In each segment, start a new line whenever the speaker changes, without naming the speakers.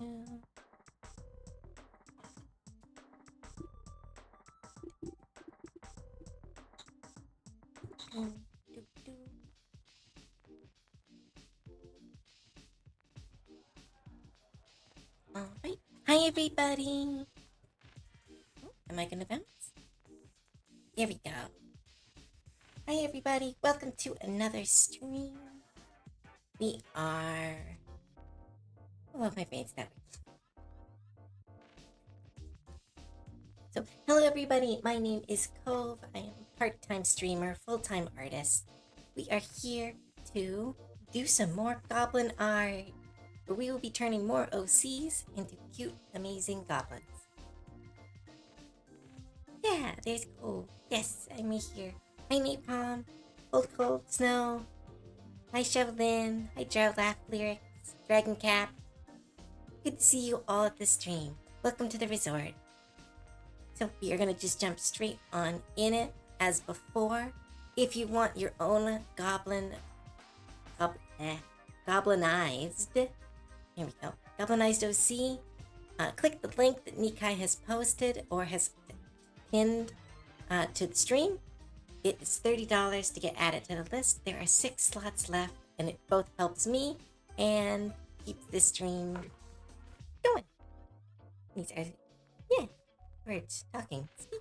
Alright. Hi, everybody. Am I gonna bounce? Here we go. Hi, everybody. Welcome to another stream. We are. Oh, my brain's not. So, hello, everybody. My name is Cove. I am a part-time streamer, full-time artist. We are here to do some more goblin art, where we will be turning more OCs into cute, amazing goblins. Yeah, there's Cove. Yes, I'm here. Hi, Napalm. Old Cold Snow. Hi, Shovelin. Hi, Gerald Laugh Lyrics. Dragon Cap. Good to see you all at the stream. Welcome to the resort. So we are going to just jump straight on in it as before. If you want your own goblinized, here we go, goblinized OC, click the link that Nikai has posted or has pinned to the stream. It is $30 to get added to the list. There are 6 slots left, and it both helps me and keeps the stream going. These are, yeah, words, talking, speaking.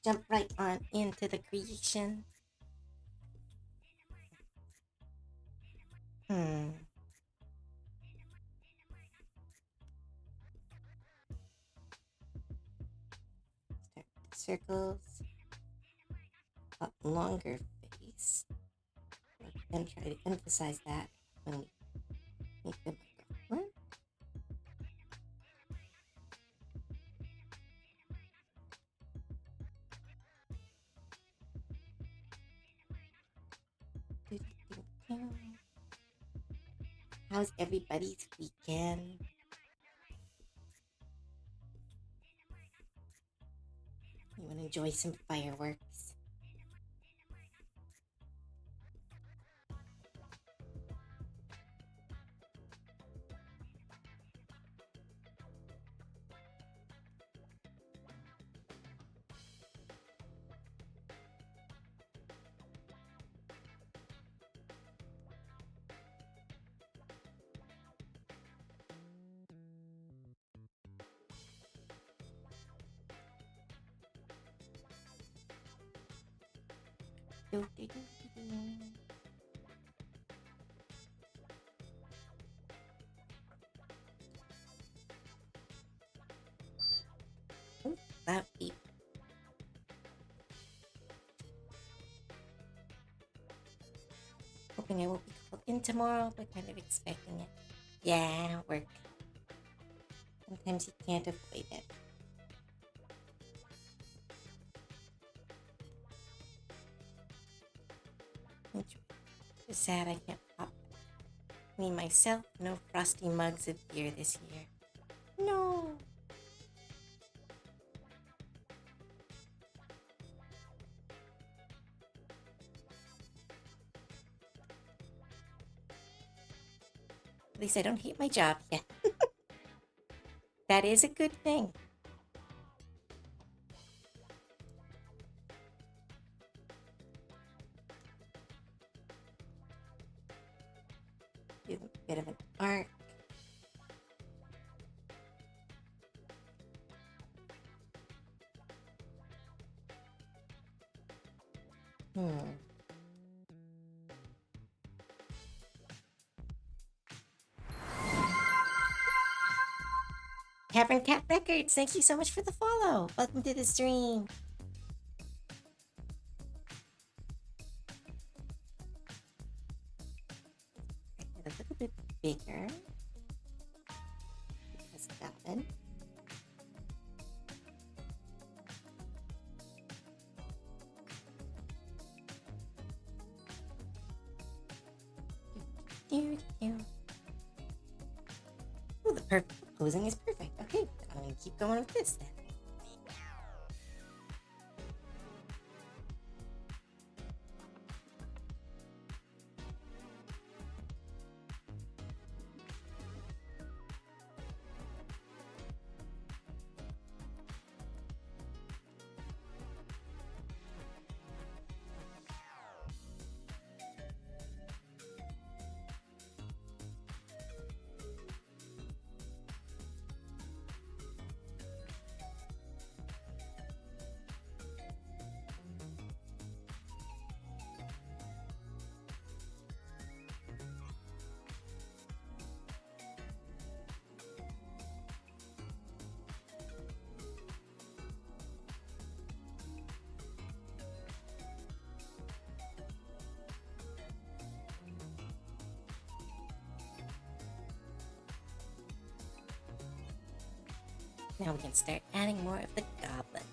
Jump right on into the creation. Start with the circles, a longer face, and try to emphasize that when we make them a goblin. How's everybody's weekend? You want to enjoy some fireworks? Oh, that beep. Hoping I won't be called in tomorrow, but kind of expecting it. Yeah, work. Sometimes you can't avoid it. It's sad I can't pop me myself. No frosty mugs of beer this year. No. At least I don't hate my job yet. That is a good thing. Do a bit of an arc. Cavern Cat Records, thank you so much for the follow. Welcome to the stream. Get a little bit bigger. Because of Goblin. Oh, the posing is perfect. Okay, I'm gonna keep going with this then. Now we can start adding more of the goblins.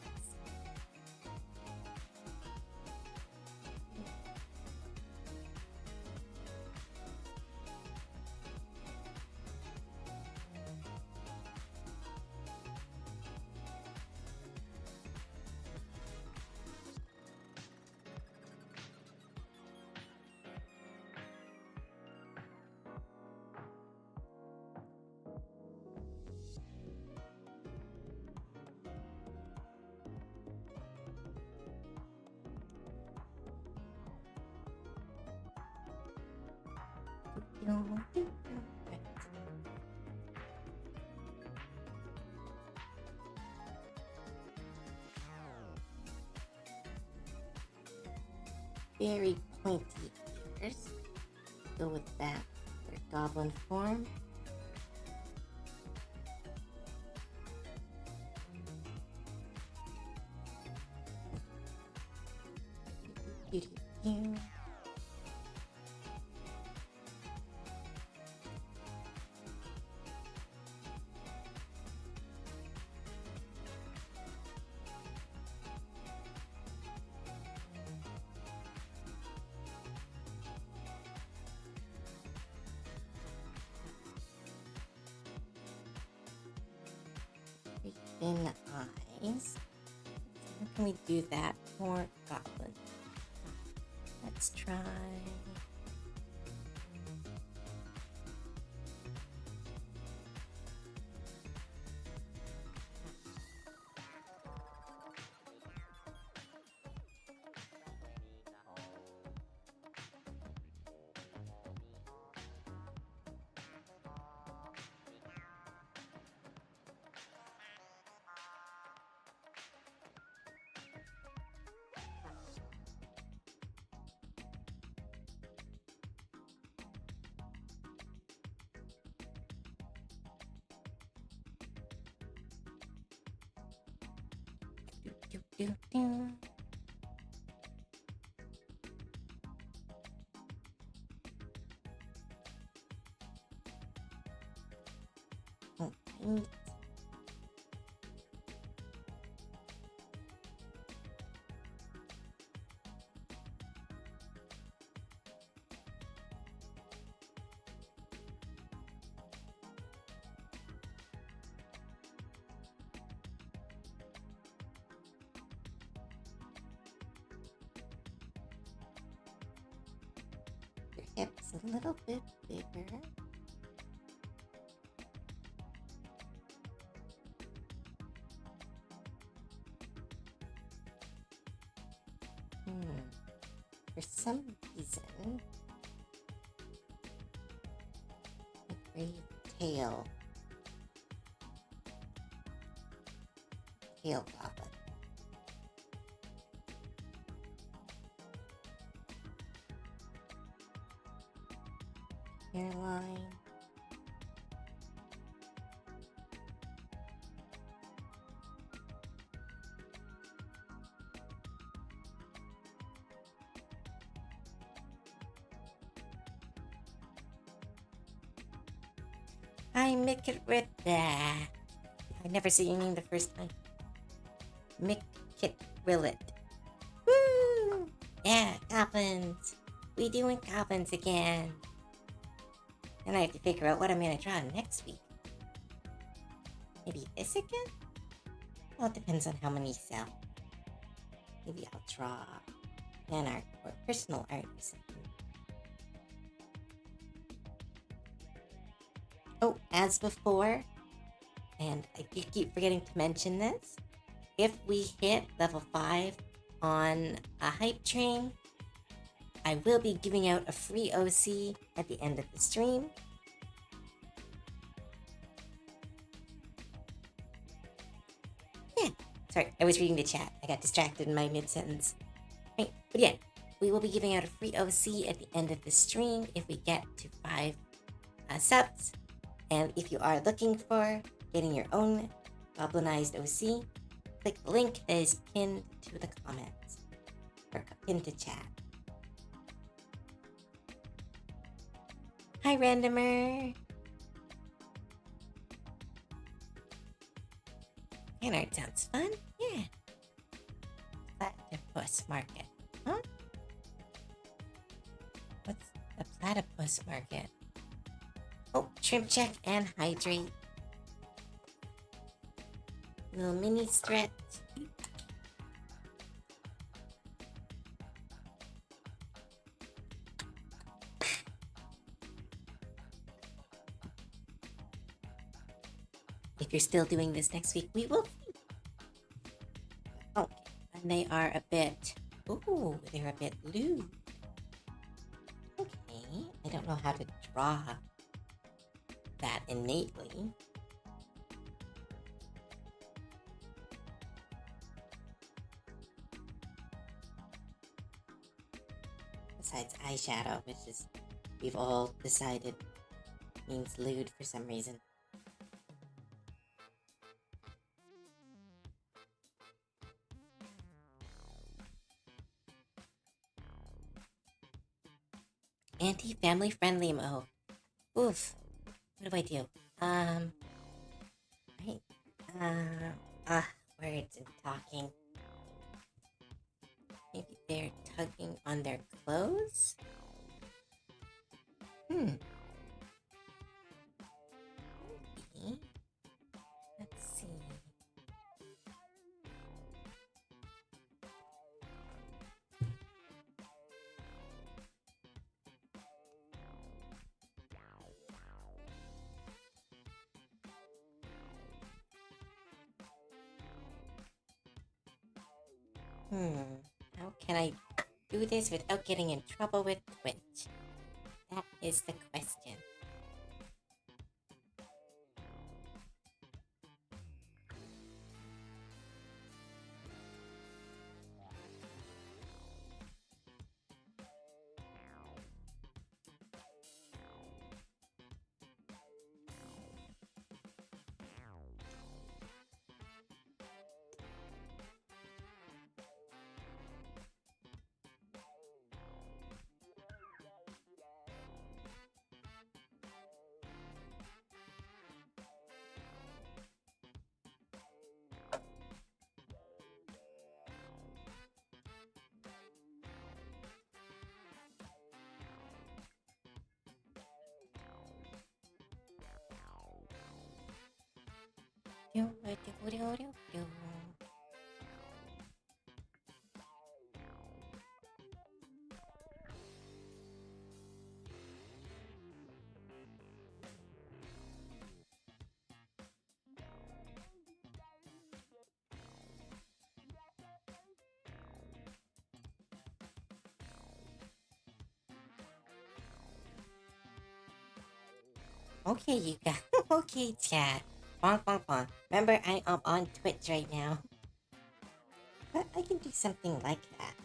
Very pointy ears. Go with that for goblin form. thin eyes. How can we do that for Goblin? Let's try. Oh, your hips a little bit bigger. For some reason, a gray tail goblin. Hairline. I make it with that. I never said your name the first time. Mick Kit Willet. Woo! Yeah, goblins. We doing goblins again. And I have to figure out what I'm gonna draw next week. Maybe this again? Well, it depends on how many sell. Maybe I'll draw fan art or personal art or something. Oh, as before, and I keep forgetting to mention this, if we hit level 5 on a hype train, I will be giving out a free OC at the end of the stream. Yeah, sorry, I was reading the chat. I got distracted in my mid-sentence. Right, but yeah, we will be giving out a free OC at the end of the stream if we get to 5 subs. And if you are looking for getting your own Goblinized OC, click the link that is pinned to the comments, or pinned to chat. Hi, Randomer. Fan art sounds fun. Yeah. Platypus market. Huh? What's the platypus market? Oh, shrimp check and hydrate. Little mini stretch. If you're still doing this next week, we will see. Oh, and they are a bit... Ooh, they're a bit lewd. Okay, I don't know how to draw that innately. Besides eyeshadow, which is, we've all decided means lewd for some reason. Anti-family friendly mode. Oof. What do I do? Right. Words and talking. Maybe they're tugging on their clothes? Maybe. Let's see. How can I do this without getting in trouble with Twitch? That is the question. Okay, you guys. Okay, chat. Bonk, bonk, bonk. Remember, I am on Twitch right now. But I can do something like that.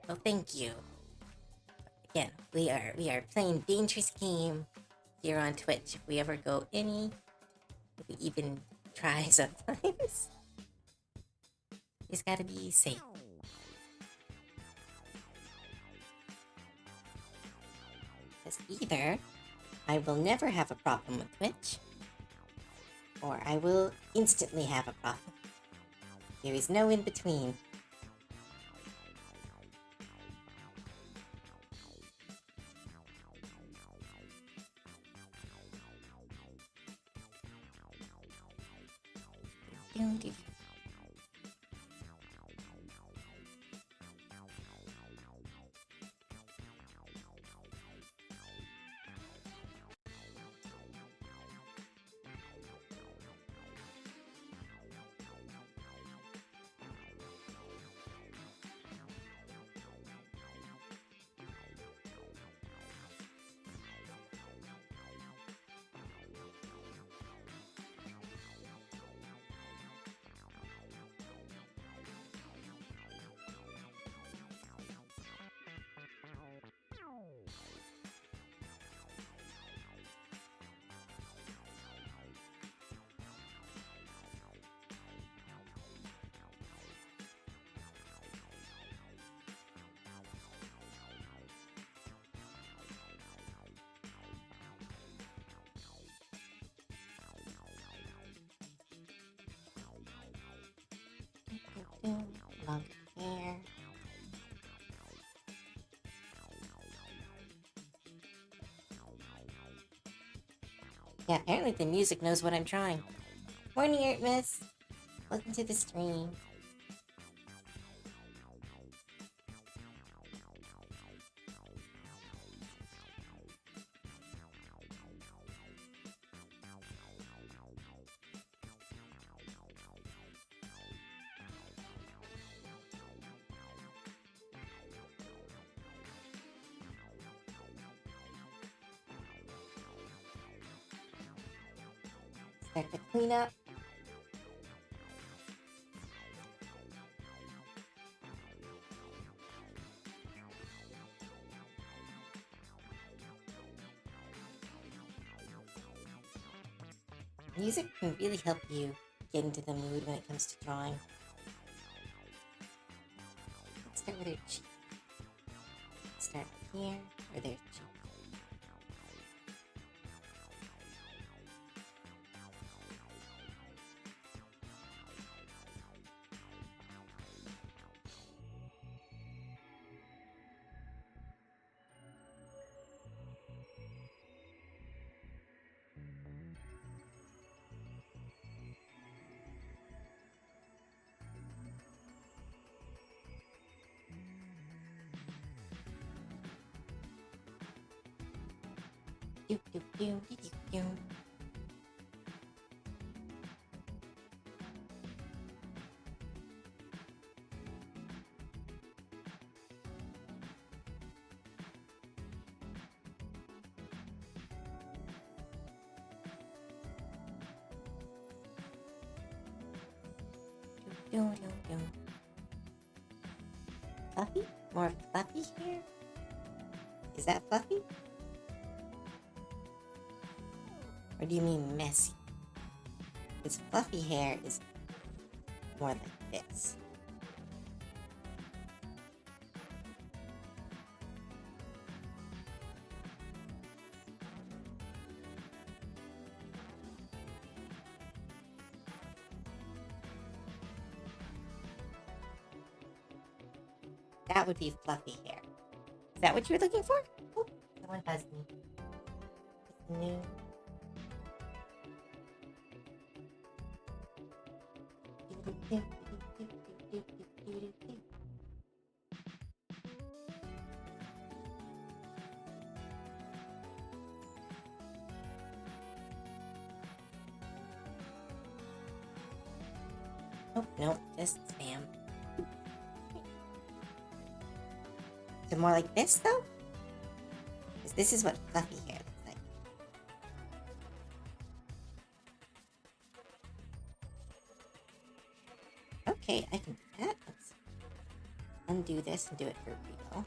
Well, thank you. Again, we are playing dangerous game here on Twitch. If we ever go any, if we even try sometimes, it's gotta be safe. Because either I will never have a problem with Twitch, or I will instantly have a problem. There is no in between. Long hair. Yeah, apparently the music knows what I'm trying. Morning, Earth Miss. Welcome to the stream. Start the cleanup. Music can really help you get into the mood when it comes to drawing. Let's start with her cheek. Start here, or their cheek. Do, do, do, do, do, do. Do, do, do. Fluffy? More fluffy hair? Is that fluffy? Or do you mean messy? Because fluffy hair is more like this. That would be fluffy hair. Is that what you were looking for? Oh, someone buzzed me. It's new. Oh, no, just spam. Is it more like this, though? Because this is what fluffy hair looks like. Okay, I can do that. Let's undo this and do it for real.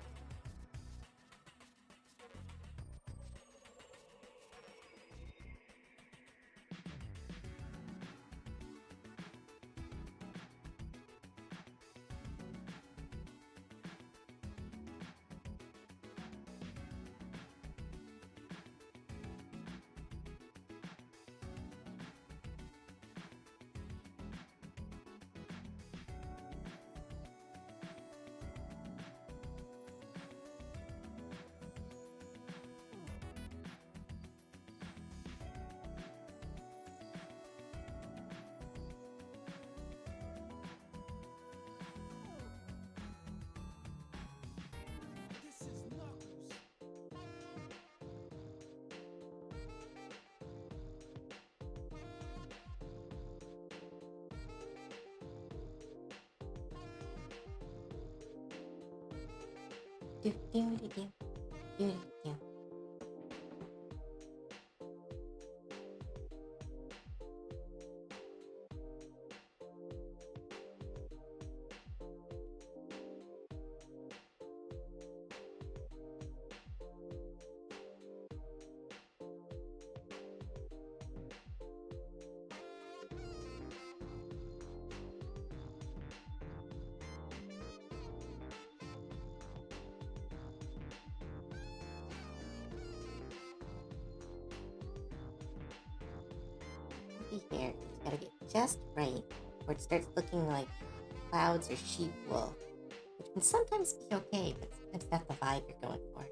Do, do, do, do, do, do. Hair. It's gotta get just right, or it starts looking like clouds or sheep wool, which can sometimes be okay, but sometimes that's the vibe you're going for.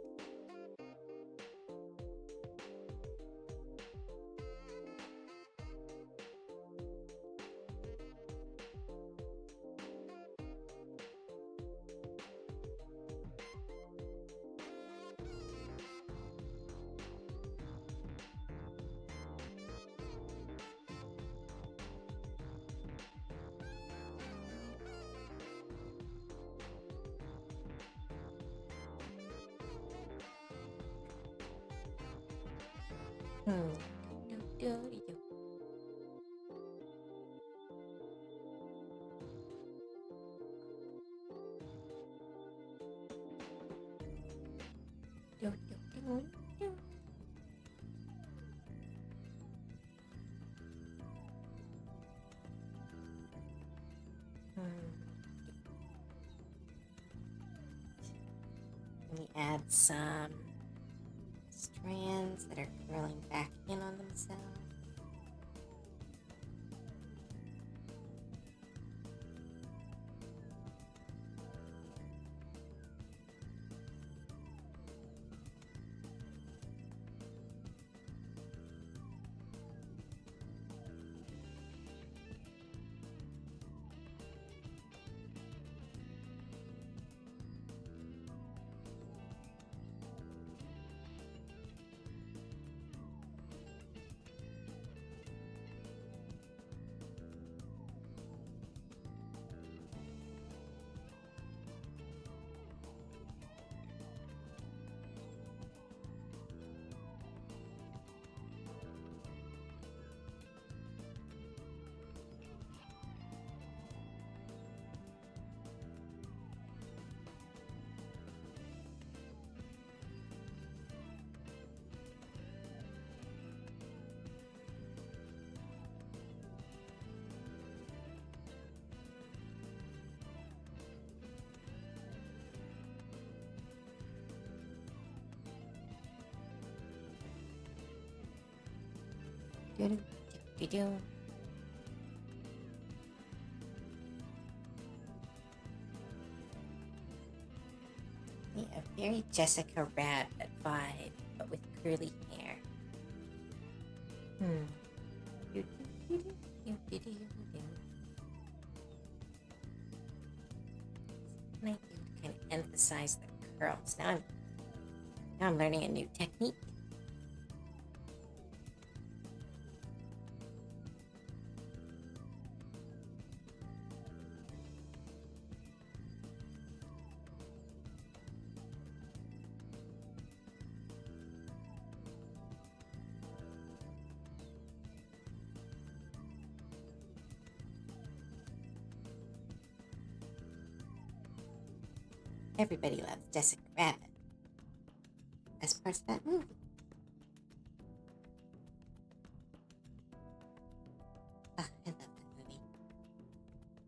Do, do, do, do. Do, do, do, do. Let me add some strands that are curling back in on themselves. Do-do-do-do-do. Yeah, very Jessica Rabbit vibe, but with curly hair. Do-do-do-do-do-do-do-do. What can I do to kind of emphasize the curls? Now I'm learning a new technique. Everybody loves Jessica Rabbit as part of that movie. I love that movie.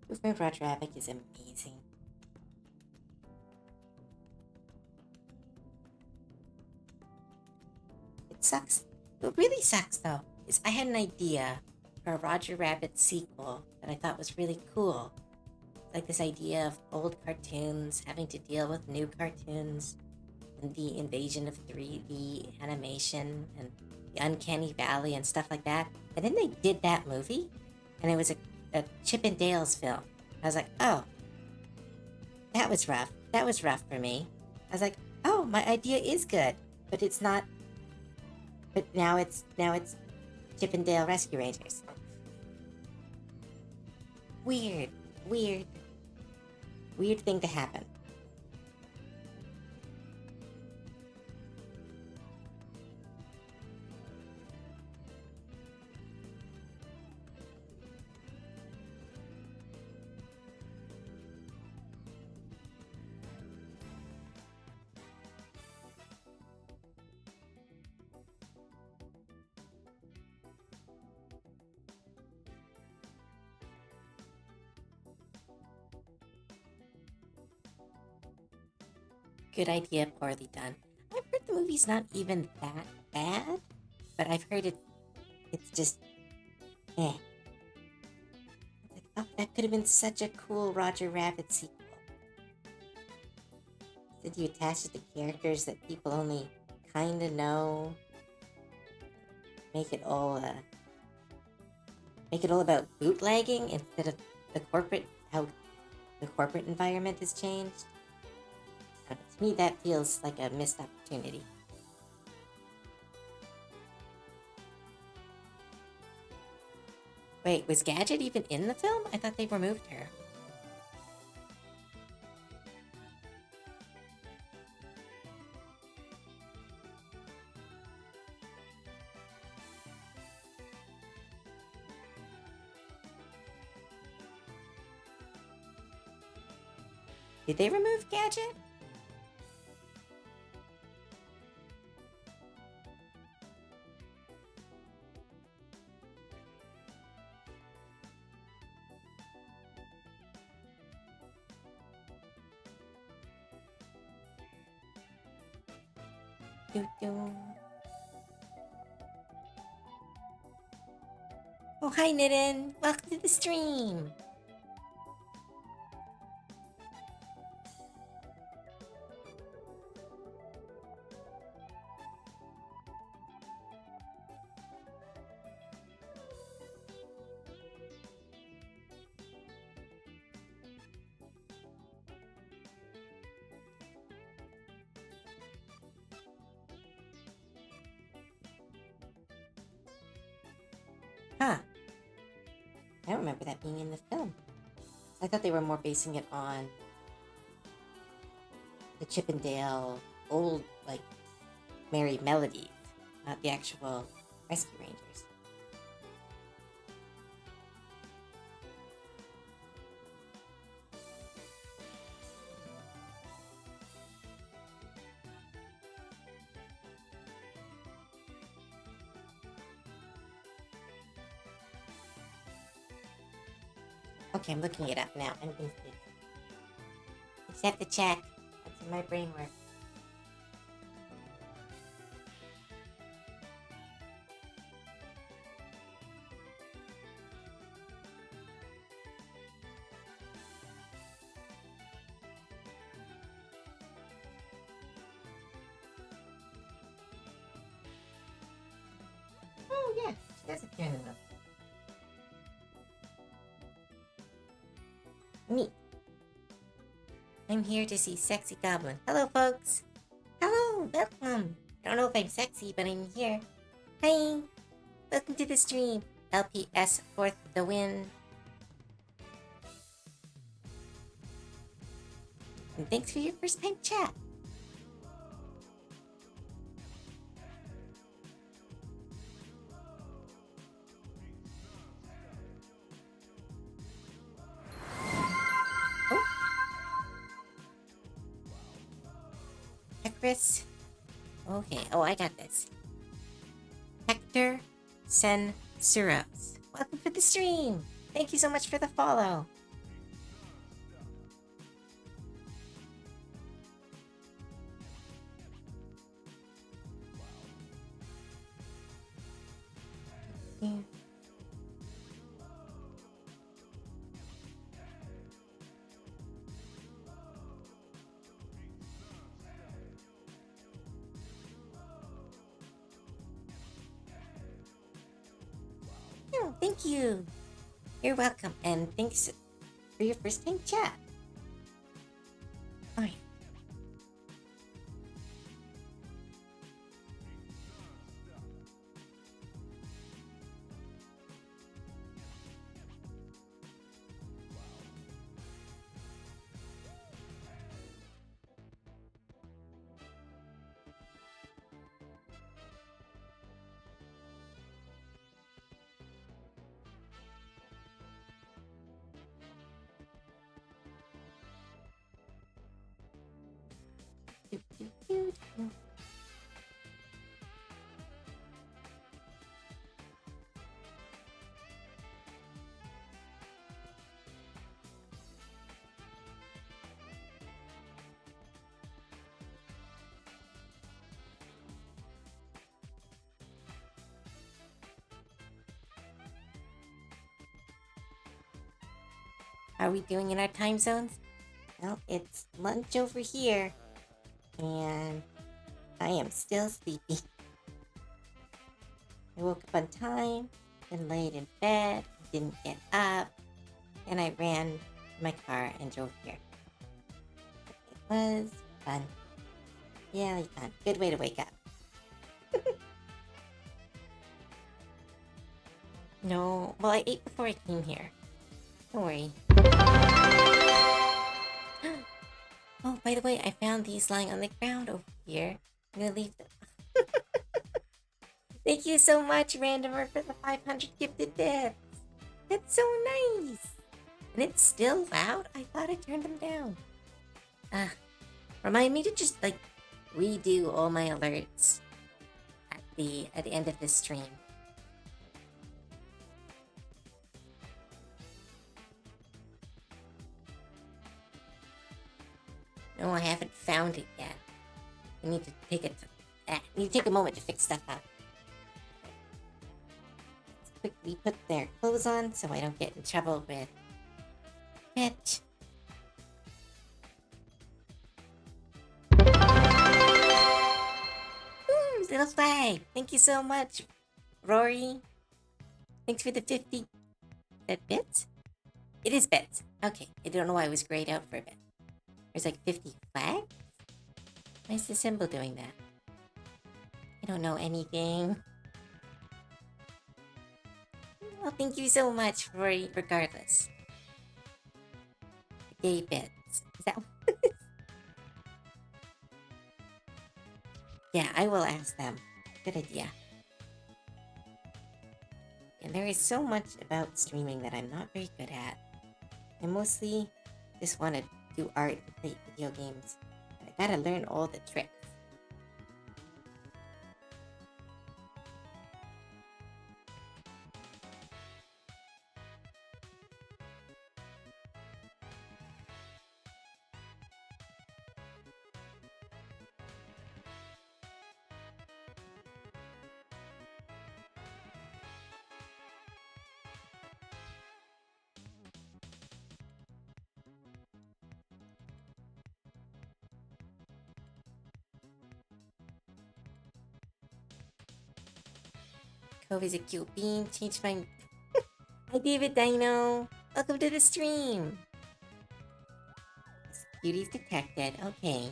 Who Framed Roger Rabbit is amazing. It sucks. What really sucks, though, is I had an idea for a Roger Rabbit sequel that I thought was really cool. Like this idea of old cartoons having to deal with new cartoons and the invasion of 3D animation and the Uncanny Valley and stuff like that. And then they did that movie, and it was a Chip and Dale's film. I was like, oh, that was rough. That was rough for me. I was like, oh, my idea is good, but it's not. But now it's Chip and Dale Rescue Rangers. Weird thing to happen. Good idea, poorly done. I've heard the movie's not even that bad, but I've heard it's just eh. It's like, oh, that could have been such a cool Roger Rabbit sequel. Did you attach it to characters that people only kinda know? Make it all about bootlegging instead of how the corporate environment has changed. To me, that feels like a missed opportunity. Wait, was Gadget even in the film? I thought they removed her. Did they remove Gadget? Oh, hi, Nidin. Welcome to the stream. Huh. I don't remember that being in the film. I thought they were more basing it on the Chip and Dale old, like, merry melodies, not the actual Rescue Rangers. Okay, I'm looking it up now. I'm confused. Except the check. That's in my brain work. There's a few in the middle. Neat. I'm here to see Sexy Goblin. Hello, folks. Hello, welcome. I don't know if I'm sexy, but I'm here. Hi. Welcome to the stream. LPS fourth the win. And thanks for your first time chat. Oh. Chris. Okay. Oh, I got this. Hector Sensuros. Welcome to the stream. Thank you so much for the follow. Yeah. Oh, thank you. You're welcome, and thanks for your first time chat. Alright. Are we doing in our time zones? Well, it's lunch over here, and I am still sleepy. I woke up on time, then laid in bed, didn't get up, and I ran to my car and drove here. It was fun. Yeah, fun. Good way to wake up. No, well, I ate before I came here. Don't worry. Oh, by the way, I found these lying on the ground over here. I'm gonna leave them. Thank you so much, Randomer, for the 500 gifted bits. That's so nice. And it's still loud? I thought I turned them down. Remind me to just, like, redo all my alerts at the end of this stream. No, I haven't found it yet. I need to take a moment to fix stuff up. Let's quickly put their clothes on so I don't get in trouble with Mitch. Little flag. Thank you so much, Rory. Thanks for the 50 bits. It is bits. Okay, I don't know why it was grayed out for a bit. There's like 50 flags? Why is the symbol doing that? I don't know anything. Well, thank you so much, Rory, regardless. Gay bits. Is that what it is? Yeah, I will ask them. Good idea. And there is so much about streaming that I'm not very good at. I mostly just want to do art and play video games. But I gotta learn all the tricks. Hope is a cute bean. Change my. Hi, David Dino. Welcome to the stream. Cuties detected. Okay.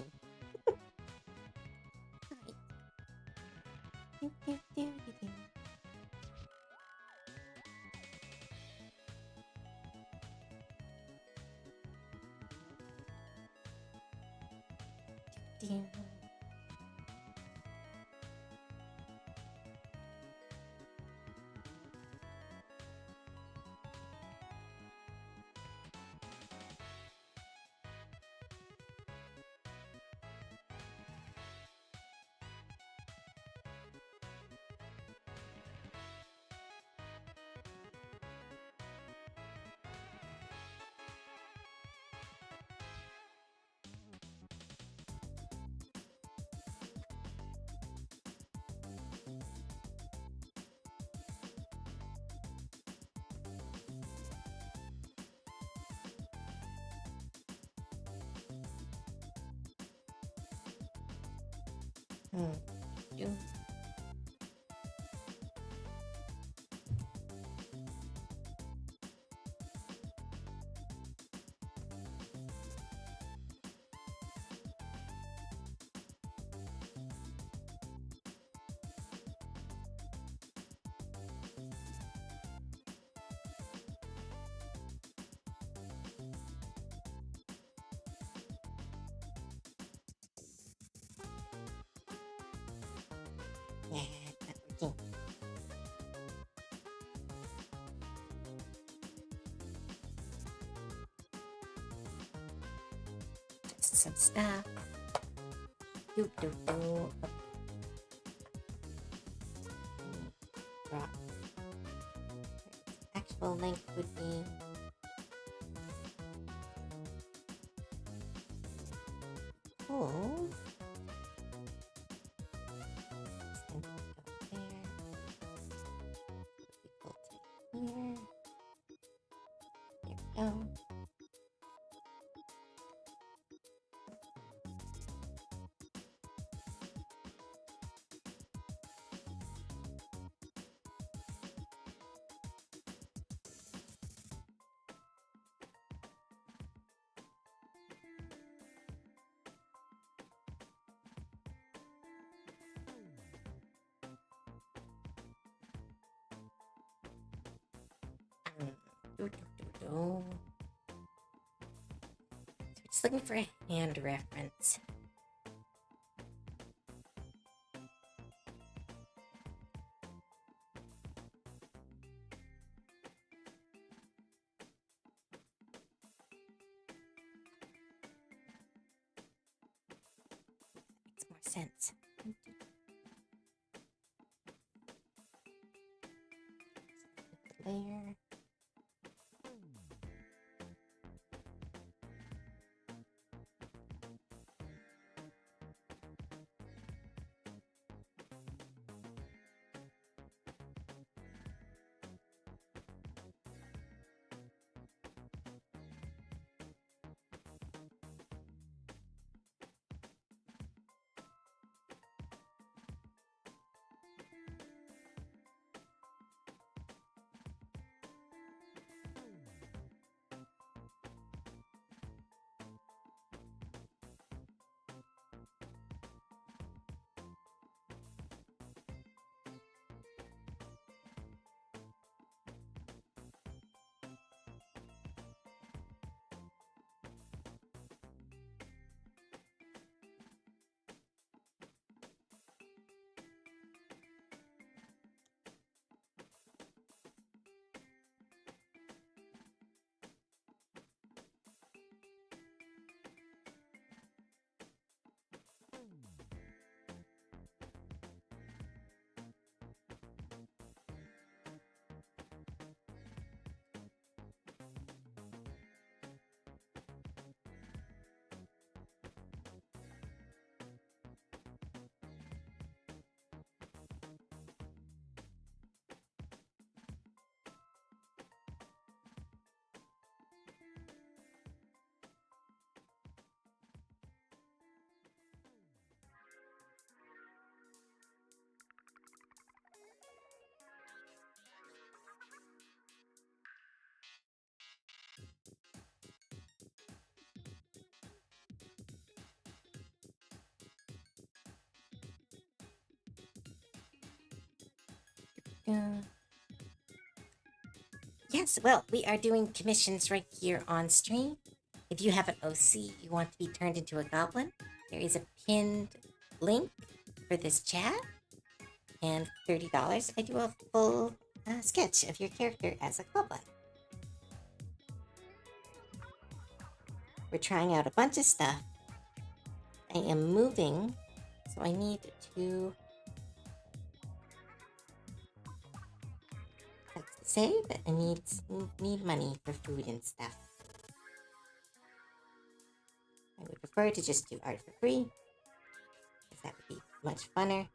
Do. Yeah, it's not working. Just some stuff. Do do do. Drop. Actual length would be. Oh. And go there. Equal to here. There we go. Do, do, do, do. So just looking for a hand reference. Makes more sense. Layer. Yes, well, we are doing commissions right here on stream. If you have an OC you want to be turned into a goblin, there is a pinned link for this chat. And $30, I do a full sketch of your character as a goblin. We're trying out a bunch of stuff. I am moving, so I need to save. I need money for food and stuff. I would prefer to just do art for free, because that would be much funner.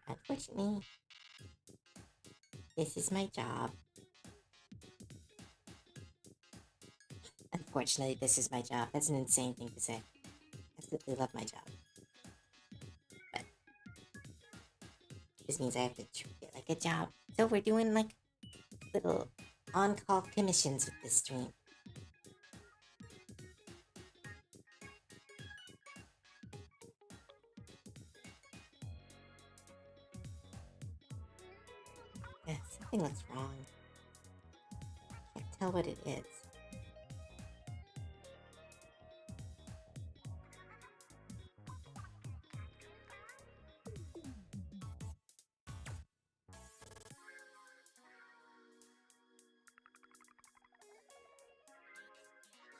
But unfortunately, this is my job. Unfortunately, this is my job. That's an insane thing to say. I absolutely love my job. But this means I have to treat it like a job. So we're doing like little on-call commissions with this stream. Yeah, something looks wrong. Can't tell what it is.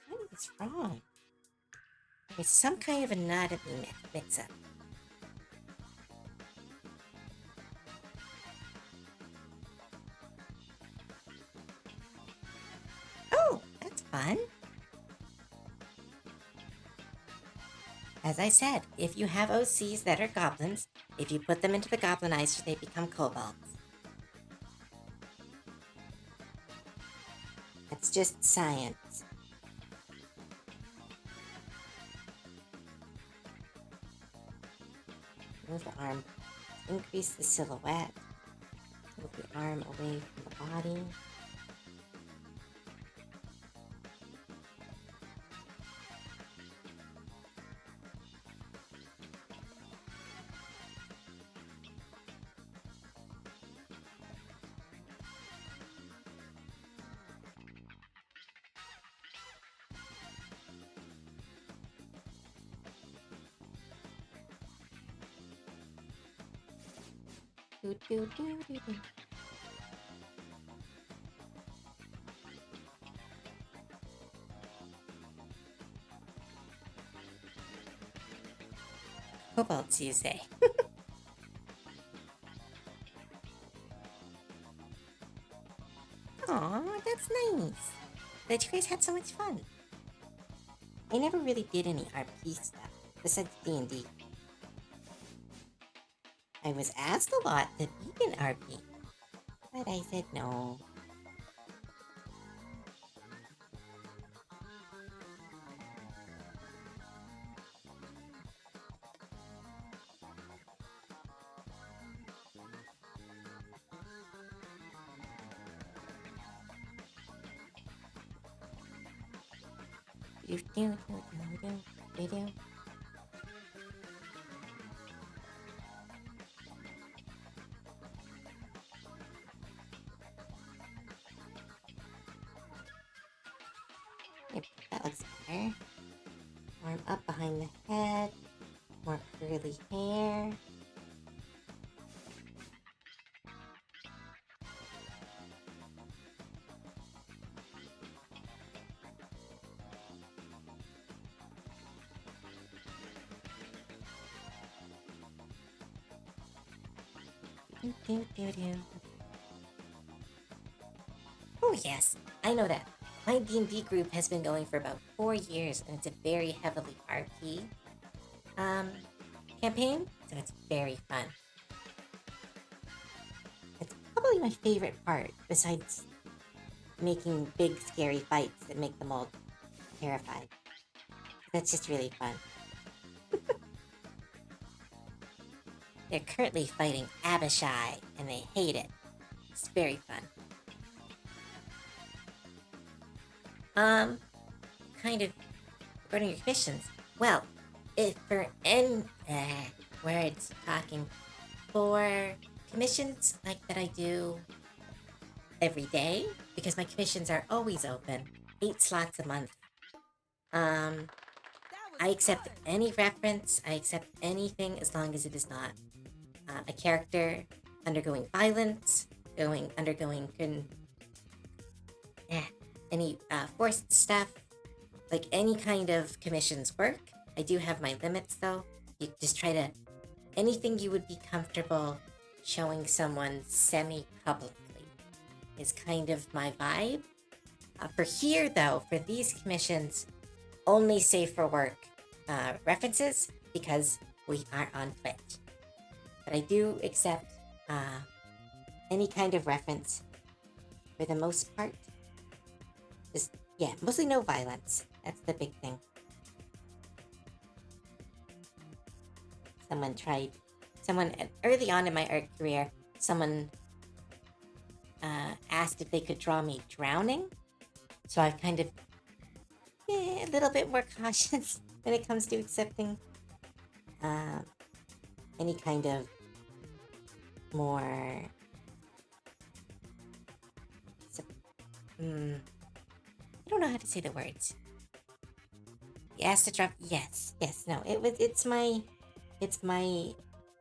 What is wrong? There's some kind of anatomy mix-up. Oh, that's fun. As I said, if you have OCs that are goblins, if you put them into the goblinizer, they become kobolds. That's just science. Move the arm. Increase the silhouette. Move the arm away from the body. Do, do, do, do, do. Kobolds, you say? Aw, that's nice. That you guys had so much fun. I never really did any RP stuff besides D&D. I was asked a lot to be an RP, but I said no. Yep, that looks better. Arm up behind the head. More curly hair. Oh yes, I know that. My D&D group has been going for about 4 years, and it's a very heavily RP campaign, so it's very fun. It's probably my favorite part, besides making big scary fights that make them all terrified. That's just really fun. They're currently fighting Abishai, and they hate it. It's very fun. Kind of regarding your commissions. Well, if for words talking for commissions like that I do every day, because my commissions are always open, 8 slots a month. I accept any reference, I accept anything as long as it is not a character undergoing violence, undergoing any forced stuff, like any kind of commissions work. I do have my limits though. You just try to, anything you would be comfortable showing someone semi-publicly is kind of my vibe. For here though, for these commissions, only safe for work references, because we are on Twitch. But I do accept any kind of reference for the most part. Just, yeah, mostly no violence. That's the big thing. Someone early on in my art career, someone asked if they could draw me drowning. So I've kind of a little bit more cautious when it comes to accepting any kind of more I don't know how to say the words. He asked to drop, yes, no, it's my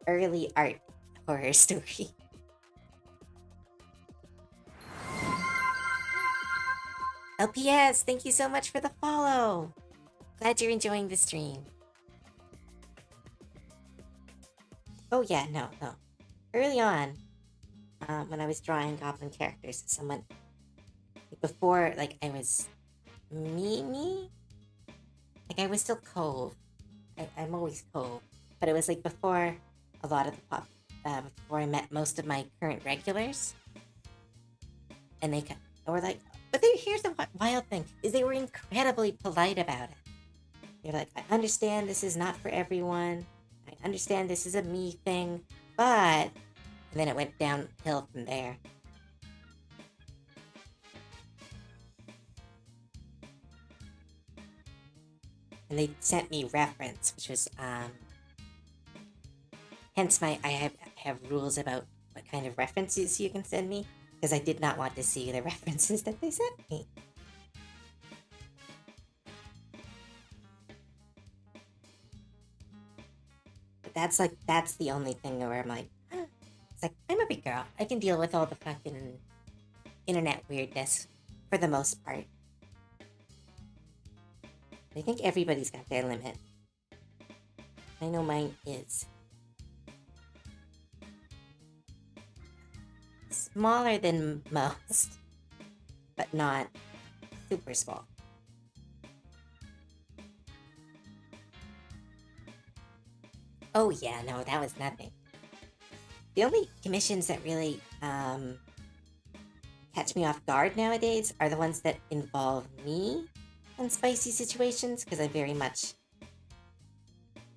early art horror story. LPS, thank you so much for the follow. Glad you're enjoying the stream. Oh yeah, no. Early on, when I was drawing Goblin characters, someone before, like, I was me, like I was still Cove. I'm always Cove, but it was like before a lot of the before I met most of my current regulars, and they were like, but here's the wild thing, is they were incredibly polite about it. They're like, I understand this is not for everyone. I understand this is a me thing, but... And then it went downhill from there. And they sent me reference, which was, hence I have rules about what kind of references you can send me, because I did not want to see the references that they sent me. But that's the only thing where I'm like, it's like, I'm a big girl. I can deal with all the fucking internet weirdness for the most part. I think everybody's got their limit. I know mine is. Smaller than most, but not super small. Oh yeah, no, that was nothing. The only commissions that really catch me off guard nowadays are the ones that involve me in spicy situations, because I'm very much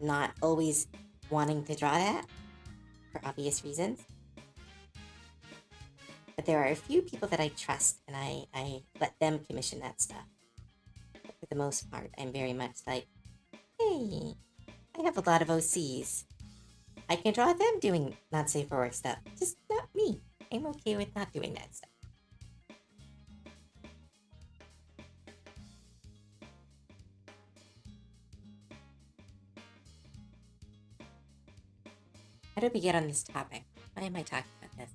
not always wanting to draw that, for obvious reasons. But there are a few people that I trust, and I let them commission that stuff. But for the most part, I'm very much like, hey, I have a lot of OCs. I can draw them doing not safe for work stuff, just not me. I'm okay with not doing that stuff. How did we get on this topic? Why am I talking about this?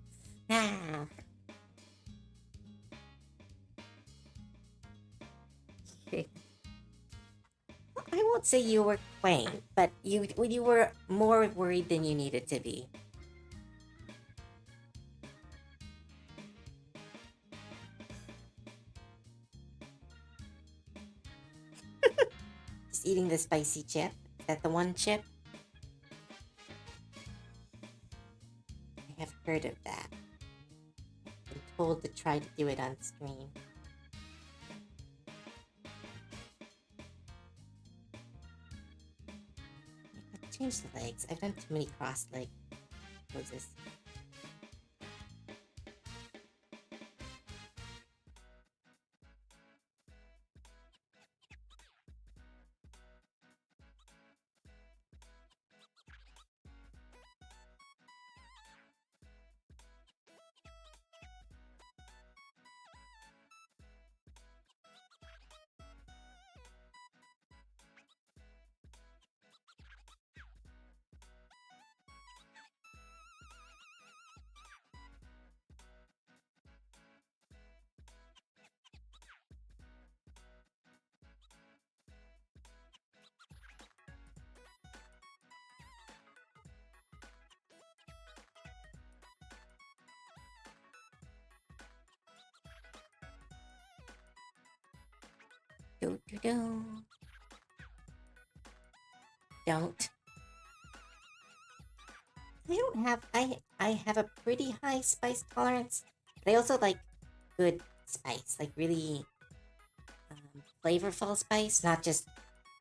I won't say you were quaint, but you were more worried than you needed to be. Just eating the spicy chip. Is that the one chip? I have heard of that. I've been told to try to do it on screen. I've changed the legs. I've done too many cross-leg poses. Do do do. Don't. I don't have. I have a pretty high spice tolerance, but I also like good spice, like really flavorful spice, not just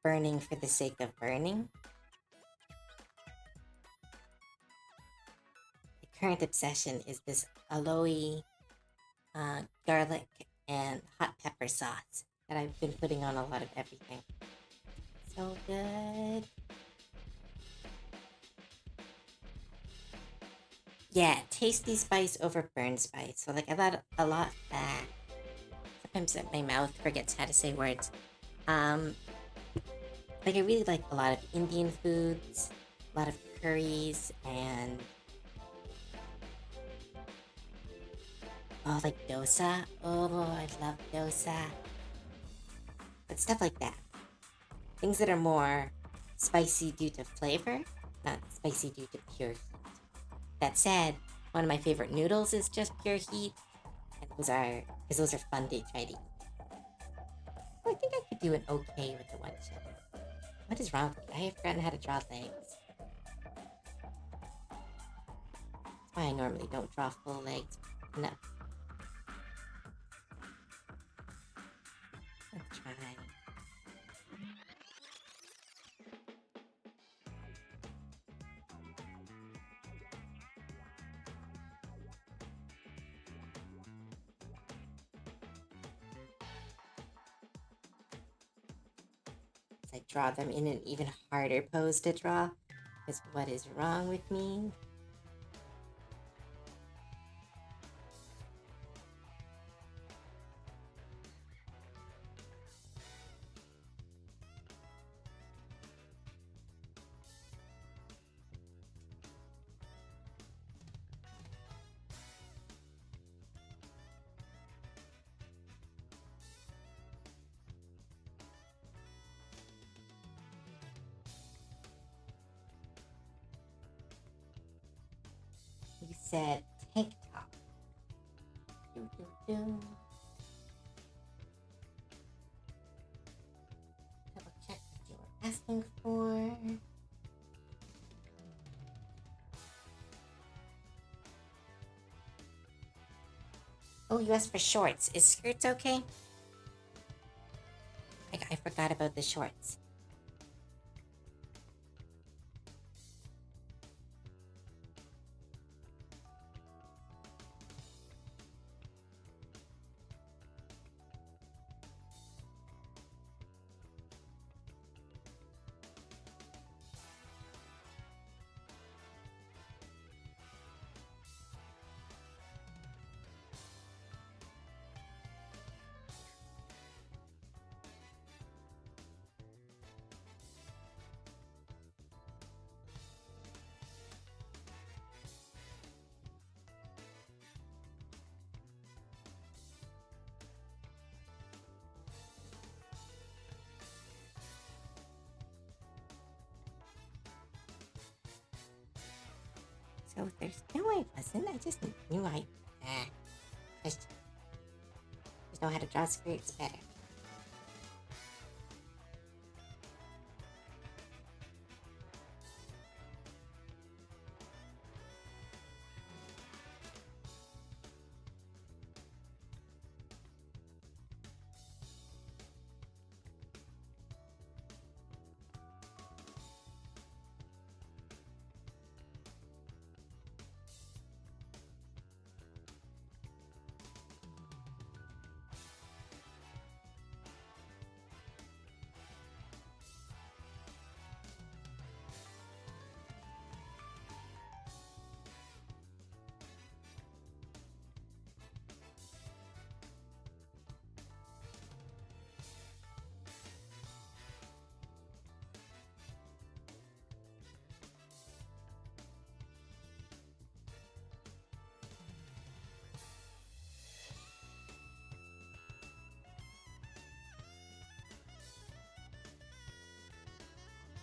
burning for the sake of burning. The current obsession is this aloe, garlic, and hot pepper sauce that I've been putting on a lot of everything. So good. Yeah, tasty spice over burn spice. So like a lot. Sometimes my mouth forgets how to say words. Like I really like a lot of Indian foods, a lot of curries, and like dosa. Oh, I love dosa. But stuff like that. Things that are more spicy due to flavor, not spicy due to pure heat. That said, one of my favorite noodles is just pure heat, and those are fun to try to eat. Well, I think I could do an okay with the one chili. What is wrong with me? I have forgotten how to draw legs. That's why I normally don't draw full legs enough. Let's try. I draw them in an even harder pose to draw. Because what is wrong with me? You said tank top. Do, do, do. Double check what you were asking for. Oh, you asked for shorts. Is skirts okay? I forgot about the shorts. So I wasn't. I just knew I just know how to draw skirts better.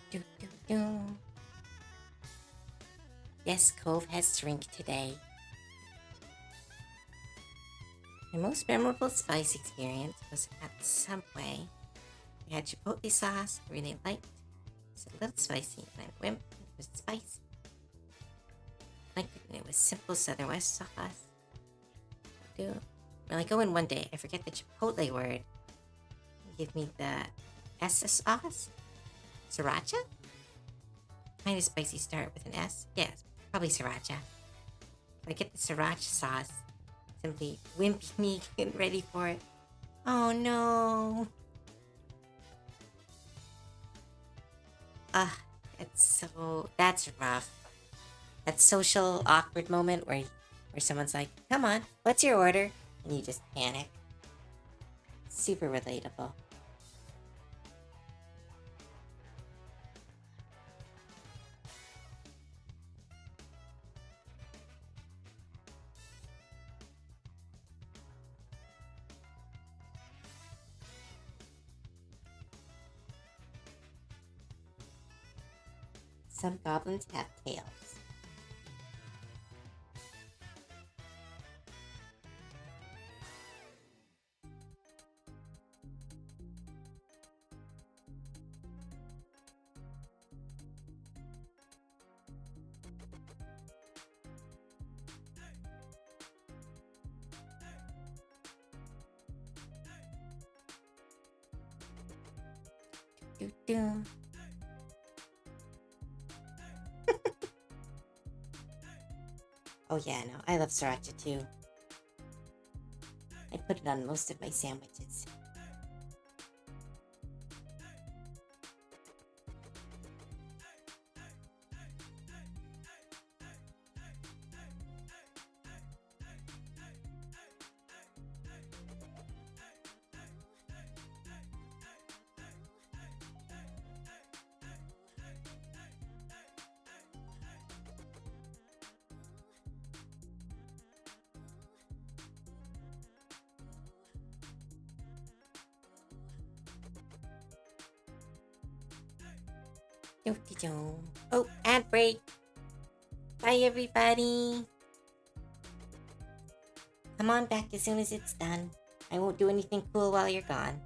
Do, do, do. Yes, Cove has drink today. My most memorable spice experience was at Subway We had chipotle sauce, I really liked. It's a little spicy, and I wimp. It was spicy. Like it was simple Southern West sauce. When I go in one day, I forget the chipotle word. Give me the S sauce, sriracha. Kind of spicy start with an S. Yeah, it's probably sriracha. If I get the sriracha sauce, simply wimpy me getting ready for it. Oh no. That's rough. That social awkward moment where someone's like, come on, what's your order? And you just panic. Super relatable. Some goblins have tails. Doo-doo. Oh yeah, no, I love sriracha too. I put it on most of my sandwiches. Oh, ad break. Bye, everybody. Come on back as soon as it's done. I won't do anything cool while you're gone.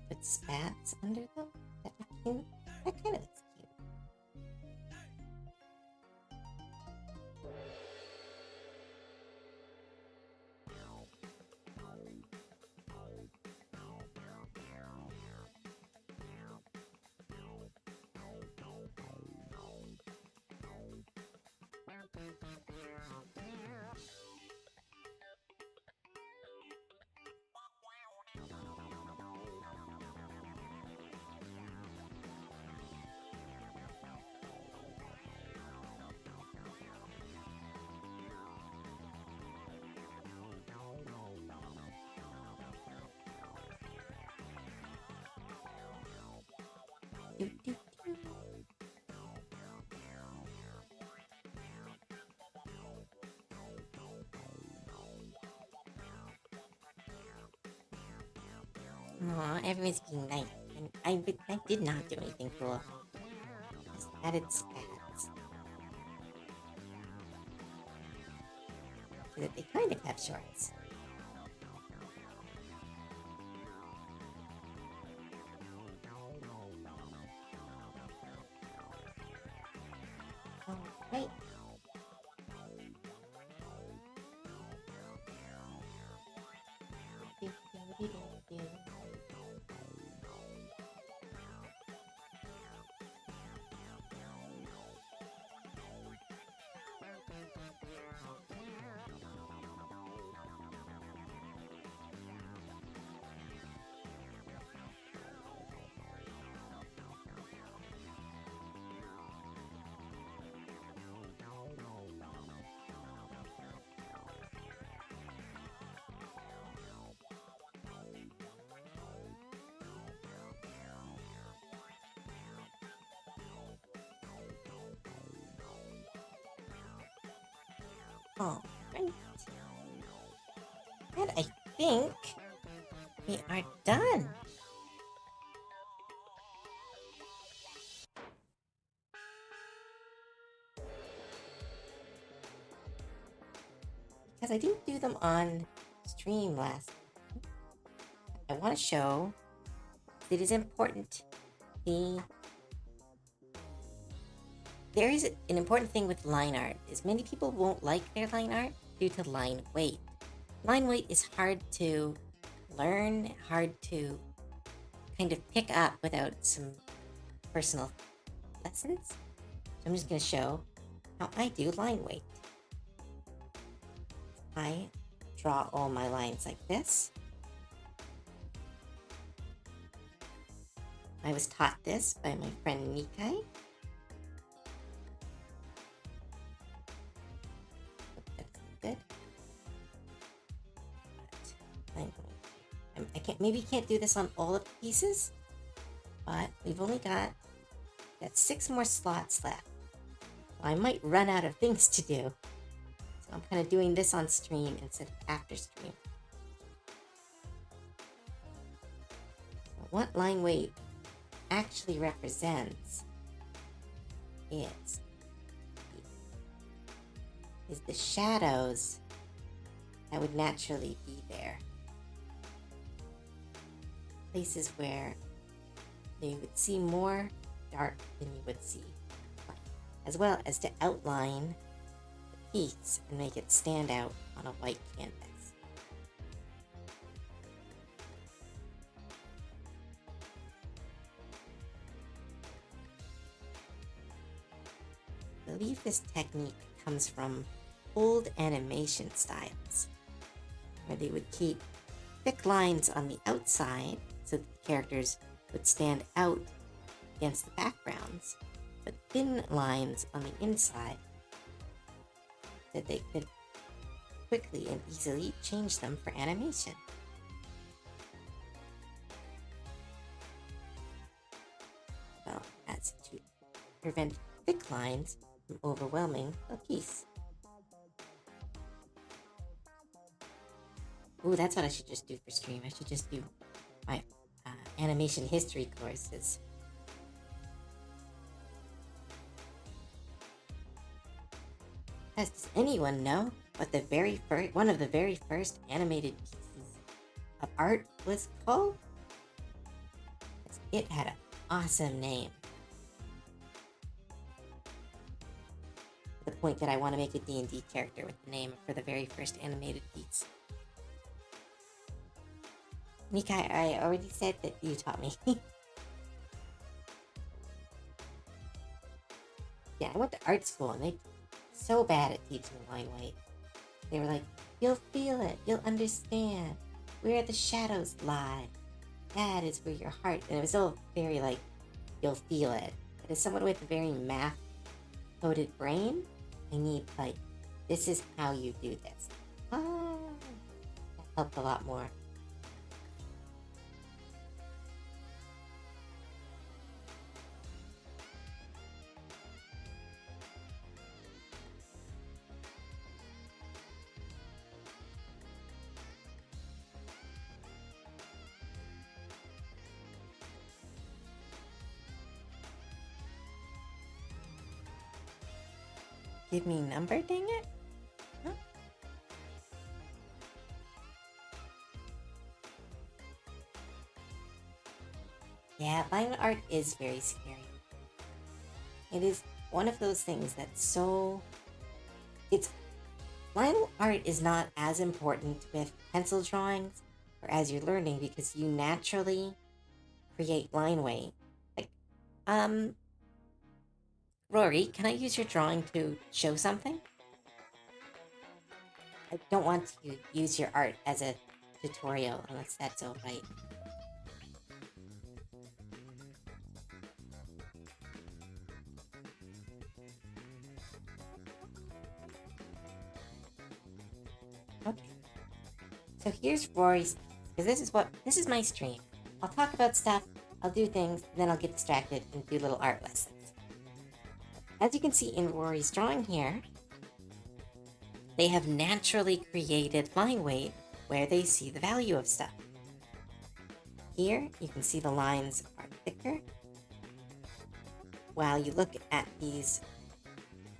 Put spats under them? That kind of looks cute. Aw, everyone's being nice. And I did not do anything cool. Just added spats. So that they kind of have shorts. Oh, right. All right. And I think we are done. because I didn't do them on stream last. I want to show that it is important. There is an important thing with line art, is many people won't like their line art due to line weight. Line weight is hard to learn, hard to kind of pick up without some personal lessons. So I'm just going to show how I do line weight. I draw all my lines like this. I was taught this by my friend Nikai. Good. I can't do this on all of the pieces, but we've only got 6 more slots left. Well, I might run out of things to do, so I'm kind of doing this on stream instead of after stream. What line weight actually represents is the shadows that would naturally be there. Places where you would see more dark than you would see light, as well as to outline the piece and make it stand out on a white canvas. I believe this technique comes from old animation styles, where they would keep thick lines on the outside so that the characters would stand out against the backgrounds, but thin lines on the inside that they could quickly and easily change them for animation. Well, as to prevent thick lines from overwhelming a piece. Ooh, that's what I should just do for stream. I should just do my animation history courses. Does anyone know what one of the very first animated pieces of art was called? It had an awesome name. To the point that I want to make a D&D character with the name for the very first animated piece. Nikai, I already said that you taught me. Yeah, I went to art school and they so bad at teaching line weight. They were like, you'll feel it, you'll understand. Where the shadows lie, that is where your heart, and it was all very like, you'll feel it. But as someone with a very math-coded brain, I need like, this is how you do this. That helped a lot more. Give me number, dang it. Huh? Yeah, line art is very scary. It is one of those things that's line art is not as important with pencil drawings or as you're learning because you naturally create line weight. Like, Rory, can I use your drawing to show something? I don't want to use your art as a tutorial unless that's all right. Okay. So here's Rory's, because this is my stream. I'll talk about stuff, I'll do things, then I'll get distracted and do little art lessons. As you can see in Rory's drawing here, they have naturally created line weight where they see the value of stuff. Here, you can see the lines are thicker. While you look at these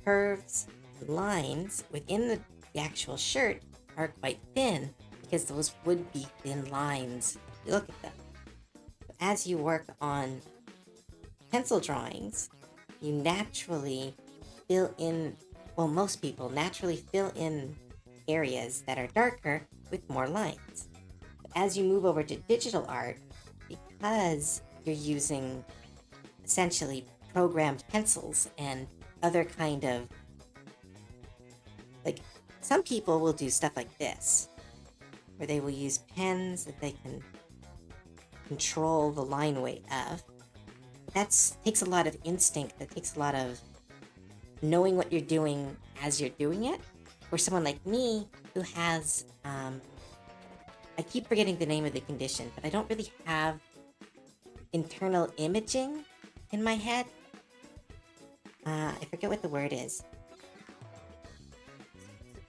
curves and lines within the actual shirt, are quite thin because those would be thin lines. You look at them. As you work on pencil drawings, you naturally fill in, well, most people naturally fill in areas that are darker with more lines. But as you move over to digital art, because you're using essentially programmed pencils and other kind of, like, some people will do stuff like this, where they will use pens that they can control the line weight of. That takes a lot of instinct. That takes a lot of knowing what you're doing as you're doing it. Or someone like me who has, I keep forgetting the name of the condition, but I don't really have internal imaging in my head. I forget what the word is.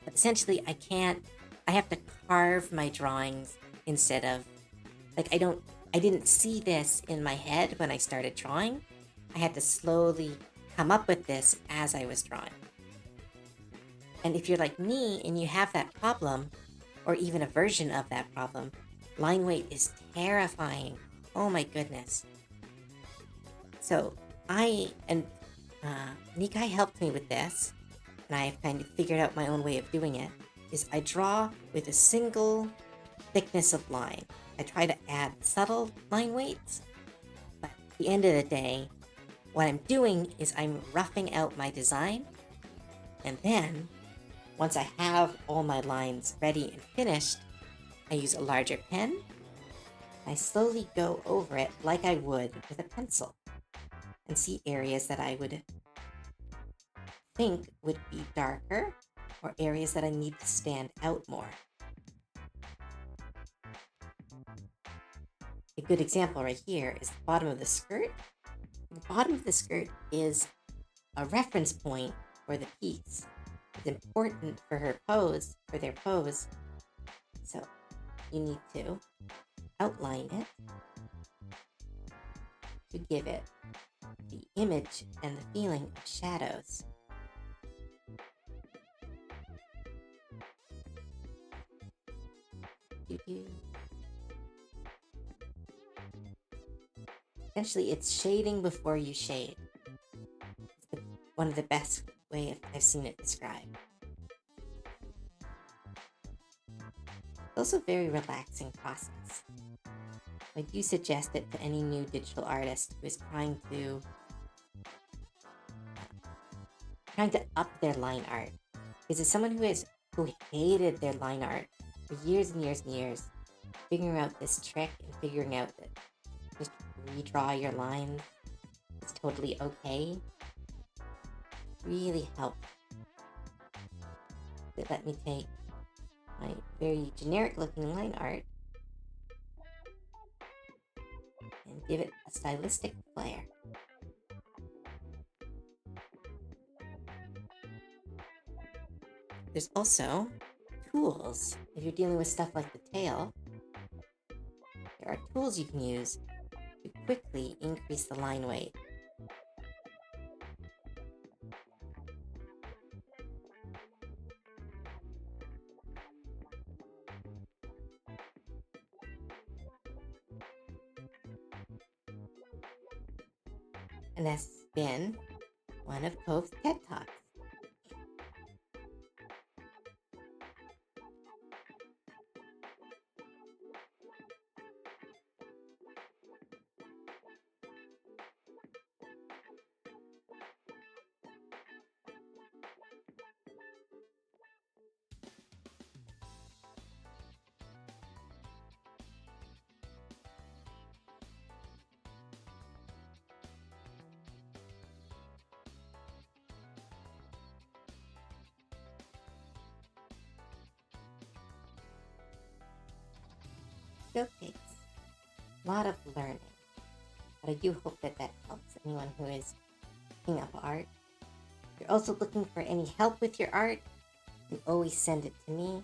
But essentially, I have to carve my drawings instead of, like, I didn't see this in my head when I started drawing. I had to slowly come up with this as I was drawing. And if you're like me and you have that problem, or even a version of that problem, line weight is terrifying. Oh my goodness. So Nikai helped me with this, and I've kind of figured out my own way of doing it, is I draw with a single thickness of line. I try to add subtle line weights, but at the end of the day, what I'm doing is I'm roughing out my design, and then, once I have all my lines ready and finished, I use a larger pen. I slowly go over it like I would with a pencil and see areas that I would think would be darker or areas that I need to stand out more. A good example right here is the bottom of the skirt. The bottom of the skirt is a reference point for the piece. It's important for her pose, for their pose. So you need to outline it to give it the image and the feeling of shadows. Essentially, it's shading before you shade. It's one of the best way I've seen it described. It's also a very relaxing process. I do suggest it to any new digital artist who is trying to up their line art. Because as someone who hated their line art for years and years and years, figuring out this trick and figuring out that just redraw your lines is totally okay really helped. It let me take my very generic looking line art and give it a stylistic flair. There's also tools. If you're dealing with stuff like the tail, there are tools you can use to quickly increase the line weight. And that's been one of Cove's TED Talks. Still takes a lot of learning, but I do hope that helps anyone who is picking up art. If you're also looking for any help with your art, you can always send it to me.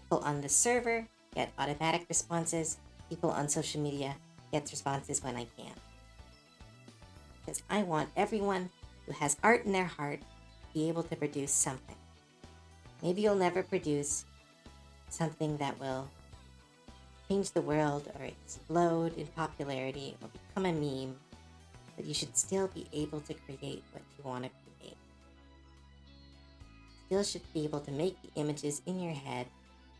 People on the server get automatic responses. People on social media get responses when I can. Because I want everyone who has art in their heart to be able to produce something. Maybe you'll never produce something that will change the world or explode in popularity or become a meme, but you should still be able to create what you want to create. Still should be able to make the images in your head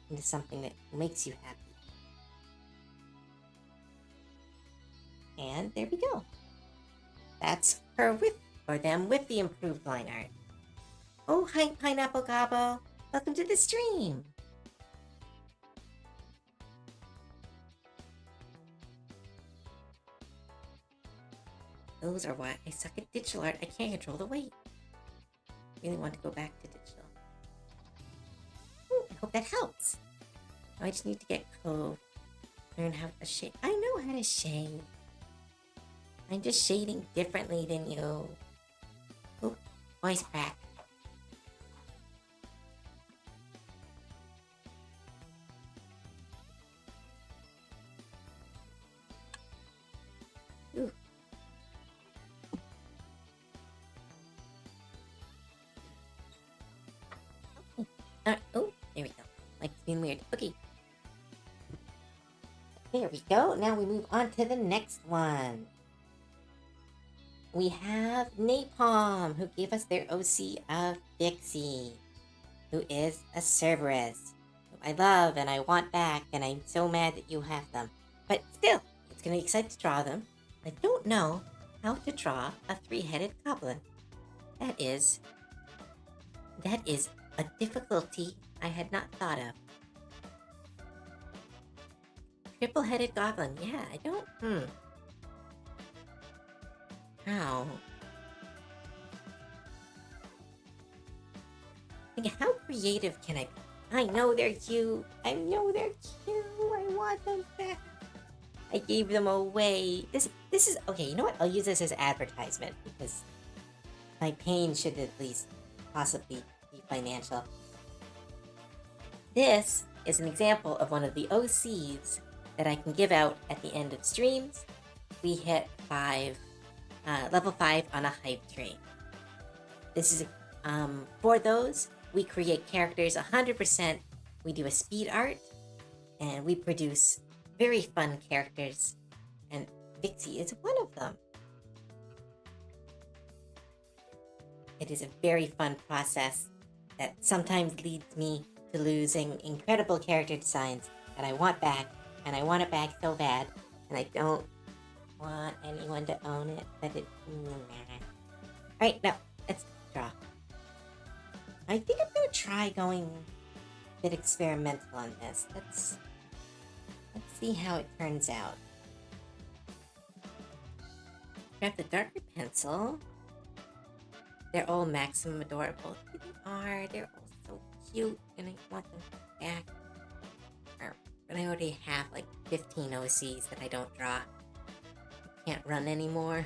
into something that makes you happy. And there we go. That's her with, or them with the improved line art. Oh, hi, Pineapple Gobbo. Welcome to the stream. Those are why I suck at digital art. I can't control the weight. Really want to go back to digital. Ooh, I hope that helps. Now I just need to get Cove. Learn how to shade. I know how to shade. I'm just shading differently than you. Ooh, voice crack. Ooh. Oh, there we go. Like it's being weird. Okay. There we go. Now we move on to the next one. We have Napalm, who gave us their OC of Dixie, who is a Cerberus, who I love and I want back, and I'm so mad that you have them. But still, it's going to be exciting to draw them. I don't know how to draw a three-headed goblin. That is a difficulty I had not thought of. Triple-headed goblin, yeah, I don't, How? Like, how creative can I be? I know they're cute. I want them back. I gave them away. This is okay. You know what? I'll use this as advertisement because my pain should at least possibly be financial. This is an example of one of the OCs that I can give out at the end of streams. We hit level 5 on a hype train. This is for those, we create characters 100%. We do a speed art, and we produce very fun characters, and Vixie is one of them. It is a very fun process that sometimes leads me to losing incredible character designs that I want back, and I want it back so bad, and I don't want anyone to own it, but it... Alright, now, let's draw. I think I'm going to try going a bit experimental on this. Let's see how it turns out. Grab the darker pencil. They're all maximum adorable. They're all so cute, and I want them back. But I already have like 15 OCs that I don't draw. I can't run anymore.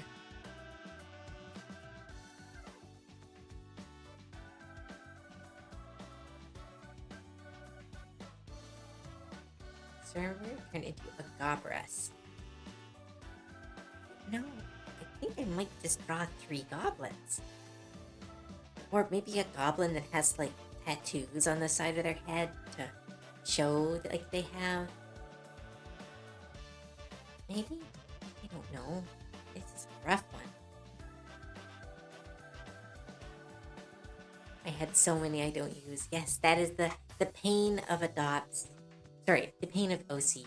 Server turned into a Gobress. No, I think I might just draw 3 goblins. Or maybe a goblin that has like tattoos on the side of their head to show that like they have. Maybe? I don't know. This is a rough one. I had so many I don't use. Yes, that is the pain of adopts. Sorry, the pain of OCs.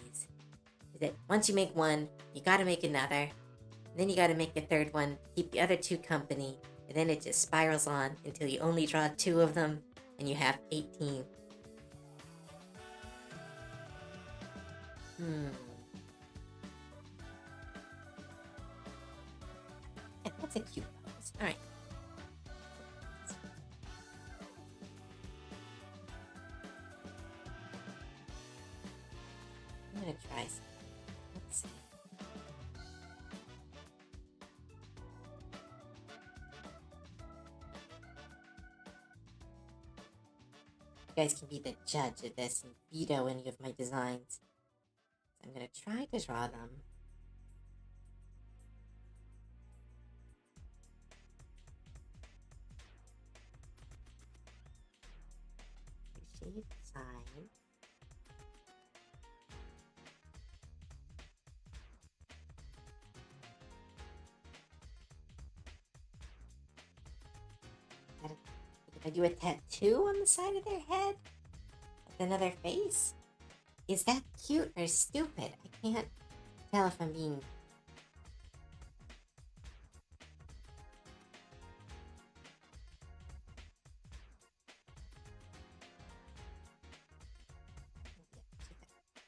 Is that once you make one, you gotta make another. Then you gotta make a third one, keep the other 2 company, and then it just spirals on until you only draw 2 of them, and you have 18. Yeah, that's a cute pose. Alright. I'm gonna try something. Let's see. You guys can be the judge of this and veto any of my designs. I'm gonna try to draw them. Shade side. If I do a tattoo on the side of their head with another face, is that cute or stupid? I can't tell if I'm being...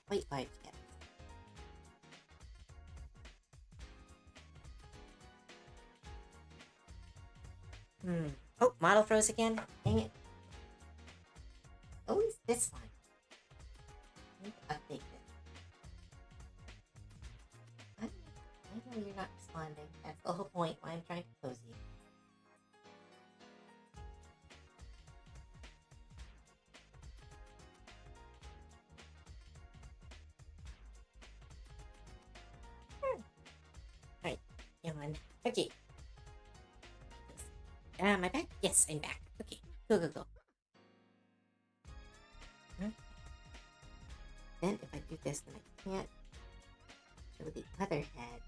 Quite large heads. Oh, model froze again. Dang it. Always this one. I need to update this. I know you're not responding. That's the whole point why I'm trying to close you. Alright, come on. Okay. Am I back? Yes, I'm back. Okay, go, go, go. Then if I do this, then I can't show the other head.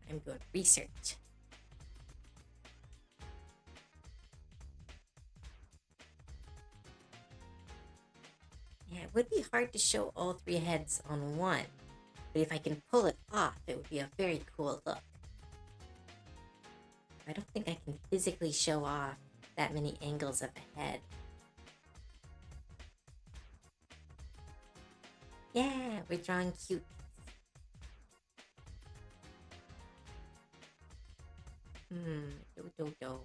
I'm doing research. Yeah, it would be hard to show all three heads on one, but if I can pull it off, it would be a very cool look. I don't think I can physically show off that many angles of a head. Yeah, we're drawing cute. Do.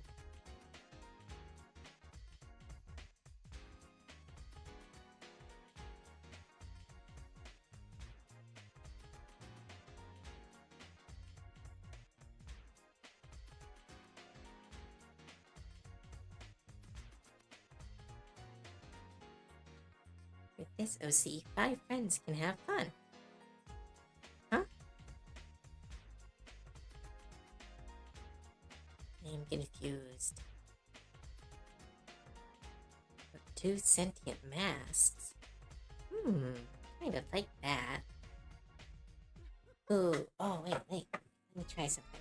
With this OC, 5 friends can have fun. Huh? I'm confused. 2 sentient masks? Kind of like that. Ooh, oh, wait. Let me try something.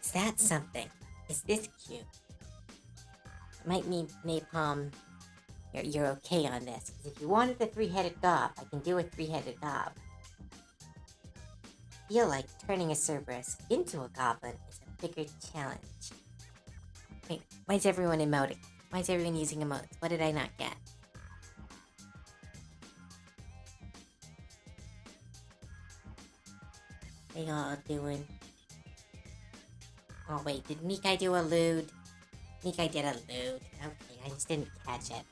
Is that something? Is this cute? I might need napalm. You're okay on this. If you wanted a 3-headed gob, I can do a 3-headed gob. I feel like turning a Cerberus into a goblin is a bigger challenge. Wait, why is everyone emoting? Why is everyone using emotes? What did I not get? They all doing... Oh wait, did Mikai do a lewd? Mikai did a lewd. Okay, I just didn't catch it.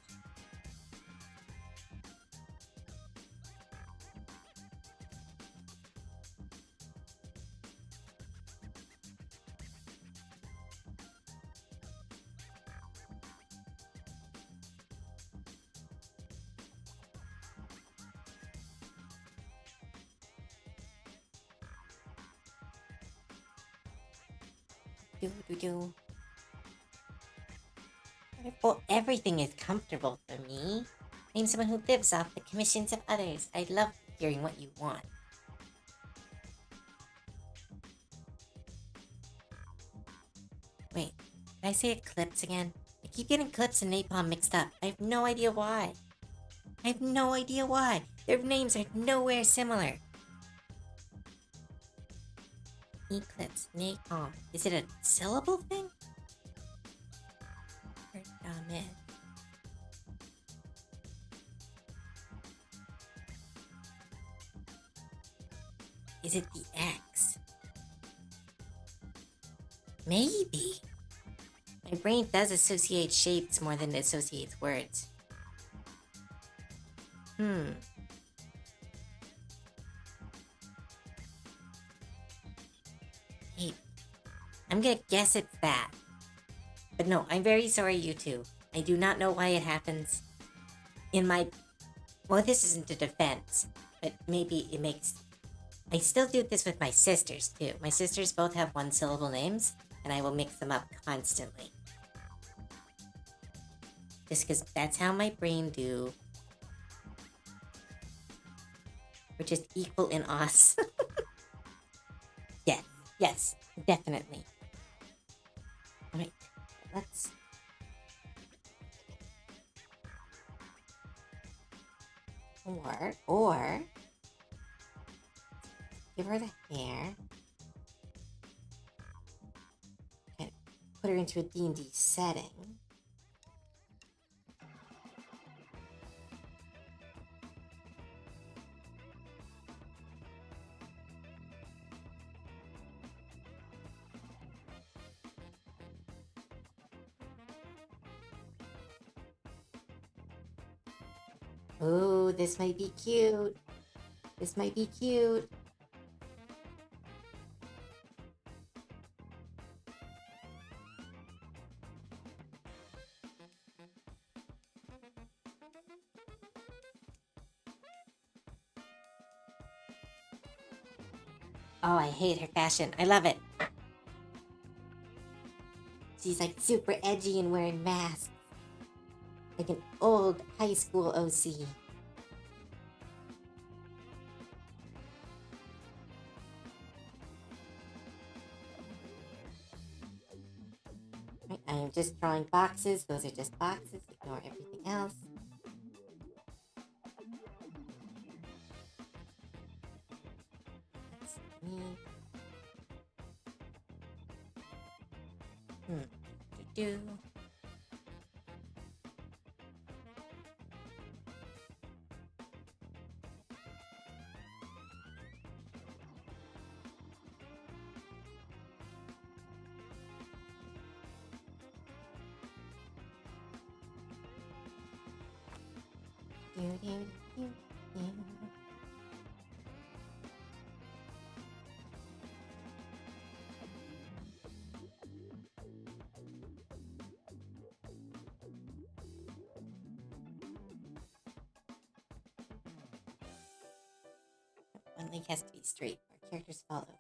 Well, everything is comfortable for me. I am someone who lives off the commissions of others. I love hearing what you want. Wait, did I say eclipse again? I keep getting eclipse and napalm mixed up. I have no idea why. I have no idea why. Their names are nowhere similar. Eclipse, napalm. Is it a syllable thing? Is it the X? Maybe. My brain does associate shapes more than it associates words. Hey, I'm gonna guess it's that. But no, I'm very sorry, you two. I do not know why it happens in my... Well, this isn't a defense, but maybe it makes... I still do this with my sisters, too. My sisters both have one-syllable names, and I will mix them up constantly. Just because that's how my brain do. We're just equal in us. Yes, definitely. Alright, let's... Or... Give her the hair. Okay, put her into a D&D setting. Ooh, this might be cute. This might be cute. Oh, I hate her fashion. I love it. She's like super edgy and wearing masks. Like an old high school OC. Right, I'm just drawing boxes. Those are just boxes. Ignore everything else. That's me. Do. One leg has to be straight or characters fall over.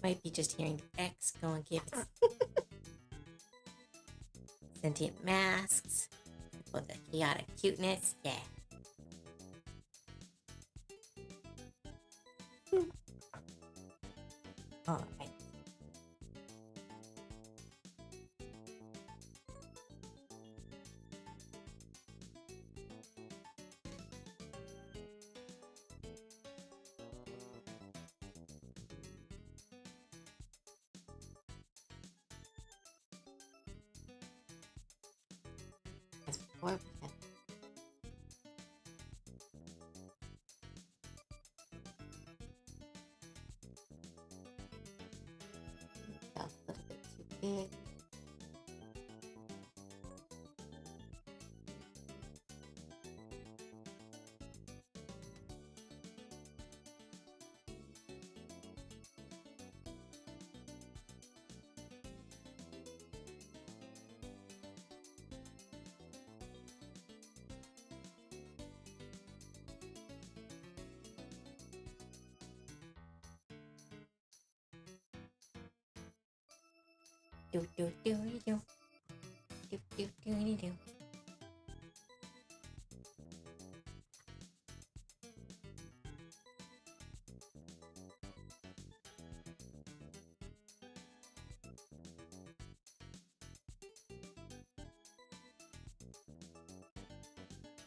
Might be just hearing X go and give it sentient masks for the chaotic cuteness. Yeah. All right. before we have a little bit too big. Do do do do do do do do.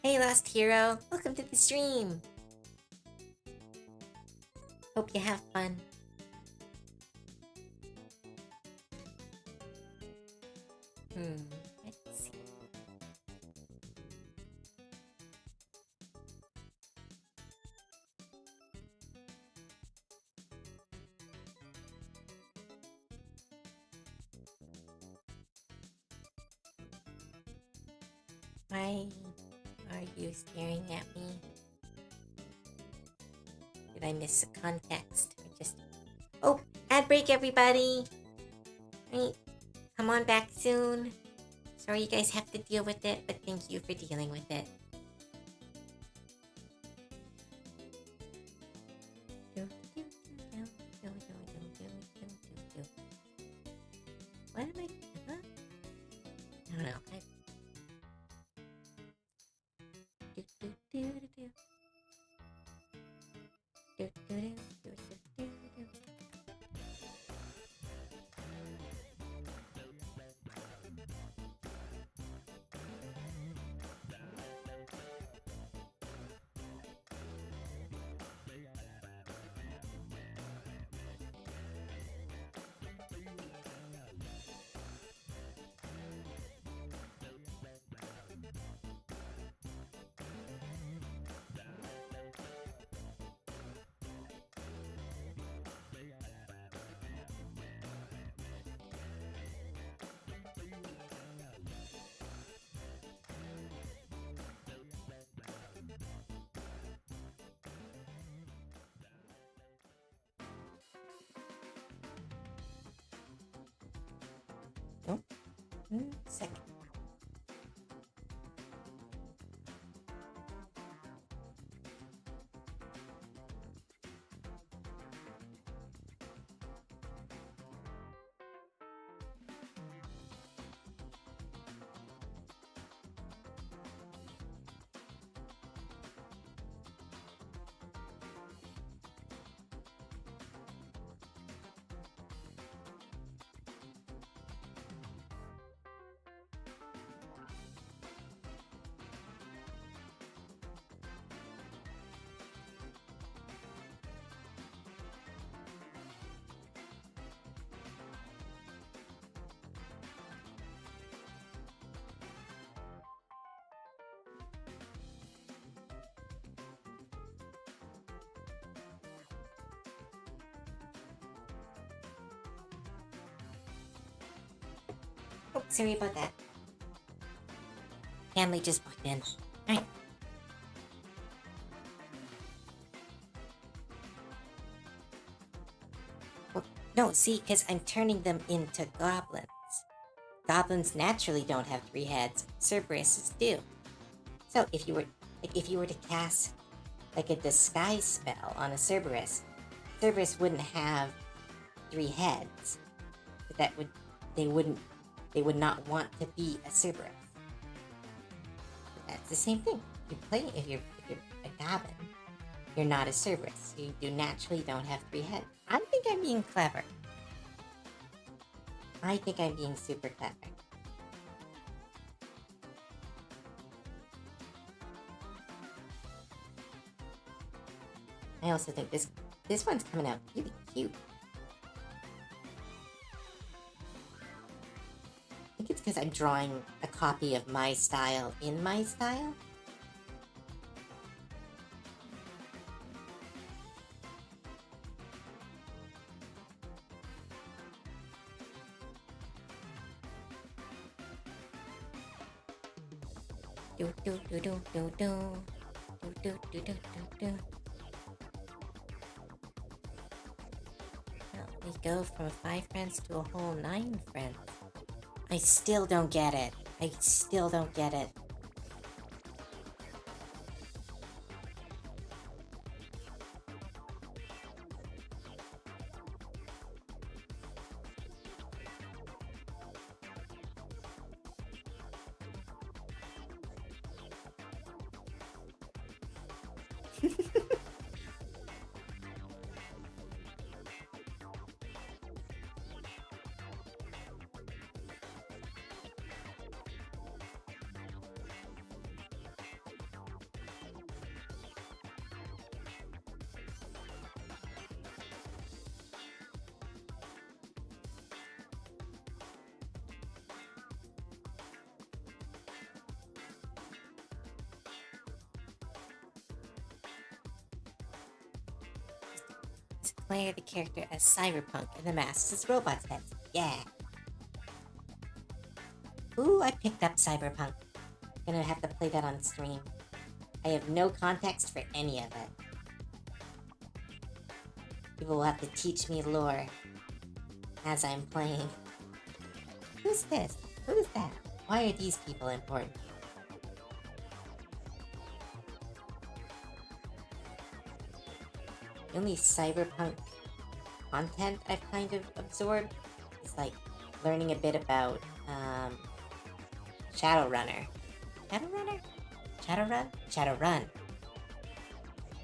Hey, Lost Hero, welcome to the stream. Hope you have fun. Let's see. Why are you staring at me? Did I miss the context? Or just... Oh, ad break, everybody! Right, come on back soon. Sorry you guys have to deal with it, but thank you for dealing with it. What am I... Huh? I don't know. Oh, second. Oh, sorry about that. Family just walked in. Alright. Well, no, see, because I'm turning them into goblins. Goblins naturally don't have 3 heads. Cerberuses do. So if you were to cast like a disguise spell on a Cerberus, Cerberus wouldn't have 3 heads. But they would not want to be a Cerberus. That's the same thing. If you're a goblin, you're not a Cerberus. You naturally don't have 3 heads. I think I'm being clever. I think I'm being super clever. I also think this one's coming out really cute. I think it's because I'm drawing a copy of my style in my style. Do do do do do do do do do do do. Well, we go from 5 friends to a whole 9 friends. I still don't get it. I still don't get it. Play the character as Cyberpunk and the masks as robots' heads. Yeah. Ooh, I picked up Cyberpunk. Gonna have to play that on stream. I have no context for any of it. People will have to teach me lore as I'm playing. Who's this? Who's that? Why are these people important? The only cyberpunk content I've kind of absorbed is like learning a bit about Shadowrunner. Shadowrun.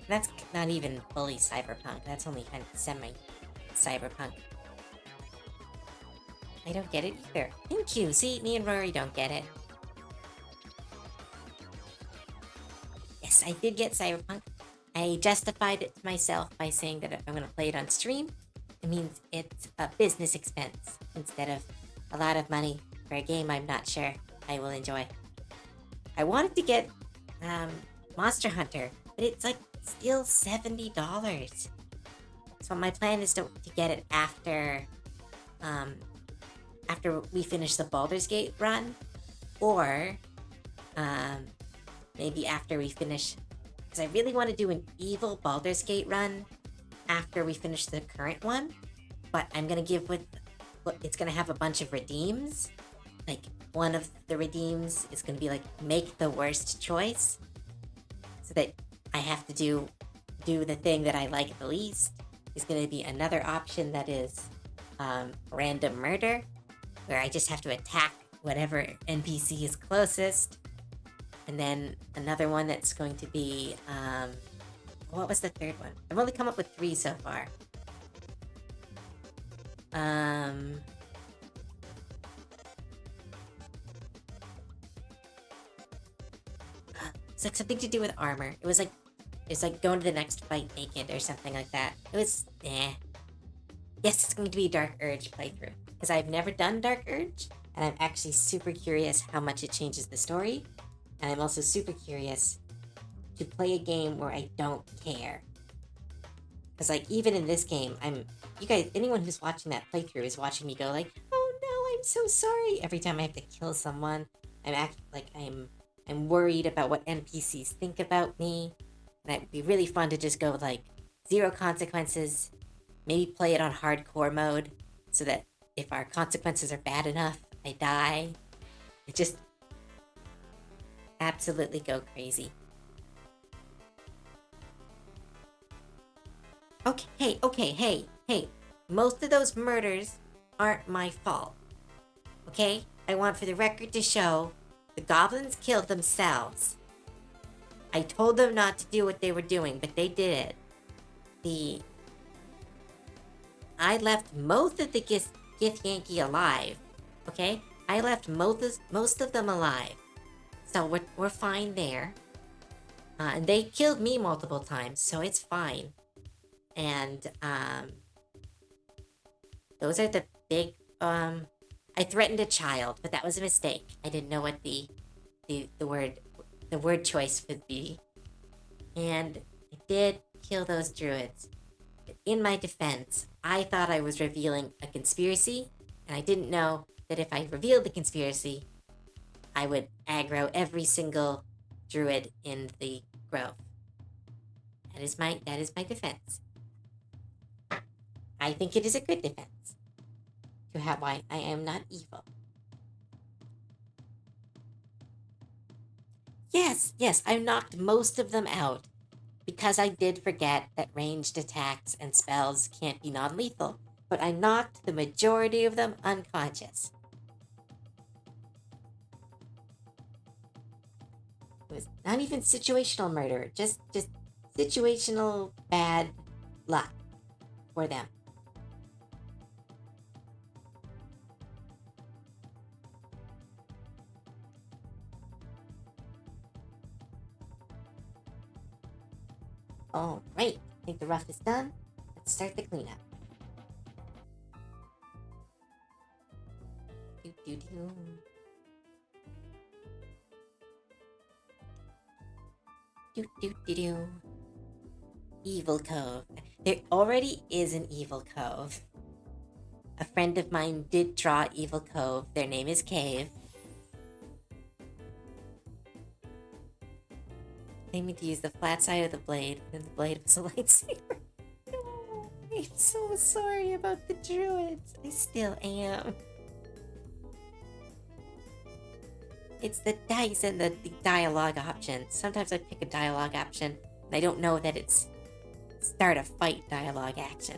That's not even fully cyberpunk. That's only kind of semi-cyberpunk. I don't get it either. Thank you. See, me and Rory don't get it. Yes, I did get cyberpunk. I justified it to myself by saying that if I'm going to play it on stream, it means it's a business expense instead of a lot of money for a game I'm not sure I will enjoy. I wanted to get Monster Hunter, but it's like still $70. So my plan is to get it after we finish the Baldur's Gate run, or maybe after we finish. I really want to do an evil Baldur's Gate run after we finish the current one, but I'm gonna give it's gonna have a bunch of redeems. Like one of the redeems is gonna be like make the worst choice, so that I have to do the thing that I like the least. Is gonna be another option that is random murder, where I just have to attack whatever NPC is closest. And then another one that's going to be, what was the third one? I've only come up with 3 so far. It's like something to do with armor. It's like going to the next fight naked or something like that. It was, Yes, it's going to be Dark Urge playthrough. Because I've never done Dark Urge, and I'm actually super curious how much it changes the story. And I'm also super curious to play a game where I don't care. Because, like, even in this game, you guys, anyone who's watching that playthrough is watching me go like, oh no, I'm so sorry. Every time I have to kill someone, I'm worried about what NPCs think about me. And it'd be really fun to just go like 0 consequences, maybe play it on hardcore mode, so that if our consequences are bad enough, I die. It just absolutely go crazy. Okay, hey. Most of those murders aren't my fault. Okay? I want for the record to show the goblins killed themselves. I told them not to do what they were doing, but they did it. I left most of the Githyanki alive. Okay? I left most of them alive. So we're fine there. And they killed me multiple times, so it's fine. And those are the big I threatened a child, but that was a mistake. I didn't know what the word choice would be. And I did kill those druids. But in my defense, I thought I was revealing a conspiracy, and I didn't know that if I revealed the conspiracy, I would aggro every single druid in the grove. That is my defense. I think it is a good defense to have why I am not evil. Yes, I knocked most of them out because I did forget that ranged attacks and spells can't be non-lethal, but I knocked the majority of them unconscious. It was not even situational murder, just situational bad luck for them. All right, I think the rough is done. Let's start the cleanup. Do. Do. Evil Cove. There already is an Evil Cove. A friend of mine did draw Evil Cove. Their name is Cave. They need to use the flat side of the blade, and the blade was a lightsaber. No, I'm so sorry about the druids. I still am. It's the dice and the dialogue option. Sometimes I pick a dialogue option, and I don't know that it's start a fight dialogue action.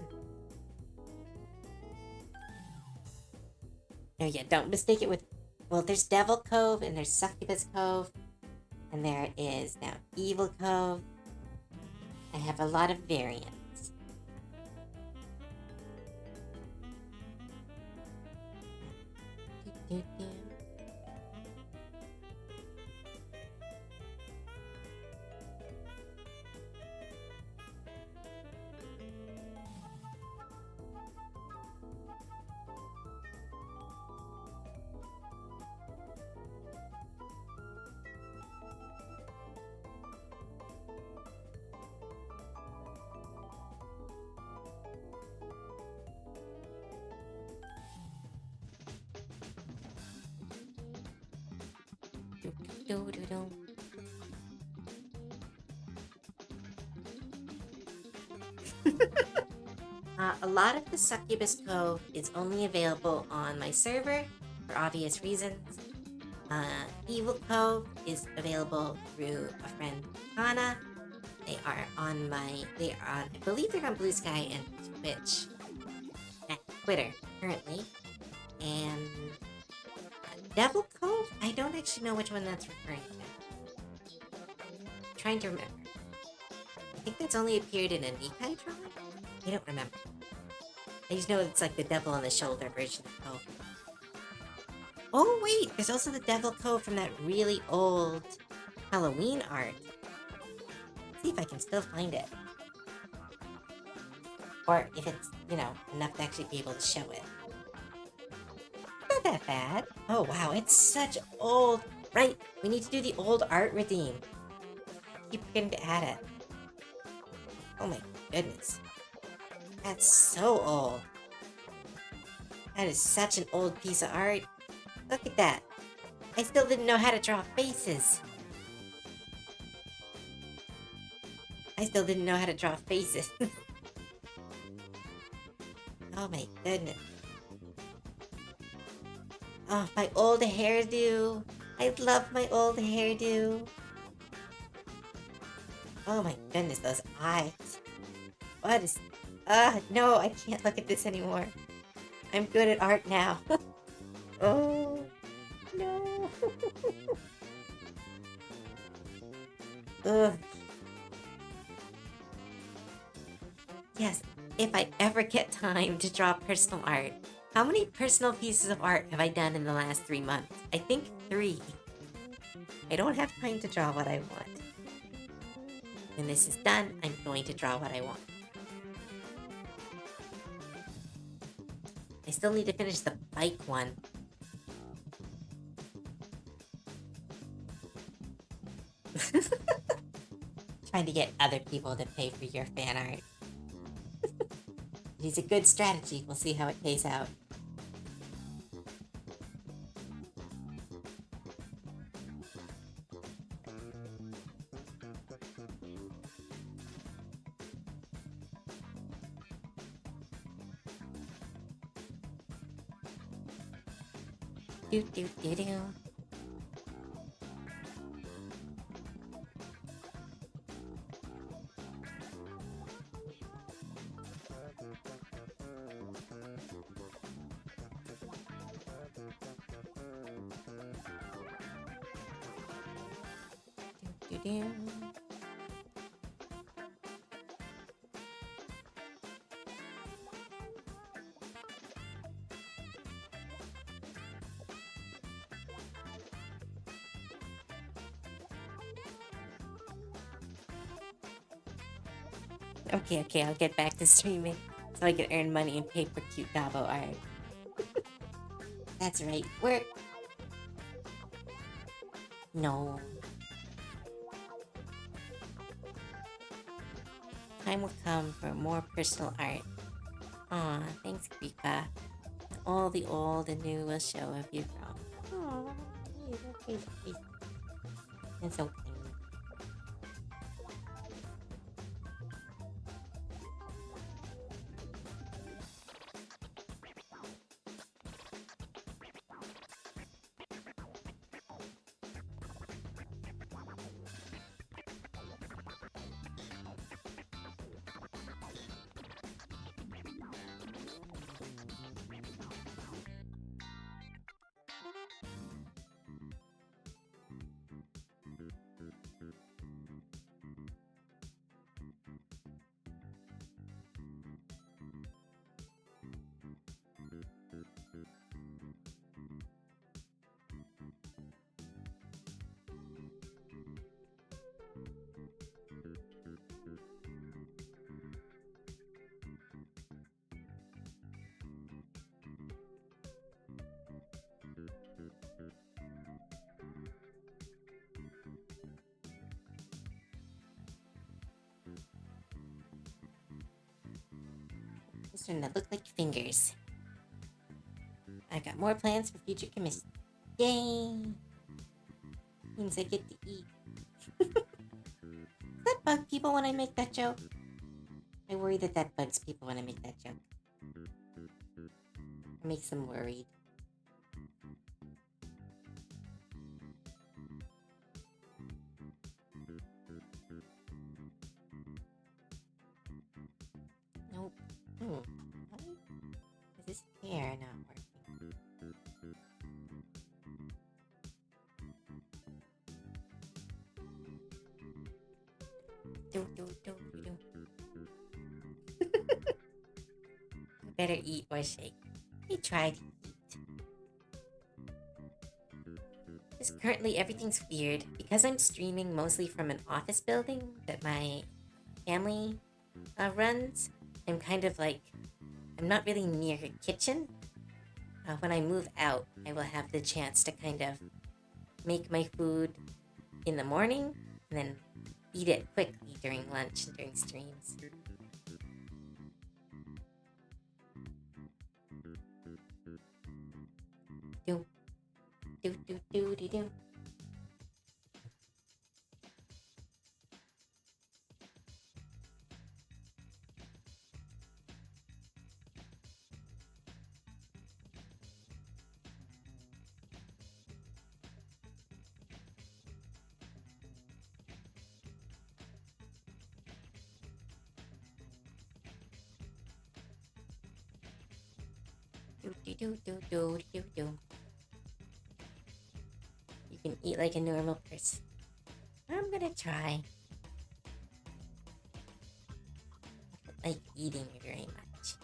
No, yeah, don't mistake it with... Well, there's Devil Cove, and there's Succubus Cove, and there is now Evil Cove. I have a lot of variants. A lot of the Succubus Cove is only available on my server for obvious reasons. Evil Cove is available through a friend, Hana. They are on I believe they're on Blue Sky and Twitch, at Twitter currently. And Devil Cove, I don't actually know which one that's referring to. I'm trying to remember. I think that's only appeared in a Nikai drawing? I don't remember. I just know it's like the devil on the shoulder version of Cove. Oh wait, there's also the Devil Cove from that really old Halloween art. Let's see if I can still find it. Or if it's, enough to actually be able to show it. Not that bad. Oh wow, it's such old... Right, we need to do the old art redeem. I keep forgetting to add it. Oh my goodness. That's so old. That is such an old piece of art. Look at that. I still didn't know how to draw faces. Oh my goodness. Oh, my old hairdo. I love my old hairdo. Oh my goodness, those eyes. What is... no, I can't look at this anymore. I'm good at art now. Oh, no. Ugh. Yes, if I ever get time to draw personal art. How many personal pieces of art have I done in the last 3 months? I think 3. I don't have time to draw what I want. When this is done, I'm going to draw what I want. I still need to finish the bike one. Trying to get other people to pay for your fan art. It's a good strategy. We'll see how it pays out. Do do do do. Do do. Okay, I'll get back to streaming so I can earn money and pay for cute Dabo art. That's right, work. No. Time will come for more personal art. Aw, thanks, Krika. All the old and new will show if you grow. Aw, okay. It's okay. Starting to look like fingers. I got more plans for future commissions. Yay! Means I get to eat. Does that bug people when I make that joke? I worry that bugs people when I make that joke. It makes them worried. Nope. Why is this hair not working? Do. Better eat or shake. I tried to eat. Just currently everything's weird because I'm streaming mostly from an office building that my family runs. I'm kind of like, I'm not really near a kitchen. When I move out, I will have the chance to kind of make my food in the morning and then eat it quickly during lunch and during streams. Do. Do. You can eat like a normal person. I'm gonna try. I don't like eating very much.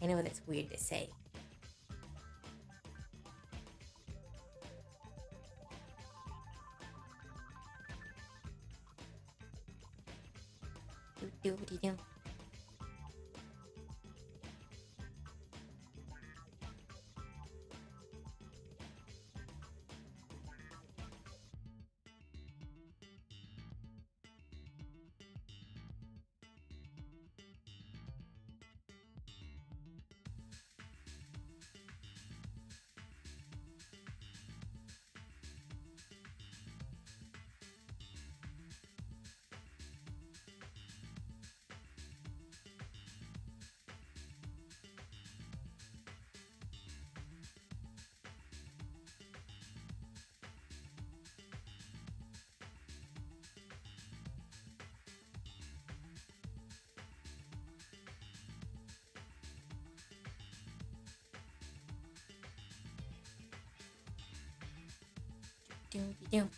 I know that's weird to say. Do. Do-do-do-do-do.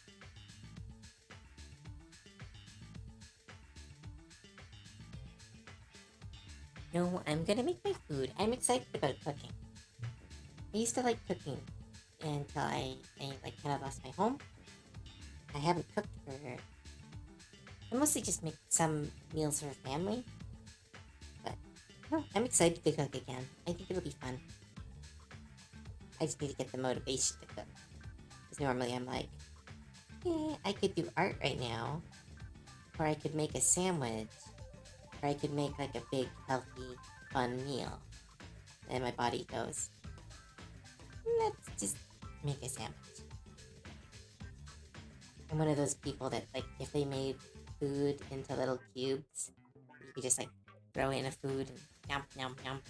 No, I'm gonna make my food. I'm excited about cooking. I used to like cooking until I like kind of lost my home. I haven't cooked for. I mostly just make some meals for family. But no, I'm excited to cook again. I think it'll be fun. I just need to get the motivation to cook. Because normally I'm like, I could do art right now. Or I could make a sandwich. Or I could make like a big, healthy, fun meal. And my body goes, let's just make a sandwich. I'm one of those people that, like, if they made food into little cubes, you could just, like, throw in a food and yum, yum, yum.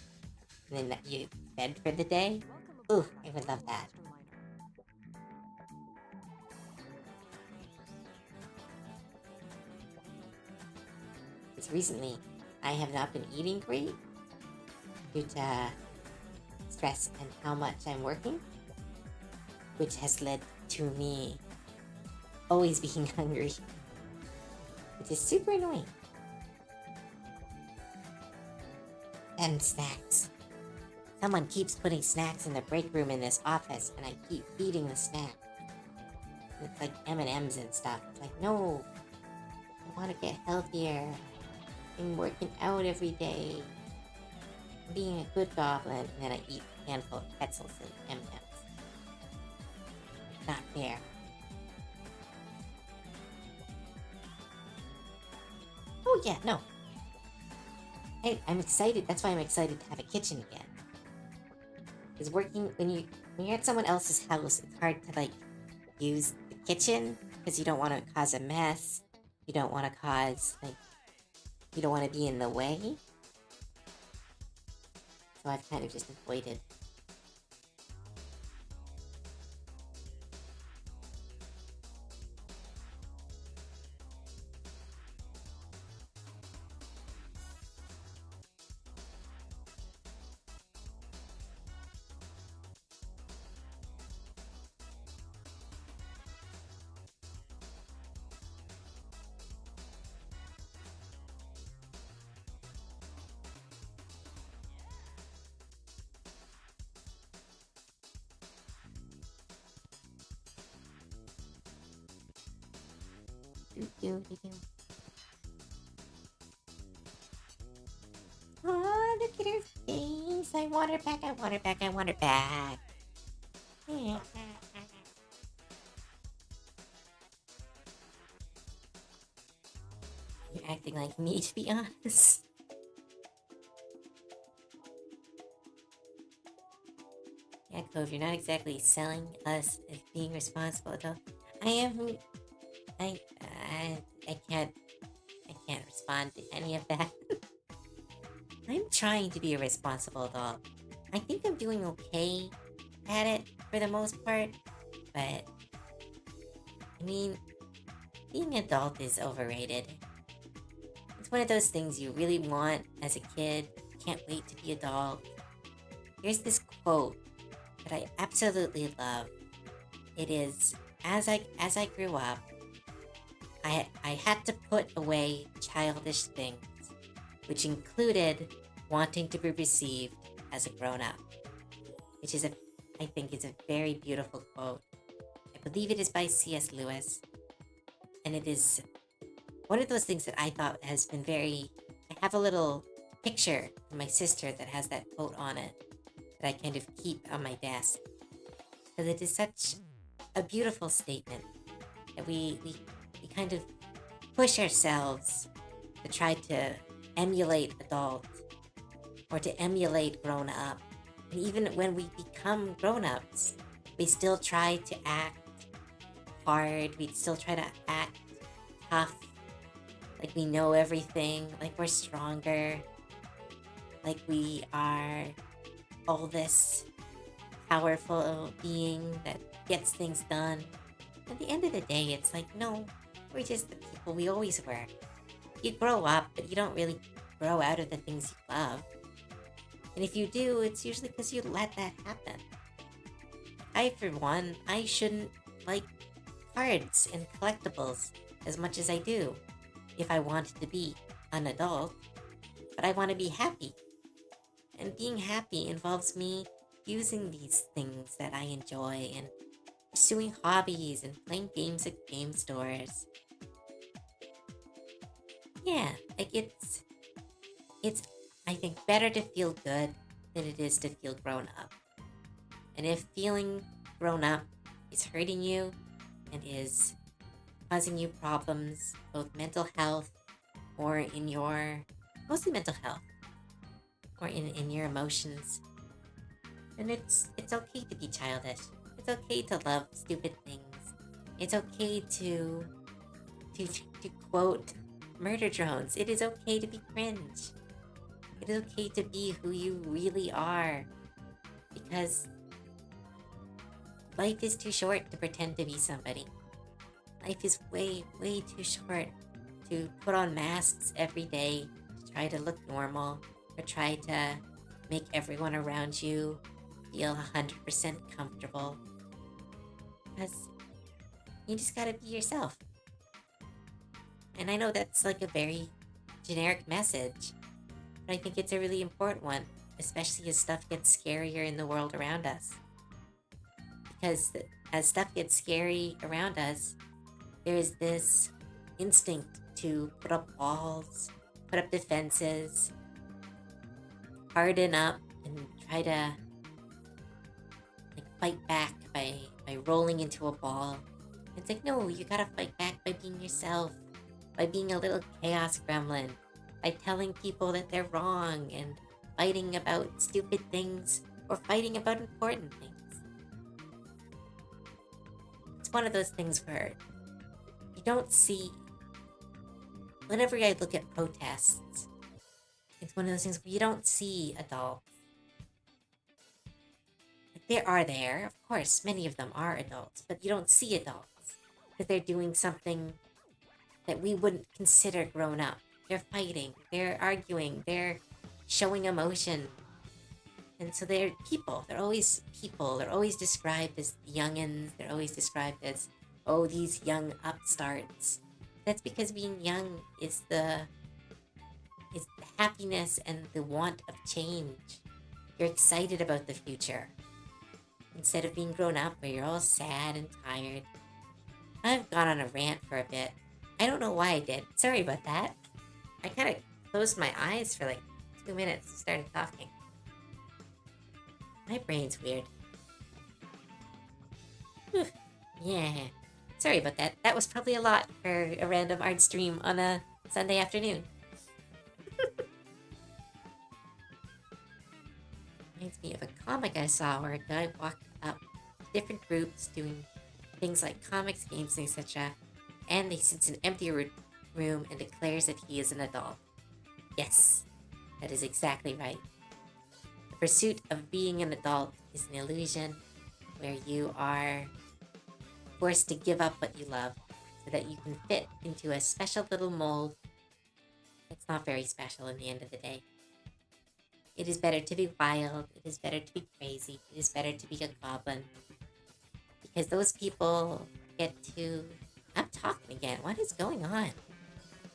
And then you fed for the day. Ooh, I would love that. Because recently, I have not been eating great due to stress and how much I'm working, which has led to me always being hungry, which is super annoying. And snacks. Someone keeps putting snacks in the break room in this office, and I keep eating the snack. And it's like M&Ms and stuff. It's like, no, I want to get healthier. I'm working out every day. I'm being a good goblin, and then I eat a handful of pretzels and M&Ms. Not fair. Oh yeah, no. I'm excited. That's why I'm excited to have a kitchen again. Because working when you're at someone else's house, it's hard to like use the kitchen because you don't want to cause a mess. You don't want to cause you don't want to be in the way. So I've kind of just avoided. Oh, look at her face. I want her back, I want her back, I want her back. You're acting like me, to be honest. Yeah, Cove, you're not exactly selling us as being responsible adult. I am. I can't respond to any of that. I'm trying to be a responsible adult. I think I'm doing okay at it for the most part, but I mean, being an adult is overrated. It's one of those things you really want as a kid. Can't wait to be adult. Here's this quote that I absolutely love. It is, as I grew up, I had to put away childish things, which included wanting to be received as a grown-up, which is I think is a very beautiful quote. I believe it is by C.S. Lewis, and it is one of those things that I thought has been I have a little picture of my sister that has that quote on it that I kind of keep on my desk, because it is such a beautiful statement that we kind of push ourselves to try to emulate adult or to emulate grown up. And even when we become grown ups, we still try to act hard. We still try to act tough, like we know everything, like we're stronger, like we are all this powerful being that gets things done. At the end of the day, it's like, no, we're just the people we always were. You grow up, but you don't really grow out of the things you love. And if you do, it's usually because you let that happen. For one, I shouldn't like cards and collectibles as much as I do if I wanted to be an adult, but I want to be happy. And being happy involves me using these things that I enjoy and pursuing hobbies and playing games at game stores. Yeah, like it's I think better to feel good than it is to feel grown up. And if feeling grown up is hurting you and is causing you problems, both mental health or in your mostly mental health or in your emotions, then it's okay to be childish. It's okay to love stupid things. It's okay to quote murder drones. It is okay to be cringe. It is okay to be who you really are. Because life is too short to pretend to be somebody. Life is way, way too short to put on masks every day to try to look normal or try to make everyone around you feel 100% comfortable. Because you just gotta be yourself. And I know that's like a very generic message, but I think it's a really important one, especially as stuff gets scarier in the world around us. Because as stuff gets scary around us, there is this instinct to put up walls, put up defenses, harden up, and try to like fight back by rolling into a ball. It's like, no, you gotta fight back by being yourself, by being a little chaos gremlin, by telling people that they're wrong and fighting about stupid things or fighting about important things. It's one of those things where you don't see. Whenever I look at protests, it's one of those things where you don't see adults. Like they are there, of course, many of them are adults, but you don't see adults because they're doing something that we wouldn't consider grown up. They're fighting, they're arguing, they're showing emotion. And so they're people. They're always people. They're always described as youngins. They're always described as, oh, these young upstarts. That's because being young is the happiness and the want of change. You're excited about the future. Instead of being grown up where you're all sad and tired. I've gone on a rant for a bit. I don't know why I did. Sorry about that. I kind of closed my eyes for like 2 minutes and started talking. My brain's weird. Whew. Yeah. Sorry about that. That was probably a lot for a random art stream on a Sunday afternoon. Reminds me of a comic I saw where a guy walked up to different groups doing things like comics, games, etc. And he sits in an empty room and declares that he is an adult. Yes, that is exactly right. The pursuit of being an adult is an illusion where you are forced to give up what you love so that you can fit into a special little mold that's not very special in the end of the day. It is better to be wild, it is better to be crazy, it is better to be a goblin. Because those people get to... I'm talking again. What is going on?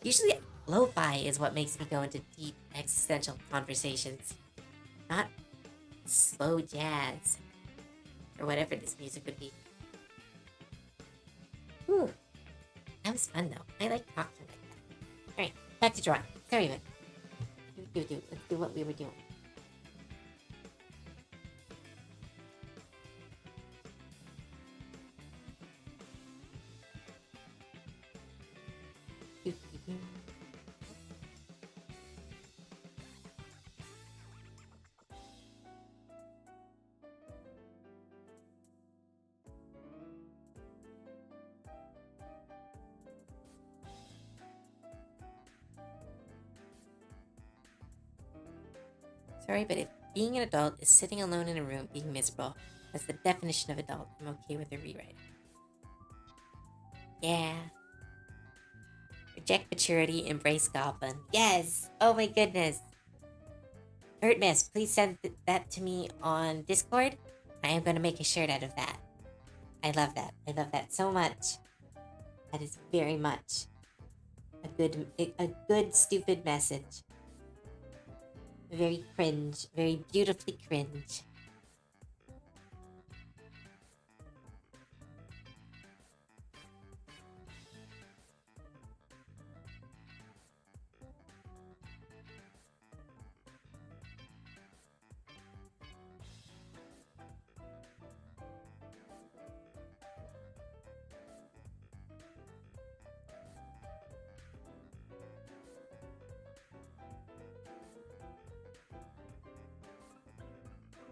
Usually lo-fi is what makes me go into deep existential conversations. Not slow jazz. Or whatever this music would be. Whew. That was fun though. I like talking like that. Alright, back to drawing. Sorry about it. Let's do what we were doing. Sorry, but if being an adult is sitting alone in a room being miserable, that's the definition of adult. I'm okay with a rewrite. Yeah. Reject maturity, embrace Goblin. Yes! Oh my goodness. Miss, please send that to me on Discord. I am going to make a shirt out of that. I love that. I love that so much. That is very much a good stupid message. Very cringe, very beautifully cringe.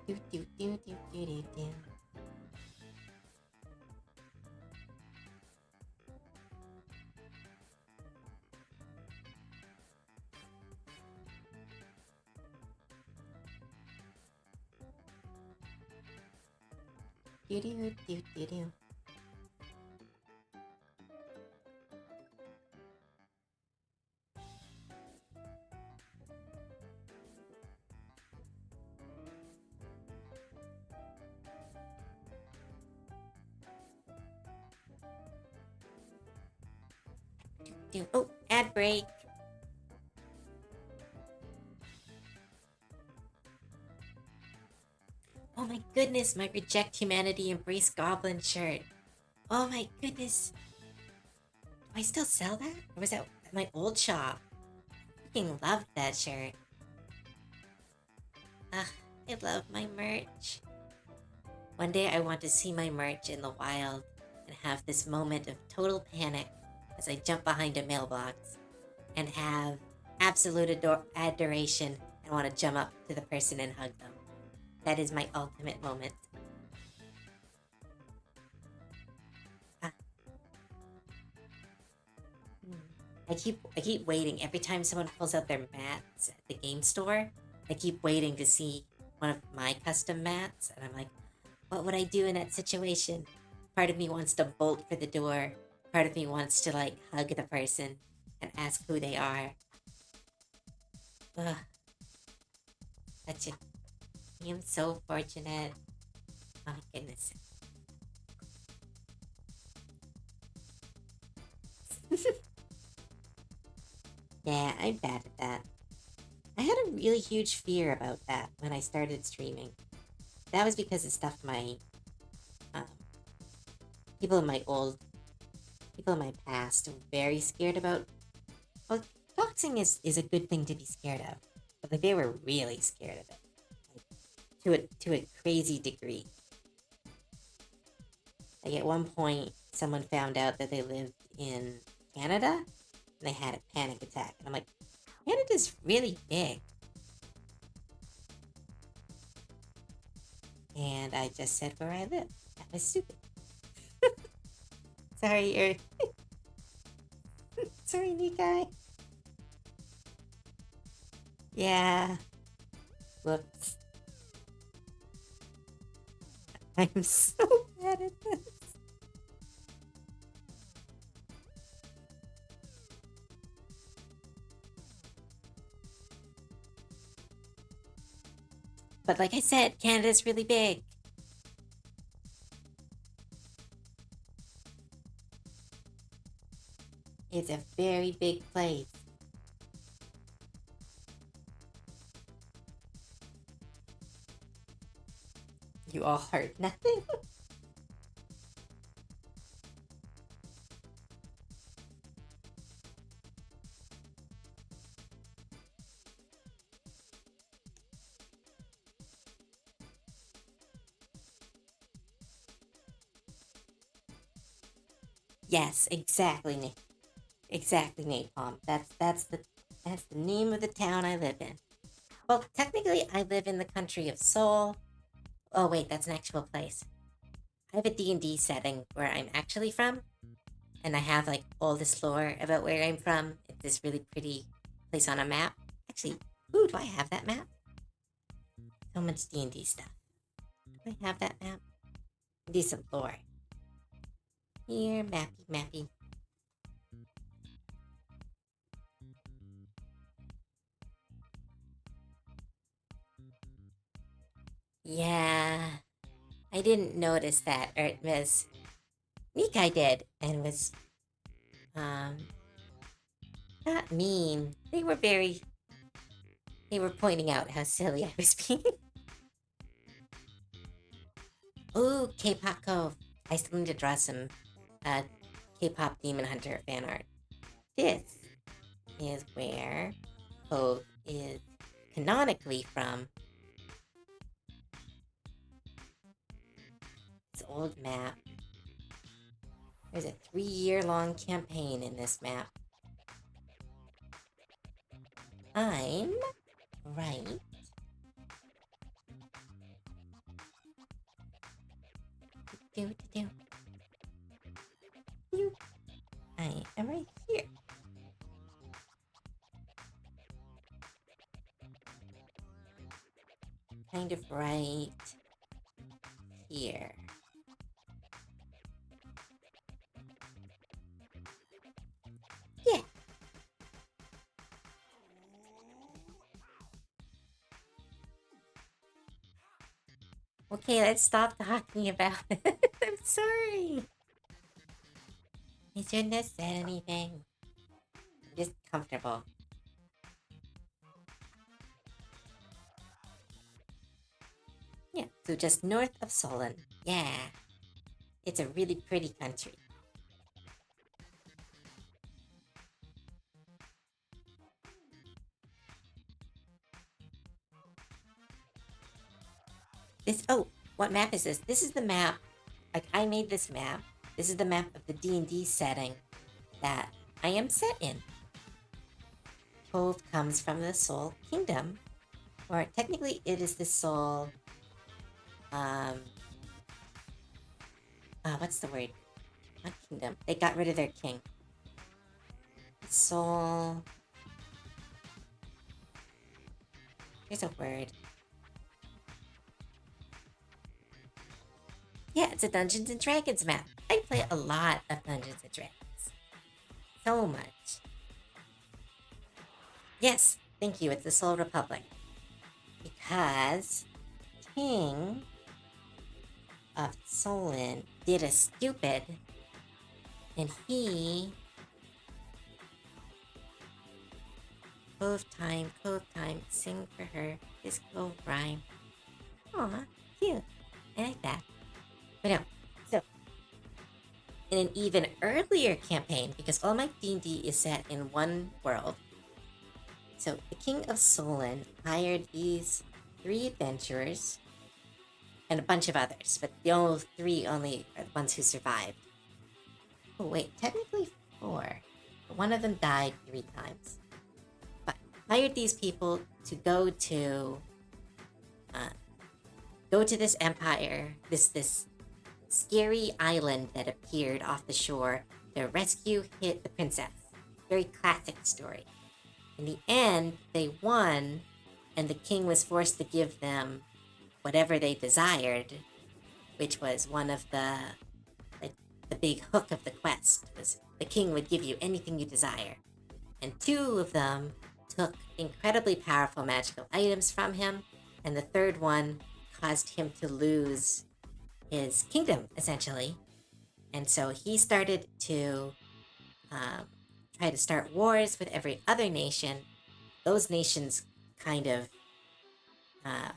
Do do do do do do do. Do do do do do. Do. Oh, ad break. Oh my goodness, my Reject Humanity Embrace Goblin shirt. Oh my goodness. Do I still sell that? Or was that at my old shop? I freaking loved that shirt. Ugh, I love my merch. One day I want to see my merch in the wild and have this moment of total panic as I jump behind a mailbox and have absolute adoration and want to jump up to the person and hug them. That is my ultimate moment. Ah, I keep waiting every time someone pulls out their mats at the game store. I keep waiting to see one of my custom mats, and I'm like, what would I do in that situation? Part of me wants to bolt for the door. Part of me wants to like hug the person and ask who they are. Ugh, such a. I am so fortunate. Oh my goodness. Yeah, I'm bad at that. I had a really huge fear about that when I started streaming. That was because of stuff my um, people in my old people in my past were very scared about. Well, boxing is a good thing to be scared of, but like they were really scared of it, like, to a crazy degree. Like at one point, someone found out that they lived in Canada, and they had a panic attack, and I'm like, Canada's really big, and I just said where I live. That was stupid. Sorry, sorry, Nikai. Yeah. Whoops. I'm so bad at this. But like I said, Canada's really big. It's a very big place. You all heard nothing? Yes, exactly, Nate. Exactly, Napalm. That's the name of the town I live in. Well, technically, I live in the country of Seoul. Oh wait, that's an actual place. I have a D&D setting where I'm actually from, and I have like all this lore about where I'm from. It's this really pretty place on a map. Actually, ooh, do I have that map? So much D&D stuff. Do I have that map? Do some lore. Here, mappy, mappy. Yeah, I didn't notice that, or it was Nikai did, and was Um, not mean. They were pointing out how silly I was being. Ooh, K-pop Cove. I still need to draw some uh, K-pop Demon Hunter fan art. This is where Cove is canonically from. This old map. There's a 3-year-long campaign in this map. I'm right. I am right here. Kind of right here. Yeah. Okay, let's stop talking about it. I'm sorry. I shouldn't have said anything. I'm just comfortable. Yeah, so just north of Solon. Yeah. It's a really pretty country. What map is this? This is the map. Like, I made this map. This is the map of the D&D setting that I am set in. Cove comes from the Soul Kingdom, or technically it is the Soul, what's the word? Not kingdom. They got rid of their king. Soul. There's a word. Yeah, it's a Dungeons and Dragons map. I play a lot of Dungeons and Dragons. So much. Yes, thank you. It's the Soul Republic. Because King of Solon did a stupid, and he Cove time, sing for her, this Cove rhyme. Aw, cute. I like that. But no, so in an even earlier campaign, because all my D&D is set in one world, so the King of Solon hired these 3 adventurers and a bunch of others, but the only 3 are the ones who survived. Oh wait, technically 4, but one of them died 3 times. But hired these people to go to this empire, this scary island that appeared off the shore to rescue the princess. Very classic story. In the end, they won, and the king was forced to give them whatever they desired, which was one of the big hook of the quest, was the king would give you anything you desire. And 2 of them took incredibly powerful magical items from him, and the 3rd one caused him to lose his kingdom, essentially. And so he started to try to start wars with every other nation. Those nations kind of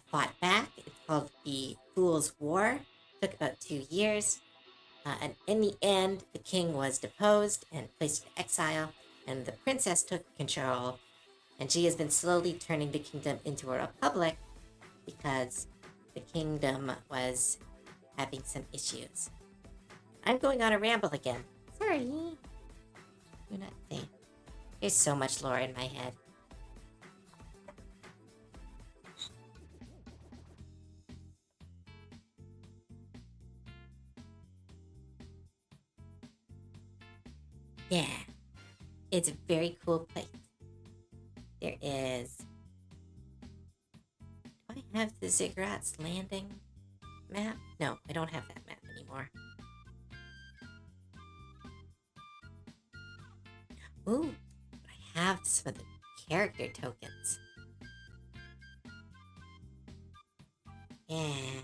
fought back. It's called the Fool's War. It took about 2 years. And in the end, the king was deposed and placed into exile, and the princess took control. And she has been slowly turning the kingdom into a republic because the kingdom was having some issues. I'm going on a ramble again. Sorry. Do not think. There's so much lore in my head. Yeah. It's a very cool place. There is... Do I have the Ziggurat's Landing map? No, I don't have that map anymore. Ooh, I have some of the character tokens. Yeah.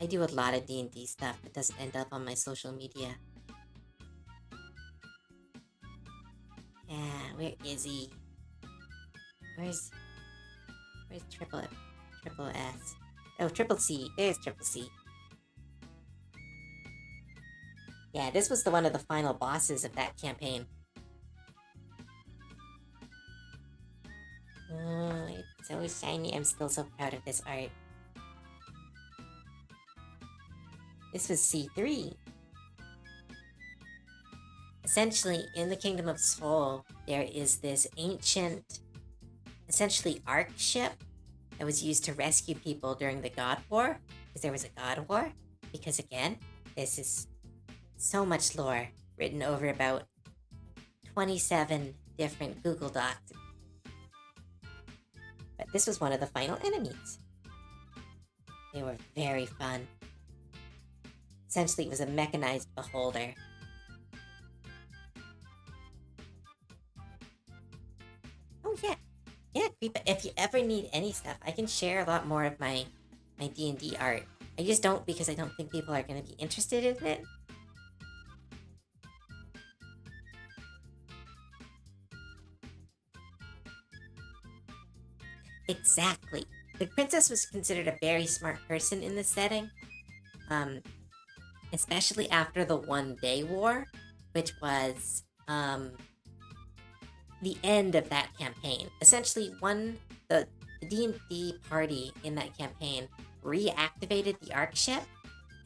I do a lot of D&D stuff that doesn't end up on my social media. where is he? Where's triple S? Oh, triple C. There's triple C. Yeah, this was one of the final bosses of that campaign. Oh, it's so shiny. I'm still so proud of this art. This was C3. Essentially, in the Kingdom of Soul, there is this ancient, essentially Ark ship that was used to rescue people during the God War, because there was a God War. Because again, this is so much lore written over about 27 different Google Docs. But this was one of the final enemies. They were very fun. Essentially, it was a mechanized beholder. Oh yeah, yeah. If you ever need any stuff, I can share a lot more of my D&D art. I just don't, because I don't think people are going to be interested in it. Exactly. The princess was considered a very smart person in this setting, especially after the One Day War, which was the end of that campaign. Essentially, the D&D party in that campaign reactivated the Ark ship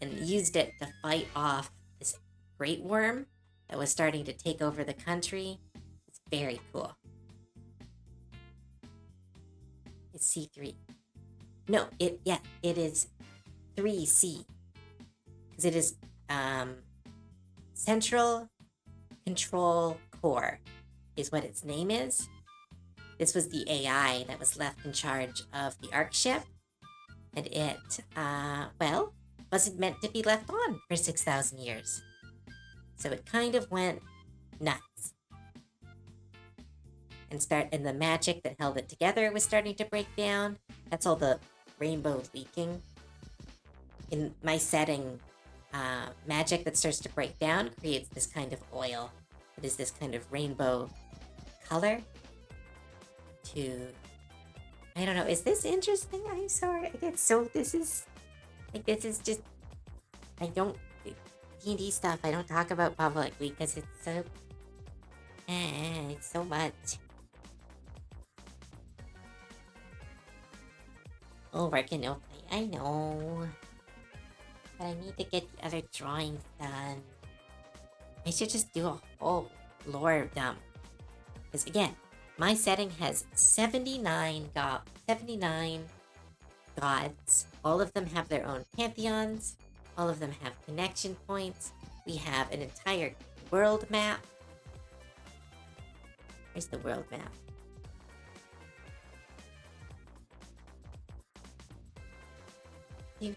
and used it to fight off this great worm that was starting to take over the country. It's very cool. It's C3. No, it is 3C. Because it is Central Control Core is what its name is. This was the AI that was left in charge of the Ark ship. And it, wasn't meant to be left on for 6,000 years. So it kind of went nuts. And the magic that held it together was starting to break down. That's all the rainbow leaking. In my setting, magic that starts to break down creates this kind of oil. It is this kind of rainbow color. I don't know, is this interesting? I'm sorry. This is just, D&D stuff I don't talk about publicly because it's so much. Oh, working okay, I know. But I need to get the other drawings done. I should just do a whole lore dump. Because again, my setting has 79 gods. All of them have their own pantheons. All of them have connection points. We have an entire world map. Where's the world map? Do.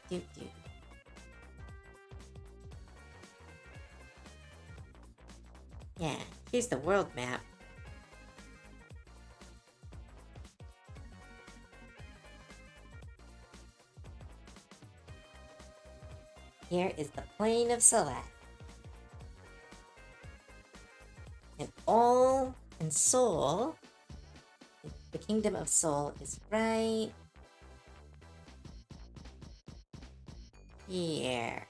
Yeah, here's the world map. Here is the Plain of Select. And Soul, the Kingdom of Soul is right here.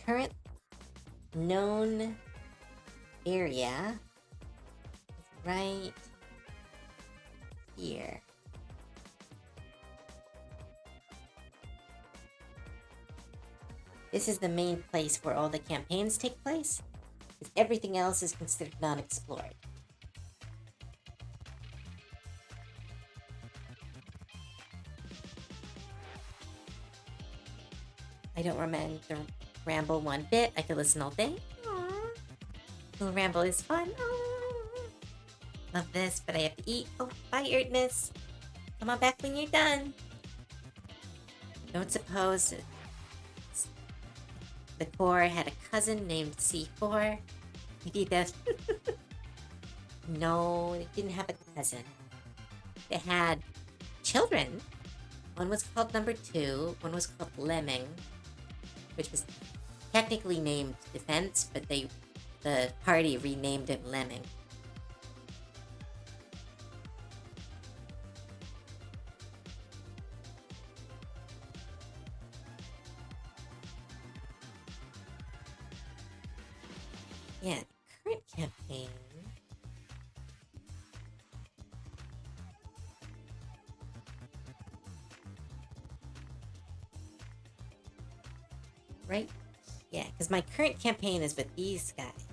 Current known area is right here. This is the main place where all the campaigns take place, because everything else is considered non-explored. I don't remember the ramble one bit. I could listen all day. Aww. Little ramble is fun. Aww. Love this, but I have to eat. Oh, bye, Erdness. Come on back when you're done. Don't suppose the core had a cousin named C4. Edith. No, they didn't have a cousin. They had children. One was called Number 2, one was called Lemming, which was technically named Defense, but the party renamed him Lemming. Yeah, current campaign. Right? Yeah, because my current campaign is with these guys.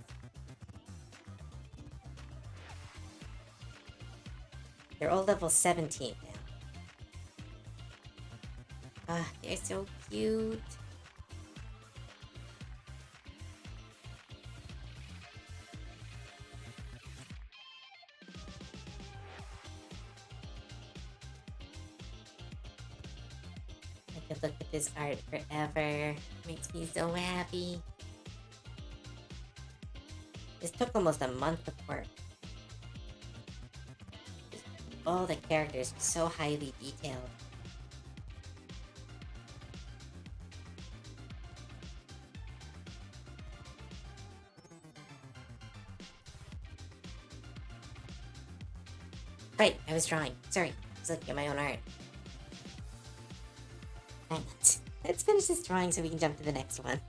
They're all level 17 now. Ah, they're so cute. I could look at this art forever. Makes me so happy. This took almost a month of work. All the characters are so highly detailed. Right, I was drawing. Sorry, I was looking at my own art. Let's finish this drawing so we can jump to the next one.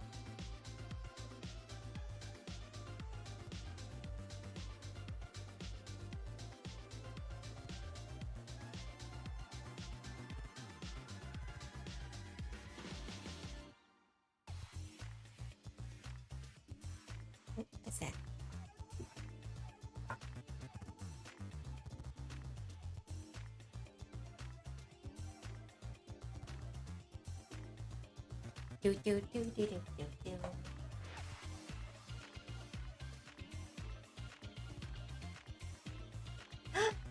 What's that? Do do do do do do do.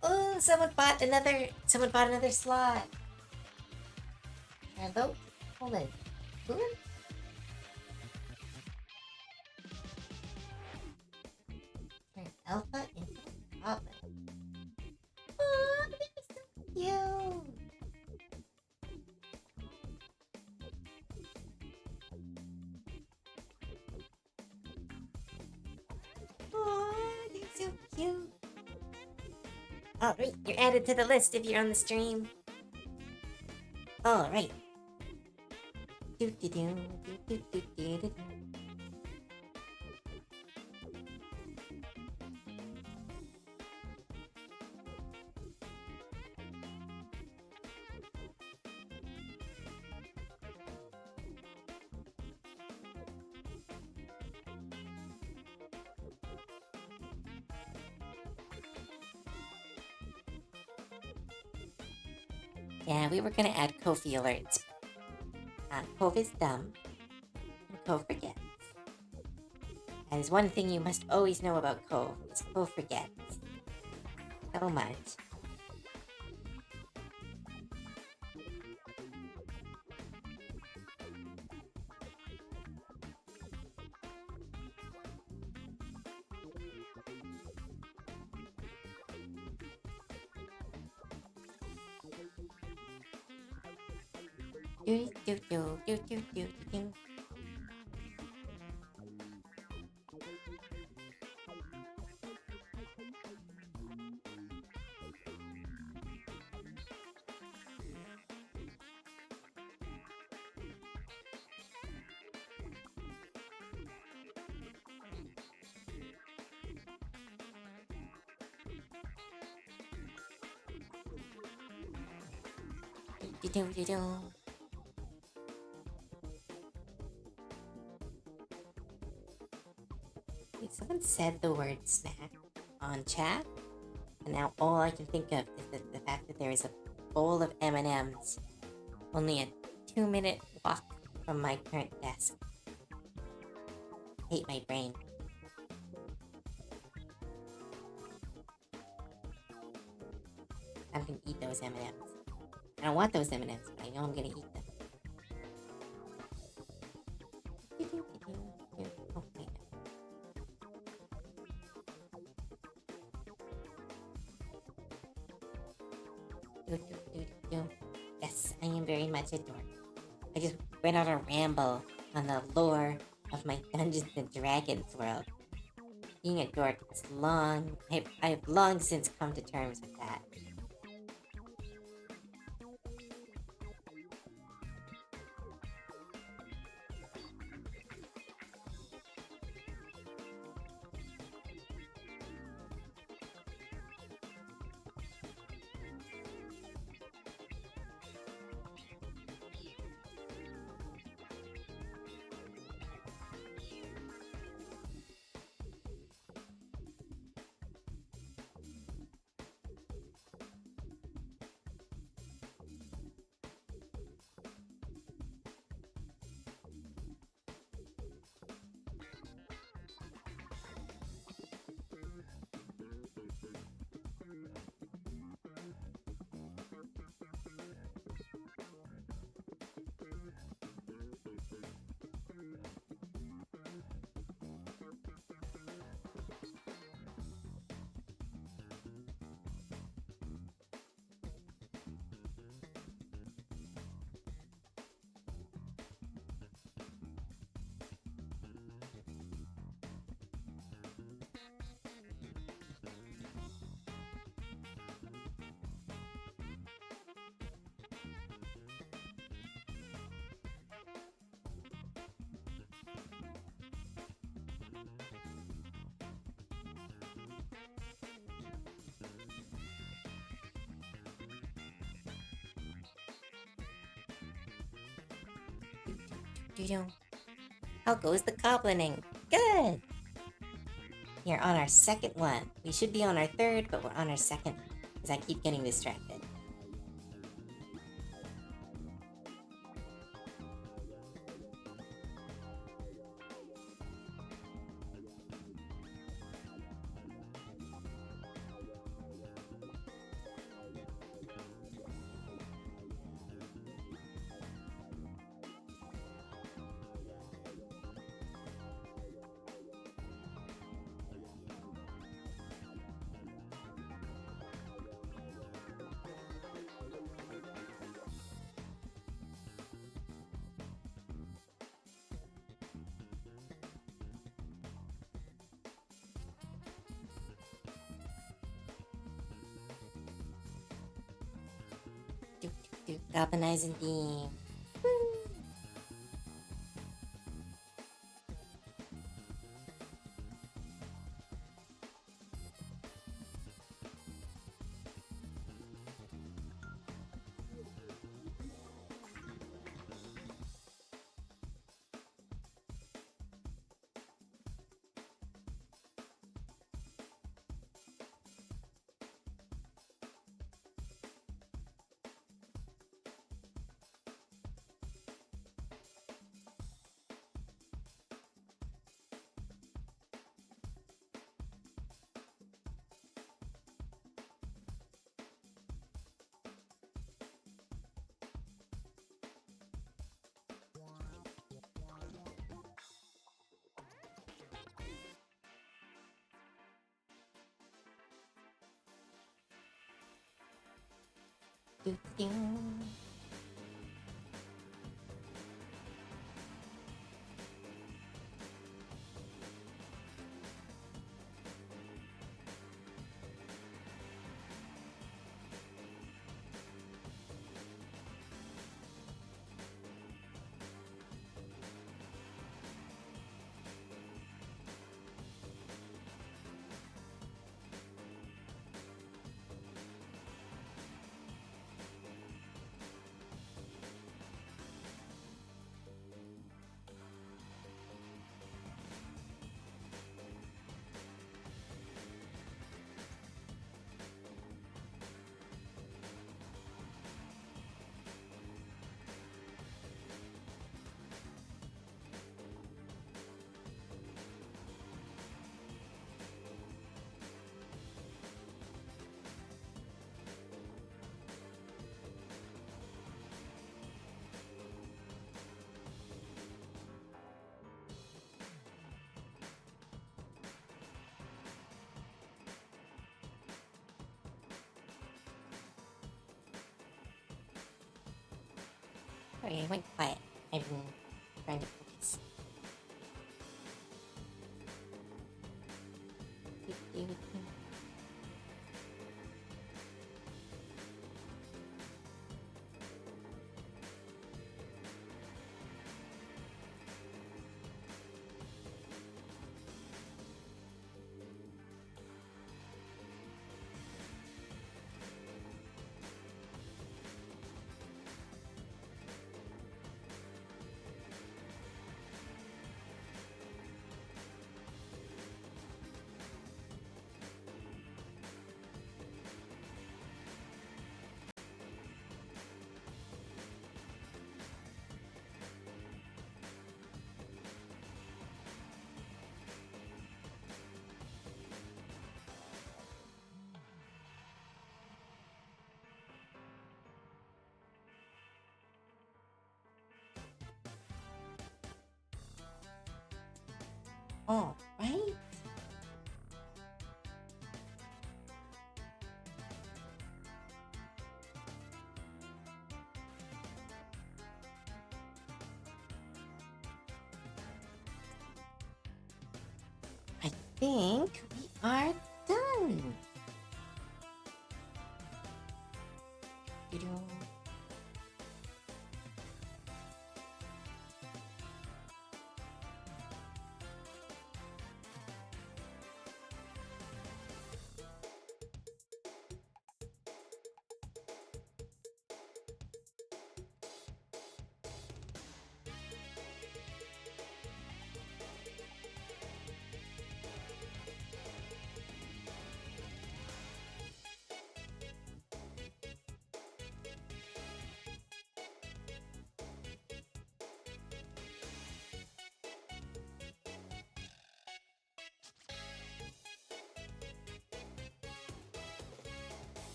Oh, someone bought another slot. Hello, Poland. Poland? Turn Alpha into Goblin. Oh, they're so cute. Oh, they're so cute. Alright, you're added to the list if you're on the stream. Alright. Do do do do do do do. Yeah, we were gonna add Kofi alerts. Cove is dumb, and Cove forgets. That is one thing you must always know about Cove, is Cove forgets. So much. Do do do do do do do. Do do do do. Wait, someone said the word snack on chat, and now all I can think of is the fact that there is a bowl of M&Ms only a 2-minute walk from my current desk. I hate my brain. I'm gonna eat those M&Ms. I don't want those M&Ms, but I know I'm gonna eat them. Oh, wait. Do, do, do, do. Yes, I am very much a dork. I just went on a ramble on the lore of my Dungeons and Dragons world. Being a dork is long. I've long since come to terms with that. How goes the goblining? Good! We're on our second one. We should be on our third, but we're on our second because I keep getting distracted. Goblinizing beam. Sorry, I went quiet. I've been trying to focus. All right. I think we are done.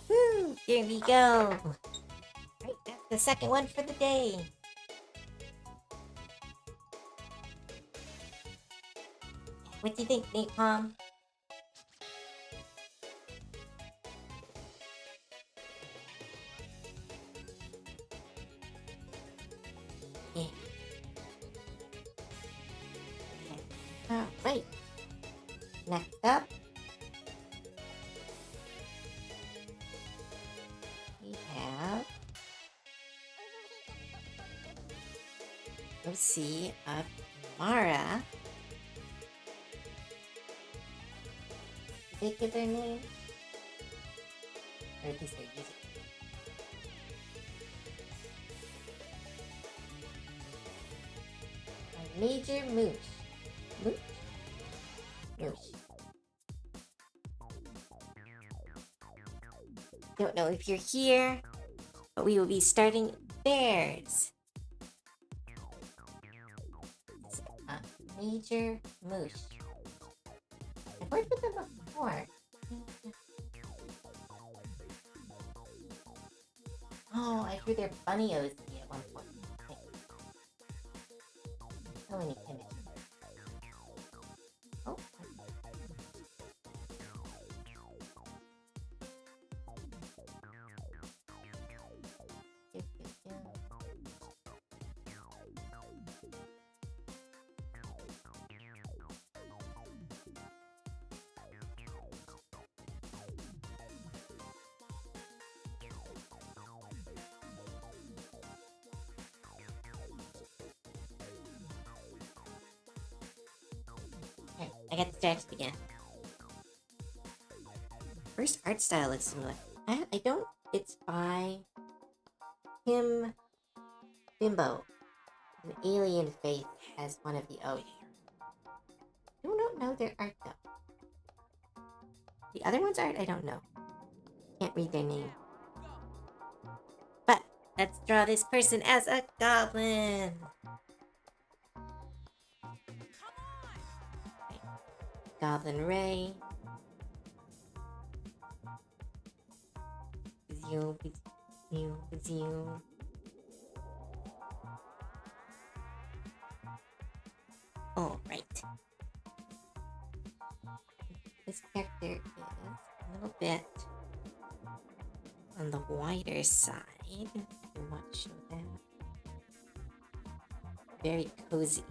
Woo! There we go. Right, that's the second one for the day. What do you think, Nate Palm? Yeah. All right. Next up, we have OC of Mara. Did they give their name? Or at least they're using it. A Major Moosh. Moosh? Moosh. Don't know if you're here, but we will be starting theirs. It's a Major Moosh. I've worked with them before. Oh, I threw their bunny OC at one point. So many images. Oh. Okay, I got the stats again. First art style looks similar. I don't. It's by him. Bimbo. An alien face as one of the O's. I don't know their art though. The other one's art, I don't know. Can't read their name. But let's draw this person as a goblin. Goblin Ray. Zoom. All right. This character is a little bit on the wider side. I want to show that. very cozy.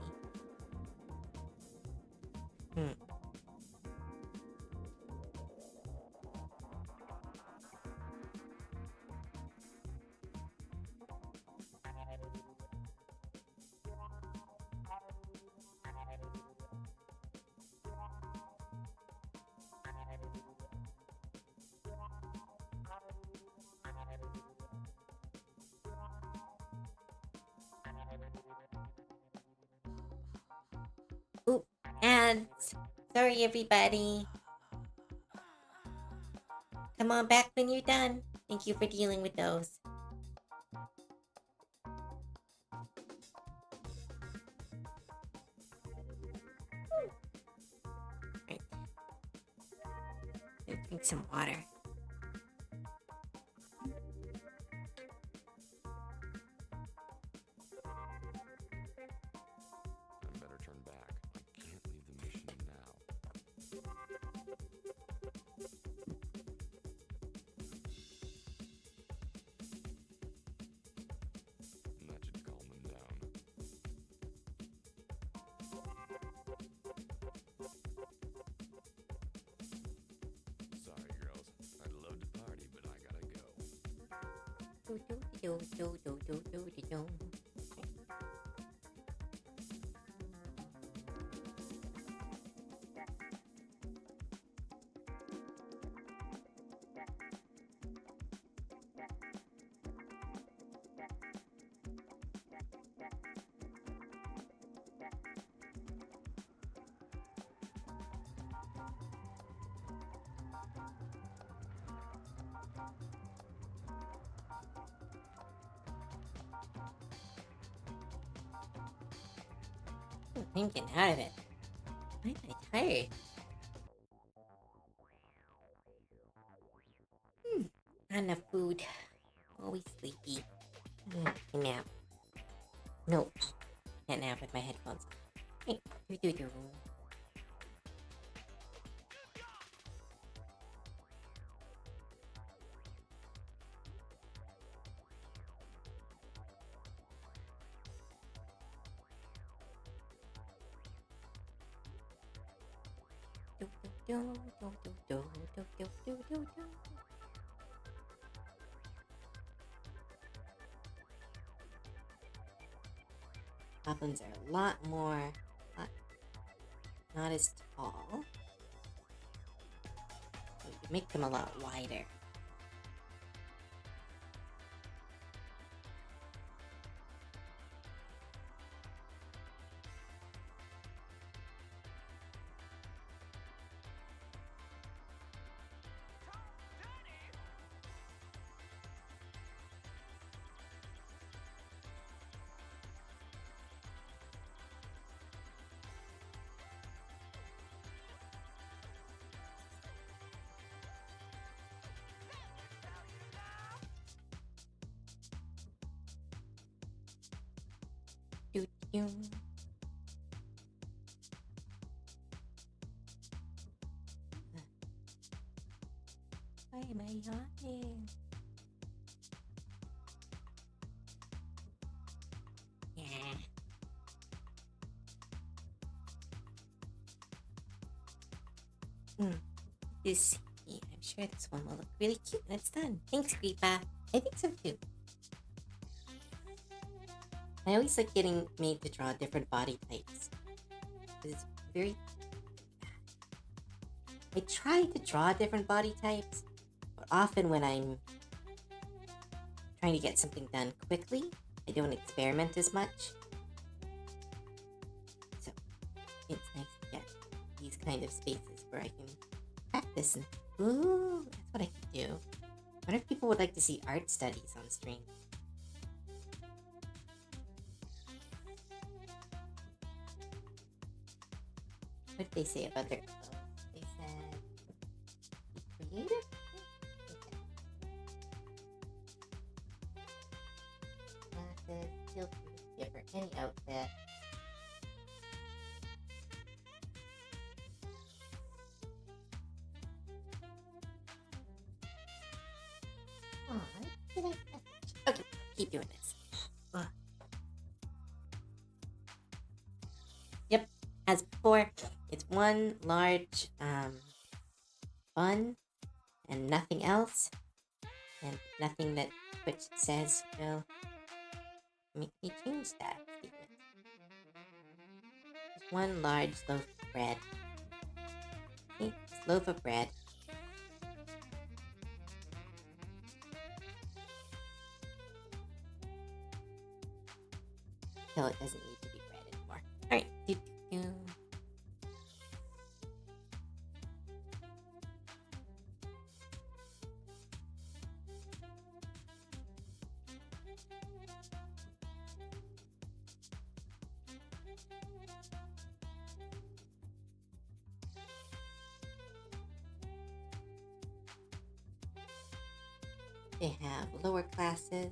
Oop, ads. Sorry, everybody. Come on back when you're done. Thank you for dealing with those. Right. Drink some water.
I better turn back. I can't leave the mission now. And that should calm them down. Sorry, girls. I'd love to party, but I gotta go.
I'm getting out of it. Why am I tired? Not enough food. Always sleepy. Nap. No. Can't nap with my headphones. Hey, do. Goblins are a lot more, not as tall. You can make them a lot wider. Do. Why am I yawning? Yeah. This, I'm sure this one will look really cute when it's done. Thanks, Creepa. I think so too. I always like getting made to draw different body types. It's very... I try to draw different body types, but often when I'm trying to get something done quickly, I don't experiment as much. So, it's nice to get these kind of spaces where I can practice and... Ooh, that's what I could do. What if people would like to see art studies on stream? What did they say about their clothes? They said, be creative? Okay. Feel free to give her any outfit. Did I? Okay, keep doing this. As before, it's one large bun and nothing else, and nothing that Twitch says will make me change that statement. Just one large loaf of bread. Okay, this loaf of bread. Till it doesn't need to be bread anymore. Alright. They have lower classes.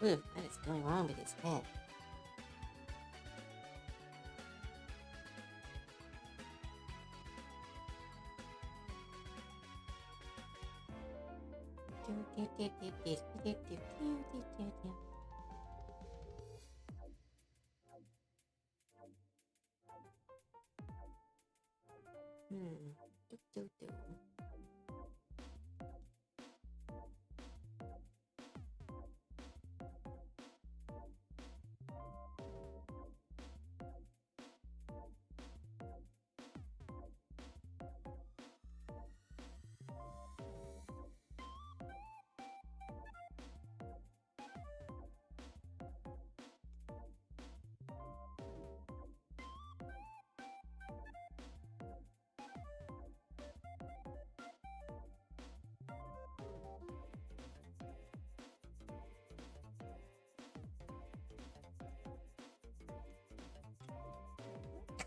Ooh, what is going wrong with his head?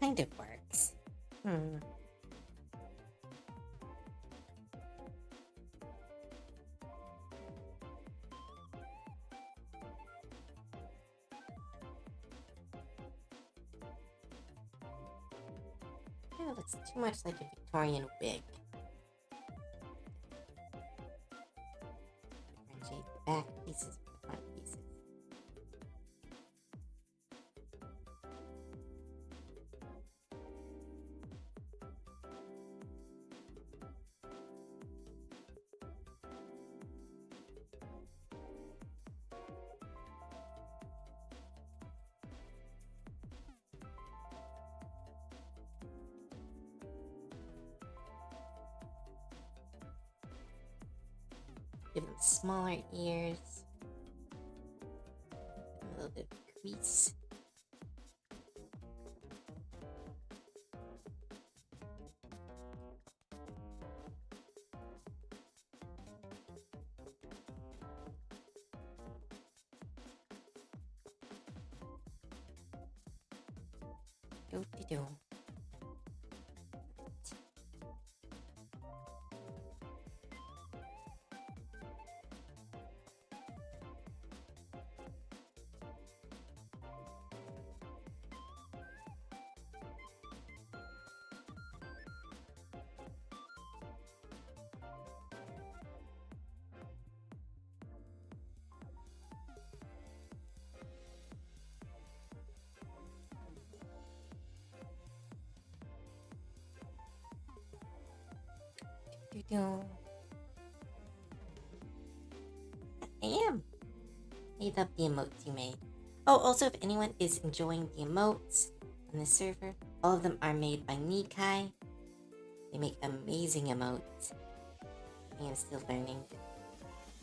Kind of works. Kind of looks too much like a Victorian wig. Differentiate the back pieces from the front pieces. Give them smaller ears. A little bit of crease. Do. I am. I love the emotes you made. Oh, also, if anyone is enjoying the emotes on the server, all of them are made by Nikai. They make amazing emotes. I am still learning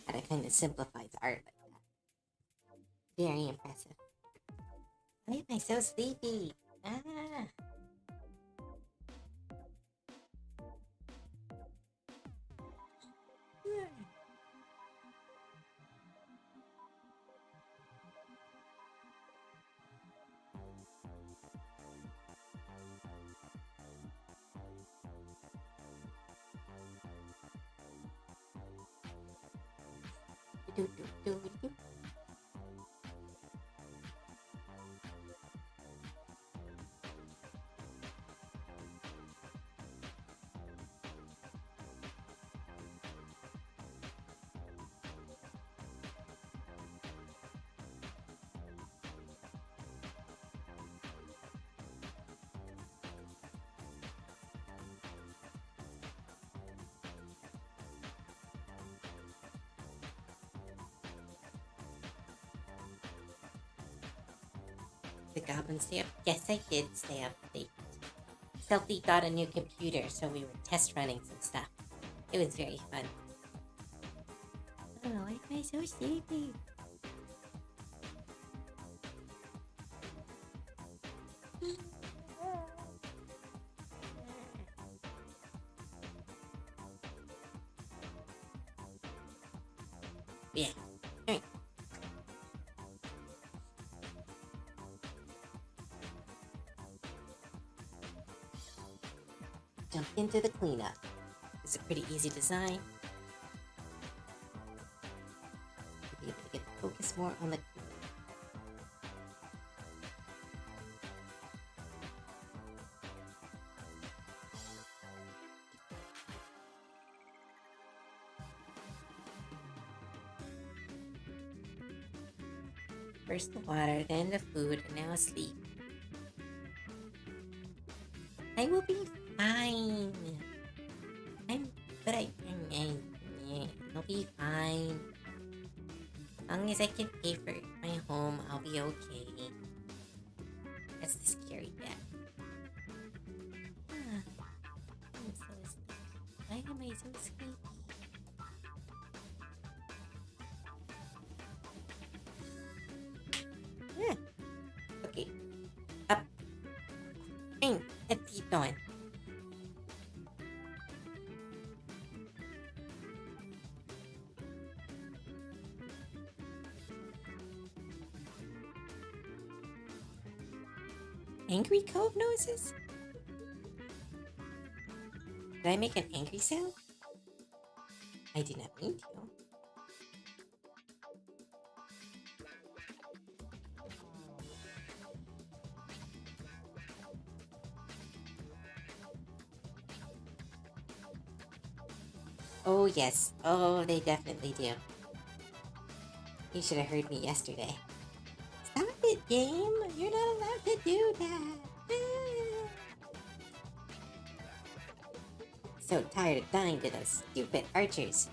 how to kind of simplify the art like that. Very impressive. Why am I so sleepy? Ah. Do, do, do, do. The Goblin stay up? Yes, I did stay up late. Stealthy got a new computer, so we were test running some stuff. It was very fun. Oh, why am I so sleepy? Yeah. Alright. Jump into the cleanup. It's a pretty easy design. You'll be able to get the focus more on the first the water, then the food, and now sleep. I will be fine. I'll be fine. As long as I can pay for my home, I'll be okay. That's the scary bit. I'm so sleepy. Why am I so sleepy? Okay. Up. Let's keep going. Angry Cove noises? Did I make an angry sound? I did not mean to. Oh, yes. Oh, they definitely do. You should have heard me yesterday. Stop it, game! You're not allowed to do that! So tired of dying to those stupid archers.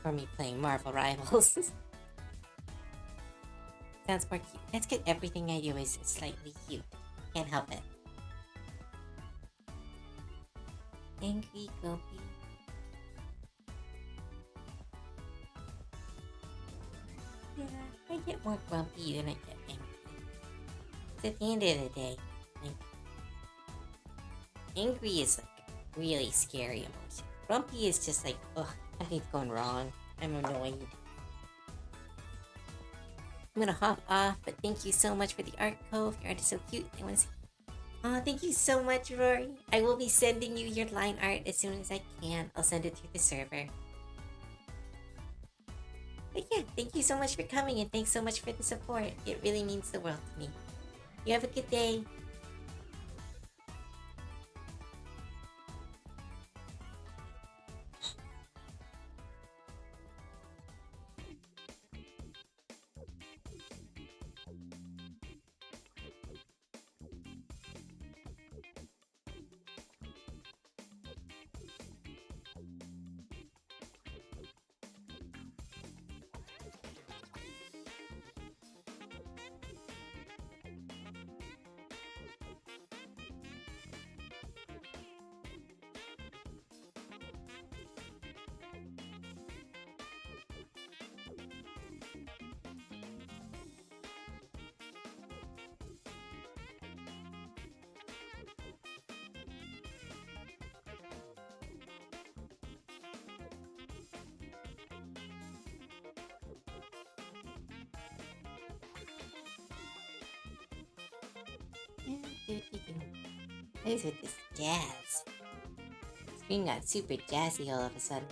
Or me playing Marvel Rivals. Sounds more cute. That's good. Everything I do is slightly cute. Can't help it. Angry, grumpy. Yeah, I get more grumpy than I get angry. It's at the end of the day, like, angry is like really scary emotion. Grumpy is just like, ugh, nothing's going wrong. I'm annoyed. I'm gonna hop off, but thank you so much for the art, Cove. Your art is so cute. I want to see. Oh, thank you so much, Rory. I will be sending you your line art as soon as I can. I'll send it through the server. But yeah, thank you so much for coming, and thanks so much for the support. It really means the world to me. You have a good day. What is with this jazz? Screen got super jazzy all of a sudden.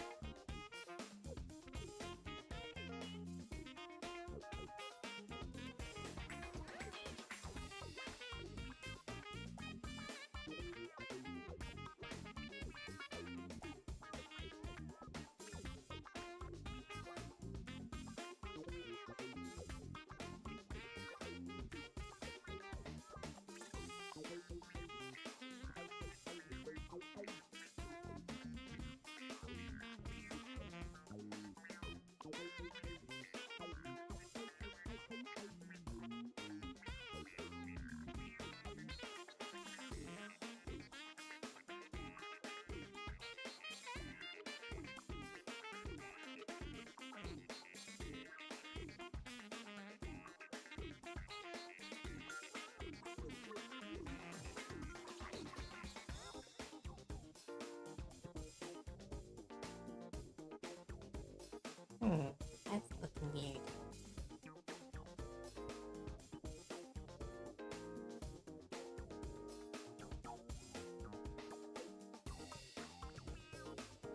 That's looking weird.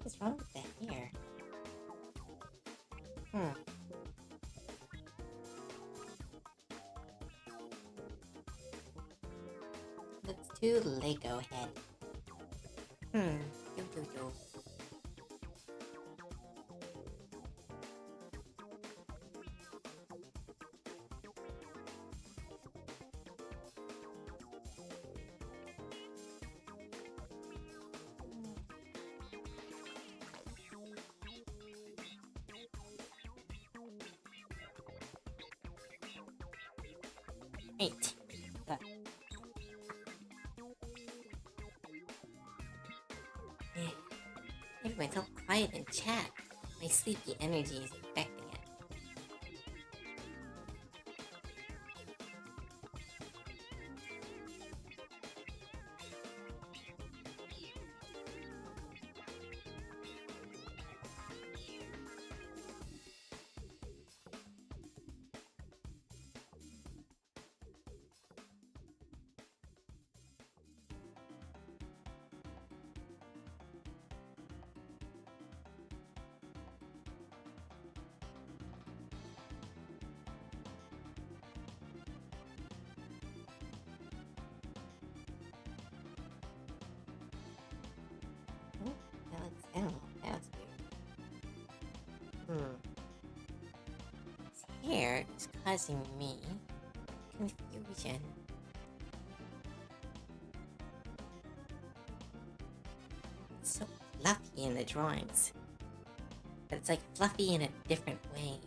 What's wrong with that hair? Let's do Lego head. Yo. Eight. Everyone's so quiet in chat. My sleepy energy is affecting it. That's weird. His hair is causing me confusion. It's so fluffy in the drawings. But it's like fluffy in a different way.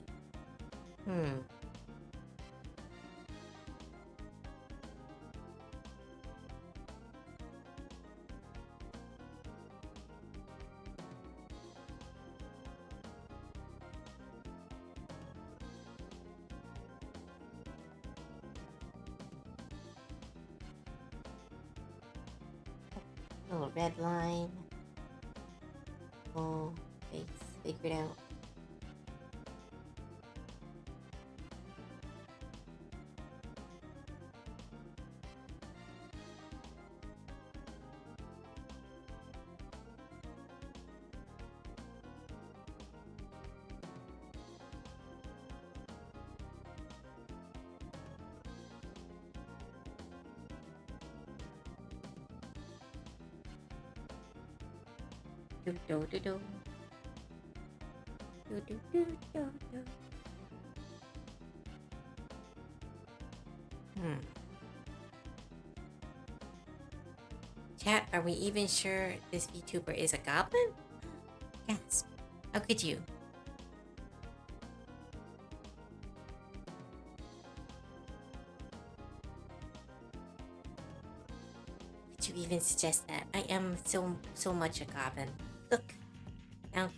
Little red line. Full face figured out. Do. Chat, are we even sure this VTuber is a goblin? Yes. How could you? Could you even suggest that? I am so much a goblin. Look. Now.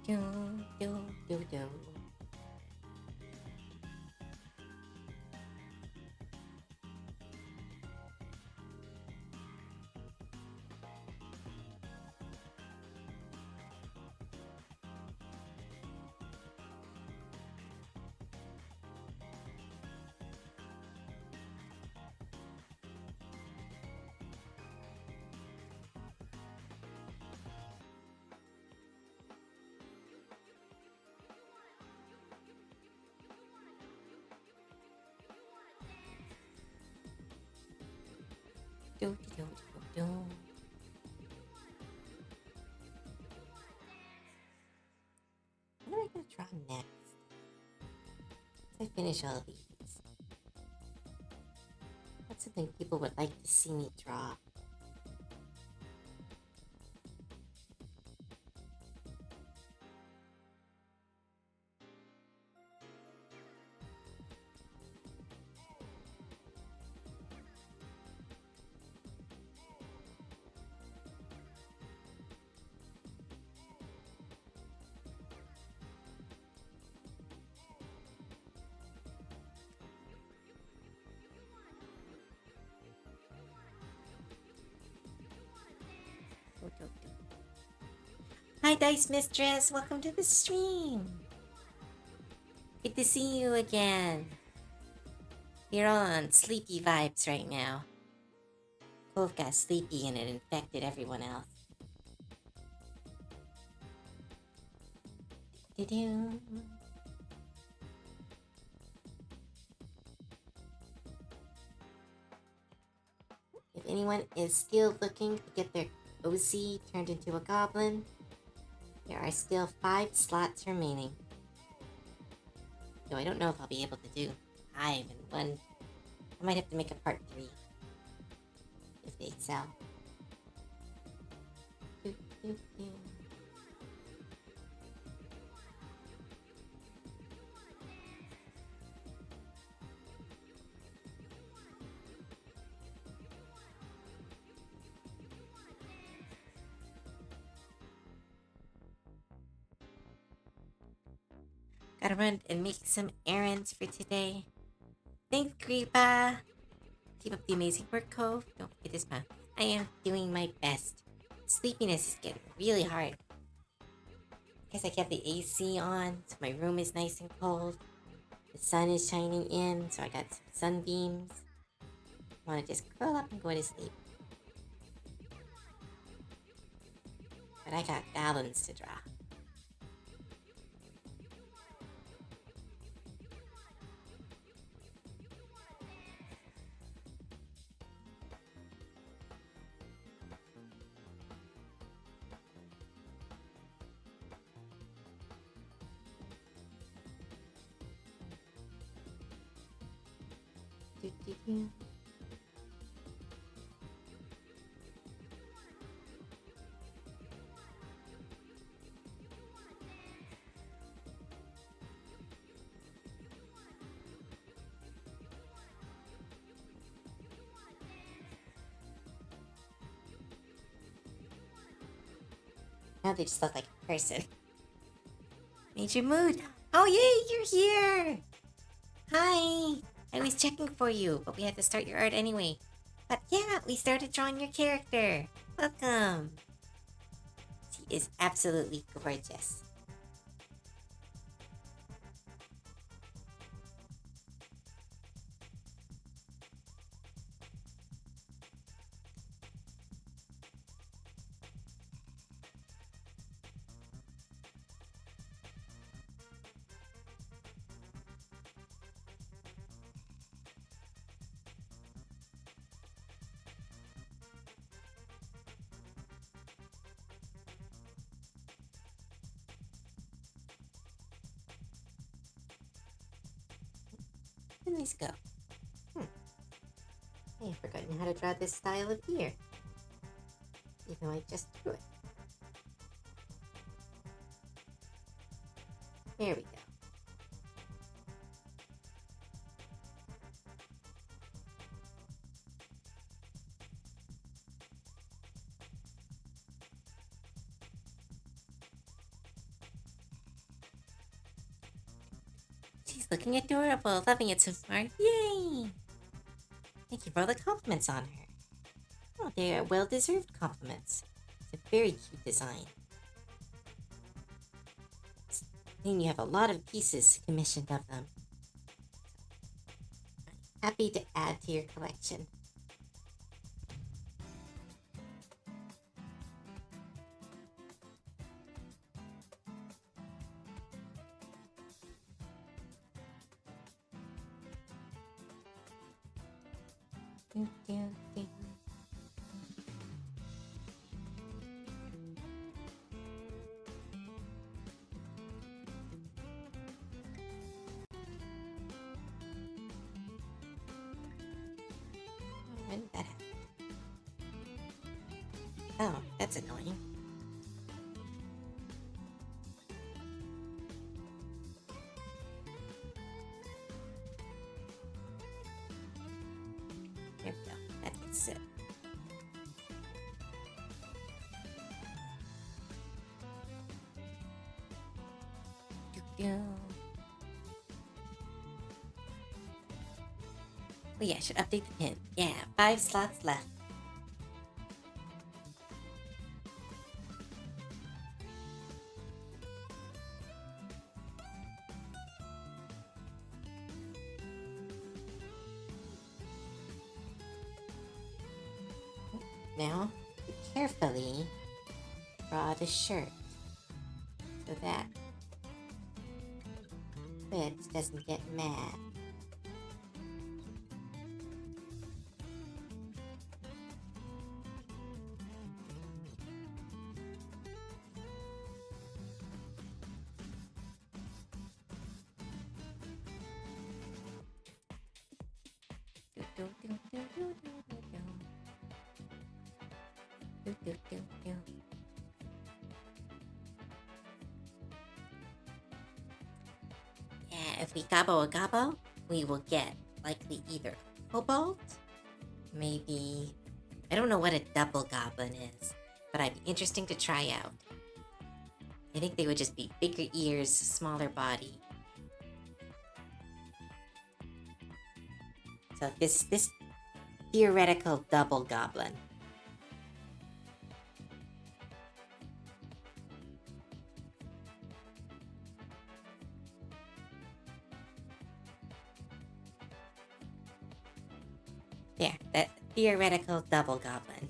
Do, do, do, do. Do, do, do, do, do. What am I gonna draw next? Once I finish all these. What's something people would like to see me draw? Hi, Dice Mistress. Welcome to the stream. Good to see you again. You're all on sleepy vibes right now. Cove got sleepy and it infected everyone else. Do-do. If anyone is still looking to get their OC turned into a goblin, there are still 5 slots remaining. Though I don't know if I'll be able to do 5 in one. I might have to make a part 3 if they sell. Do, do, do. Gotta run and make some errands for today. Thanks, Creepa. Keep up the amazing work, Cove. Don't forget this month. I am doing my best. Sleepiness is getting really hard. Guess I kept the AC on, so my room is nice and cold. The sun is shining in, so I got some sunbeams. I want to just curl up and go to sleep. But I got goblins to draw. Do-do-do. Now they just look like a person. Major mood. Oh yay, you're here! Hi! I was checking for you, but we had to start your art anyway. But yeah, we started drawing your character. Welcome! She is absolutely gorgeous. Where did these go? I have forgotten how to draw this style of deer. Even though I just drew it. There we go. looking adorable. Loving it so far. Yay! Thank you for all the compliments on her. Oh, they are well-deserved compliments. It's a very cute design. And you have a lot of pieces commissioned of them. Happy to add to your collection. Do, do, do. When did that happen? Oh, that's annoying. There we go. That gets it. Do-do. Oh yeah, I should update the pin. Yeah, 5 slots left. Now, carefully draw the shirt so that Fritz doesn't get mad. Yeah, if we gobble a gobble, we will get likely either cobalt, maybe. I don't know what a double goblin is, but I'd be interesting to try out. I think they would just be bigger ears, smaller body. So this theoretical double goblin. There, that theoretical double goblin.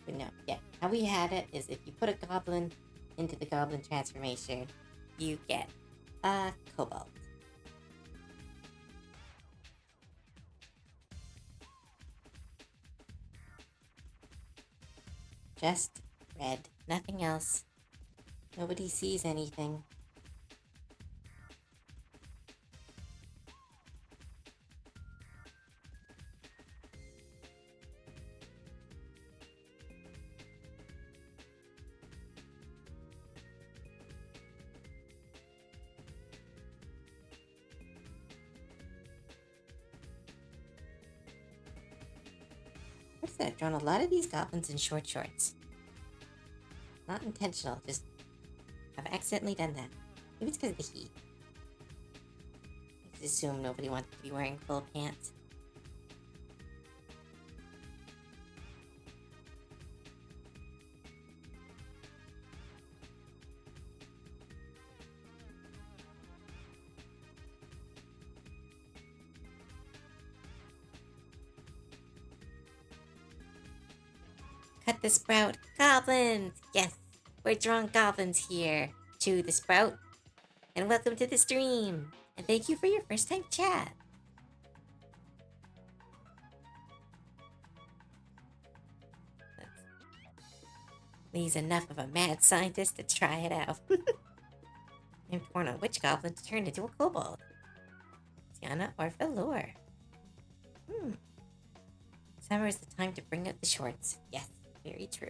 But no, yeah. How we had it is if you put a goblin into the goblin transformation, you get a cobalt. Just red, nothing else. Nobody sees anything. What's that? I've drawn a lot of these goblins in short shorts. Not intentional, just I've accidentally done that. Maybe it's because of the heat. I just assume nobody wants to be wearing full pants. Cut the sprout. Goblins! Yes! We're drawing goblins here. Chew the sprout. And welcome to the stream. And thank you for your first time chat. Lee's enough of a mad scientist to try it out. I'm torn on which goblin to turn into a kobold. Tiana or Velour. Summer is the time to bring out the shorts. Yes, very true.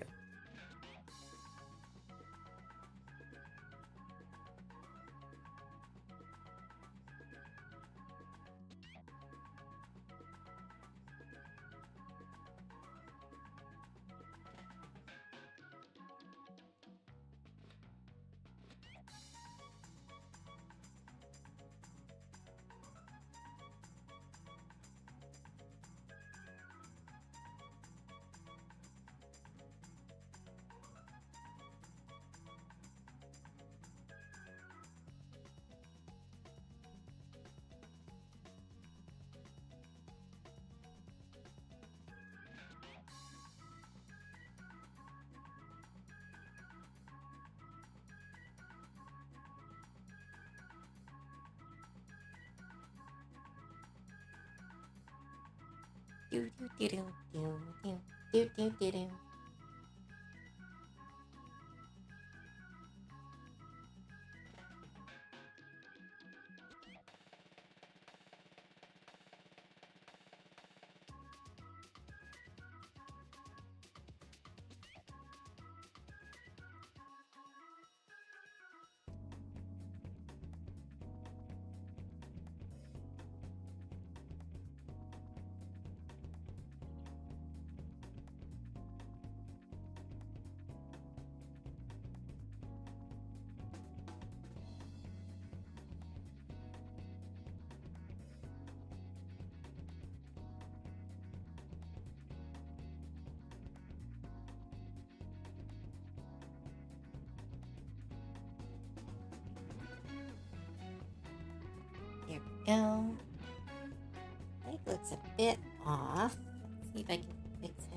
Do do do do do do do do do do. There we go. I think it looks a bit off. Let's see if I can fix it.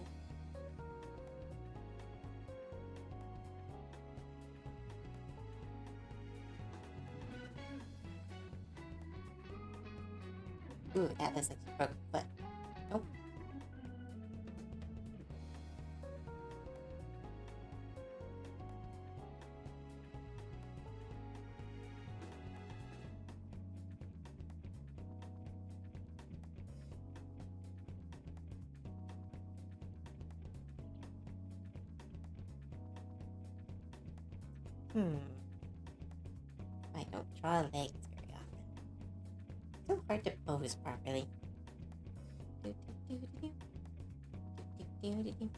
Ooh, yeah, that's like a broken foot. Nope. I don't draw legs very often. So hard to pose properly. Do, do, do, do, do. Do, do, do, do.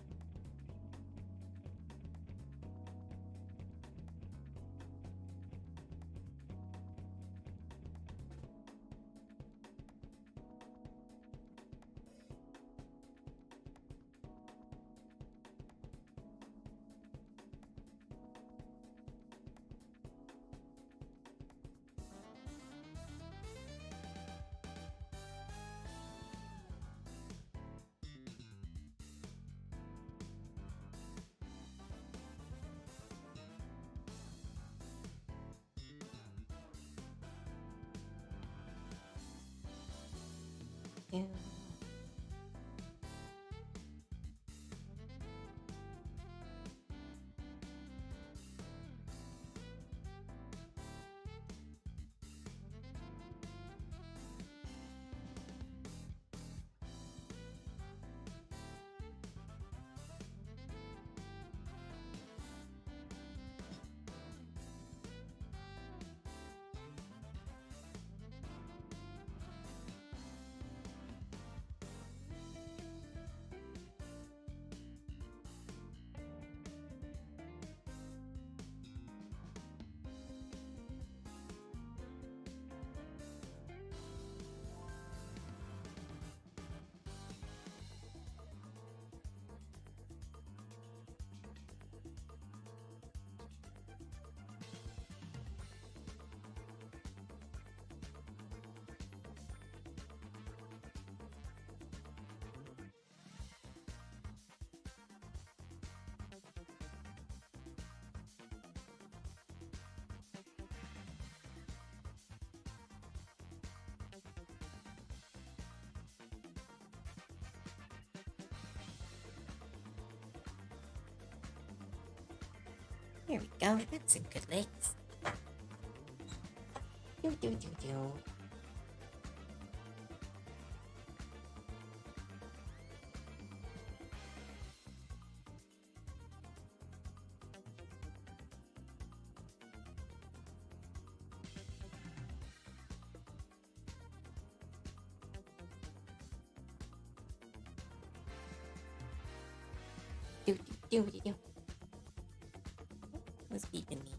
Do. Here we go. That's a good legs. Do do do do. Do do do do. Who's beeping me?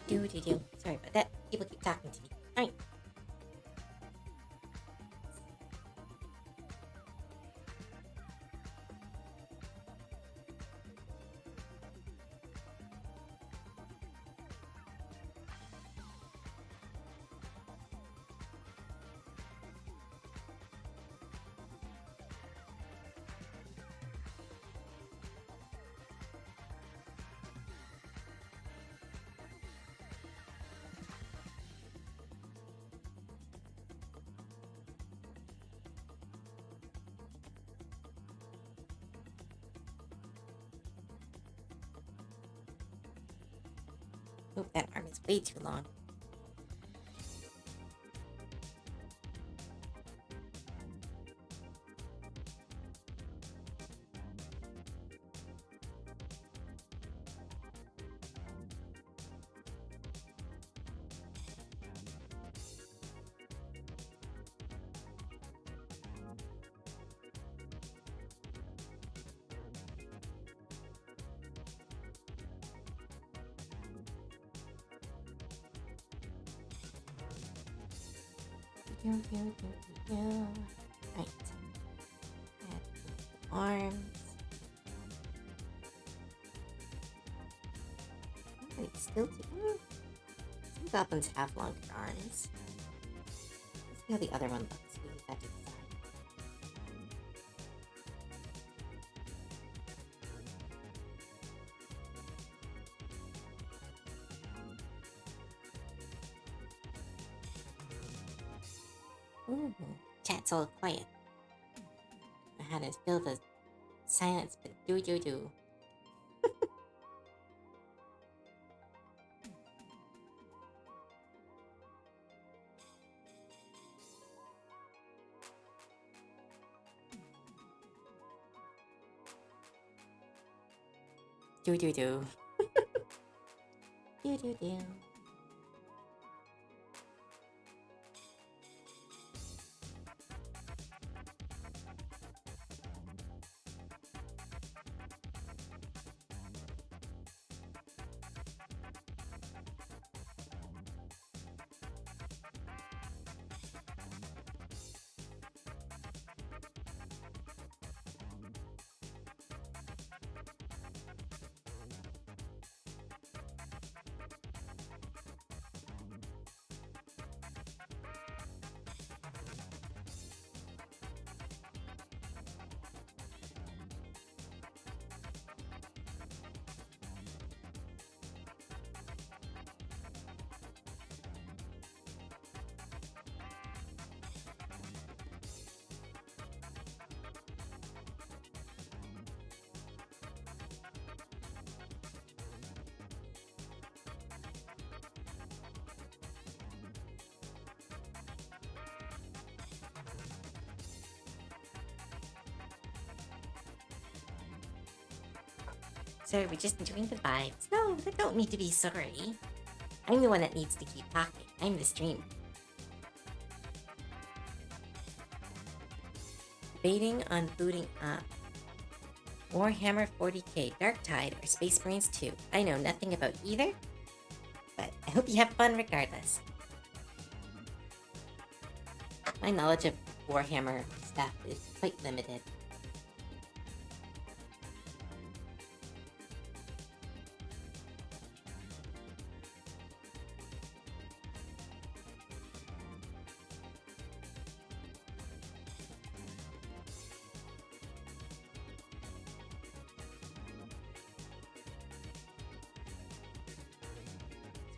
Do do do. Sorry about that. People keep talking to me. Alright. Oop, that arm is way too long. Right. Add arms. Oh, it's still some goblins have longer arms. Let's see how the other one looks. We just have to decide. Ooh, chat's all quiet. I had to fill the silence with do do do. Do do do. Do do do. Sorry, we're just enjoying the vibes. No, they don't need to be sorry. I'm the one that needs to keep talking. I'm the stream. Debating on booting up Warhammer 40k, Dark Tide, or Space Marines 2. I know nothing about either, but I hope you have fun regardless. My knowledge of Warhammer stuff is quite limited.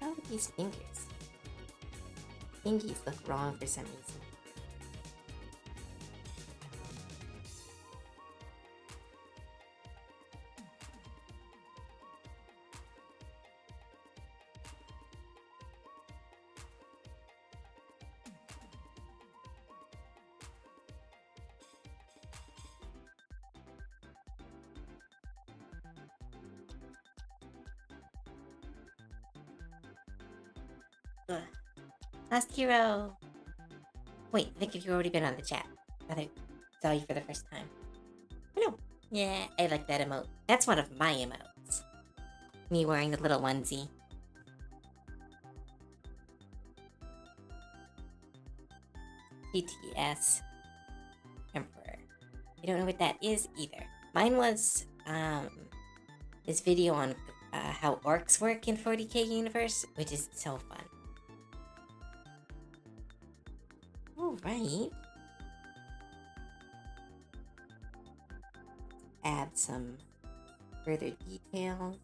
What's wrong with these fingers? Fingies look wrong for some reason. Ugh. Last hero. Wait, I think you've already been on the chat. I thought I saw you for the first time. No. Yeah, I like that emote. That's one of my emotes. Me wearing the little onesie. TTS Emperor. I don't know what that is either. Mine was this video on how orcs work in 40k universe, which is so fun. All right. Add some further details.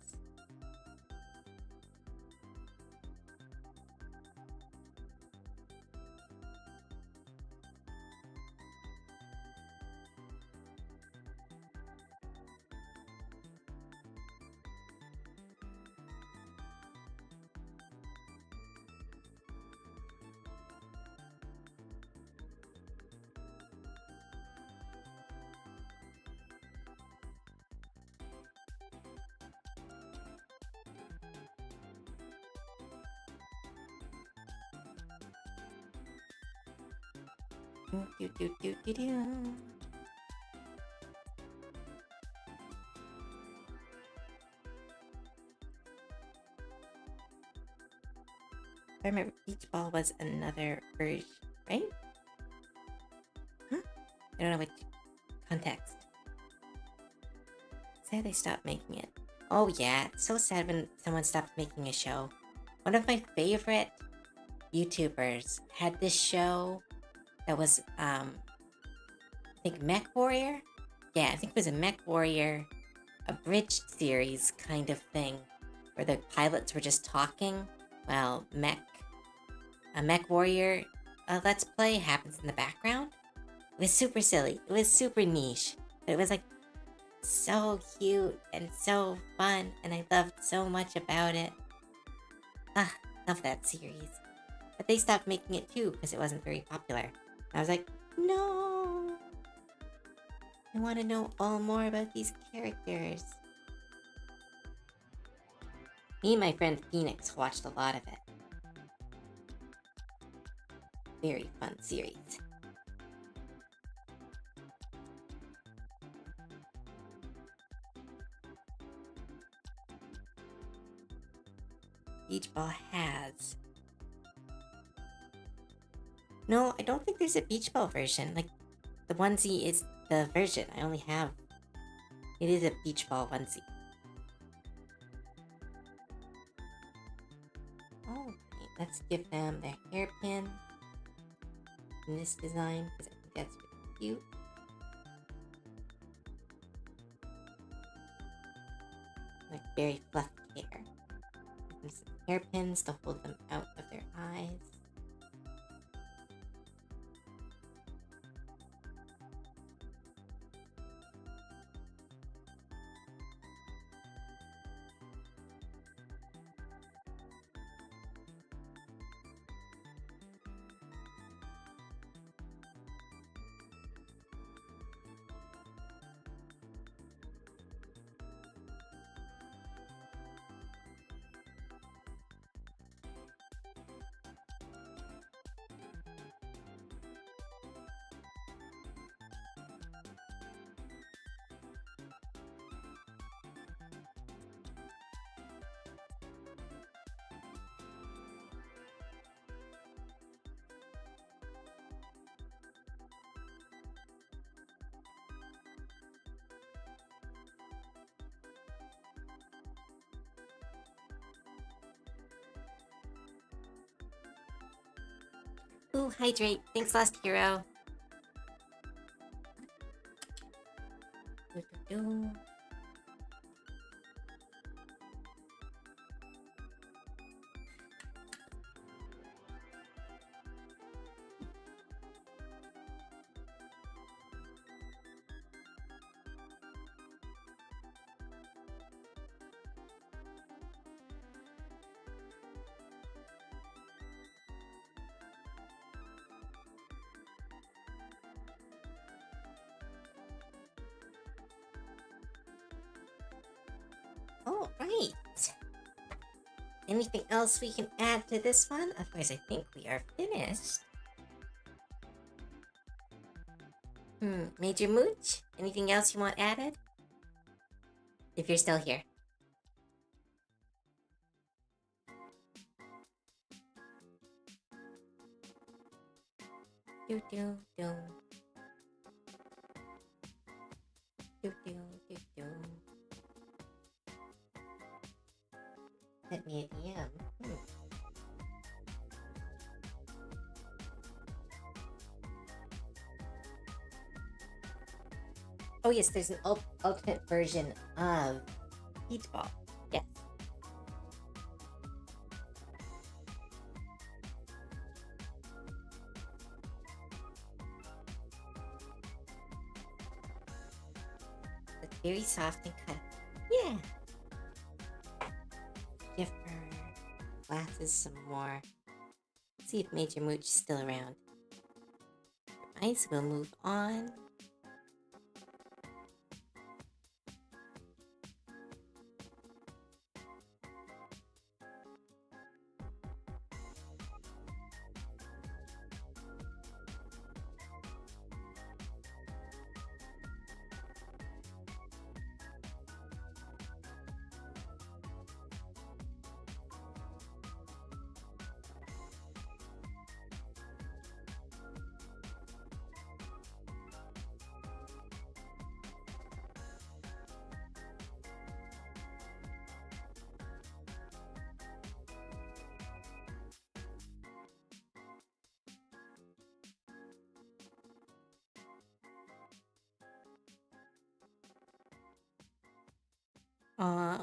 Do, do, do, do, do. I remember Beach Ball was another version, right? Huh? I don't know which context. Sad they stopped making it. Oh yeah, it's so sad when someone stopped making a show. One of my favorite YouTubers had this show that was, I think Mech Warrior? Yeah, I think it was a Mech Warrior, abridged series kind of thing, where the pilots were just talking while a Mech Warrior Let's Play happens in the background. It was super silly. It was super niche. But it was like so cute and so fun, and I loved so much about it. Ah, love that series. But they stopped making it too because it wasn't very popular. I was like, no! I want to know all more about these characters. Me and my friend Phoenix watched a lot of it. Very fun series. Beach Ball has. No, I don't think there's a Beach Ball version. Like, the onesie is the version. I only have. It is a Beach Ball onesie. Oh, let's give them their hairpin in this design because I think that's really cute. Like very fluffy hair. And some hairpins to hold them out of their eyes. Ooh, hydrate. Thanks, Last Hero. Doo-doo-doo. All right. anything else we can add to this one? Otherwise, I think we are finished. Major Mooch, anything else you want added? If you're still here. Do do do. Do do do do. Let me a DM. Oh yes, there's an ultimate version of Peach Ball. Yes. It's very soft and cut. Yeah. Give her glasses some more. See if Major Mooch is still around. Nice, we'll move on.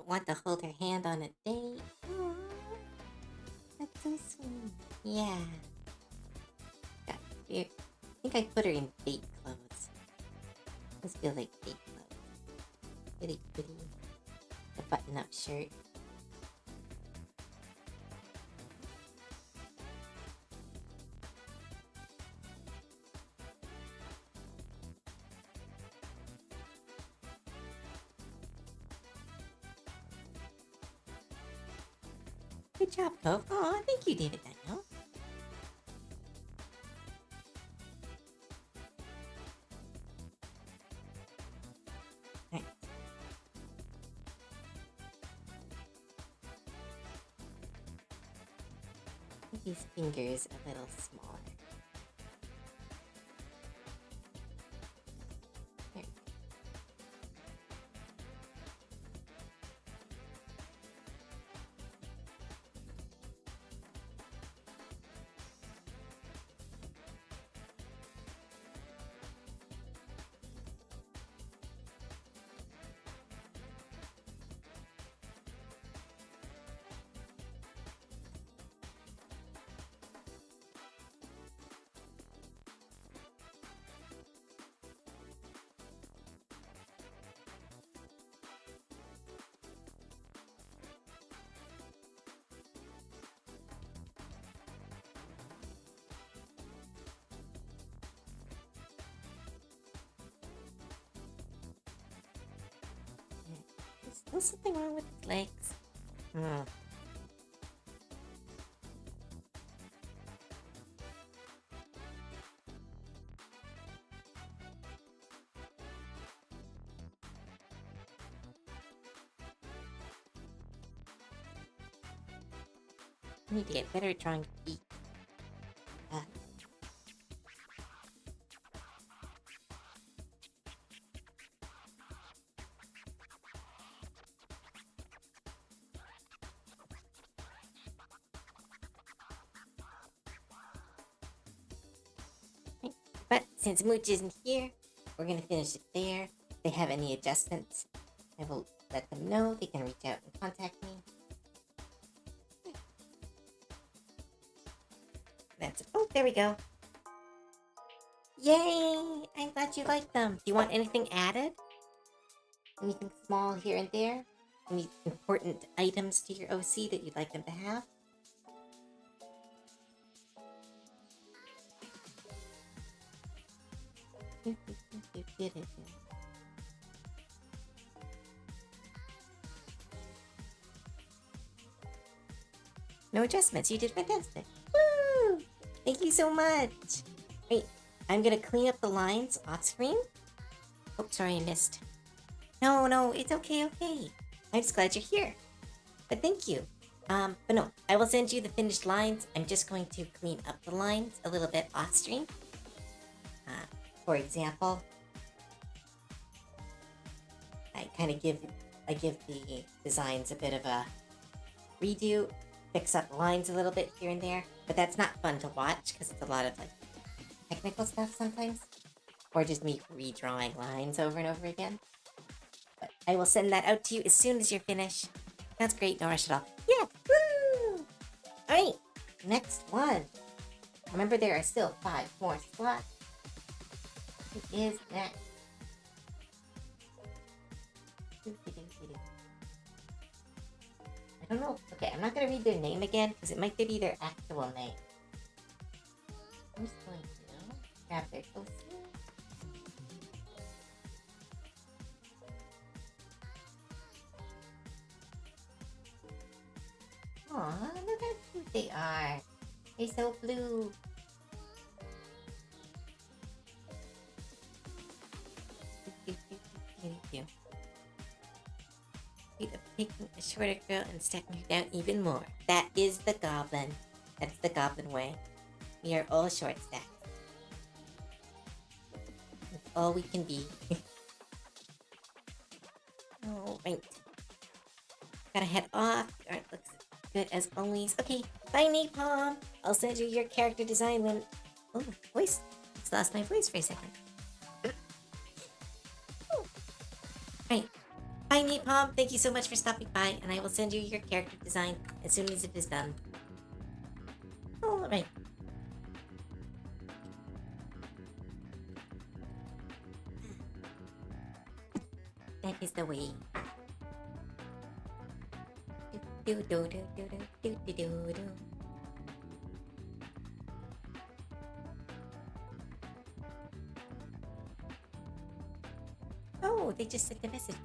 Want to hold her hand on a date? Aww, that's so sweet. Yeah. I think I put her in date clothes. Those feel like date clothes. Pretty pretty. A button-up shirt. Good job, Cove. Aw, thank you, David Daniel. Right. Make these fingers a little smaller. There. There's still something wrong with his legs. I need to get better at drawing feet. But since Mooch isn't here, we're gonna finish it there. If they have any adjustments, I will let them know. They can reach out and contact me. That's it. Oh, there we go. Yay! I'm glad you like them. Do you want anything added? Anything small here and there? Any important items to your OC that you'd like them to have? No adjustments. You did fantastic. Woo! Thank you so much. Wait, I'm gonna clean up the lines off screen. Oh, sorry, I missed. No, it's okay. I'm just glad you're here. But thank you. But no, I will send you the finished lines. I'm just going to clean up the lines a little bit off stream. For example, I give the designs a bit of a redo, fix up the lines a little bit here and there, but that's not fun to watch because it's a lot of like technical stuff sometimes, or just me redrawing lines over and over again. But I will send that out to you as soon as you're finished. That's great, no rush at all. Yeah, woo! Alright, next one. Remember, there are still 5 more slots. Who is next? I don't know. Okay, I'm not gonna read their name again because it might be their actual name. I'm just going to grab their post. Aw, look how cute they are. They're so blue. Of taking a shorter girl and stacking her down even more. That is the Goblin. That's the Goblin way. We are all short stacked. That's all we can be. Alright. Gotta head off. Art looks good as always. Okay, bye Napalm. I'll send you your character design when... Oh, voice. Just lost my voice for a second. Right. Bye Napalm. Thank you so much for stopping by, and I will send you your character design as soon as it is done. Alright. That is the way. Oh, they just sent a message.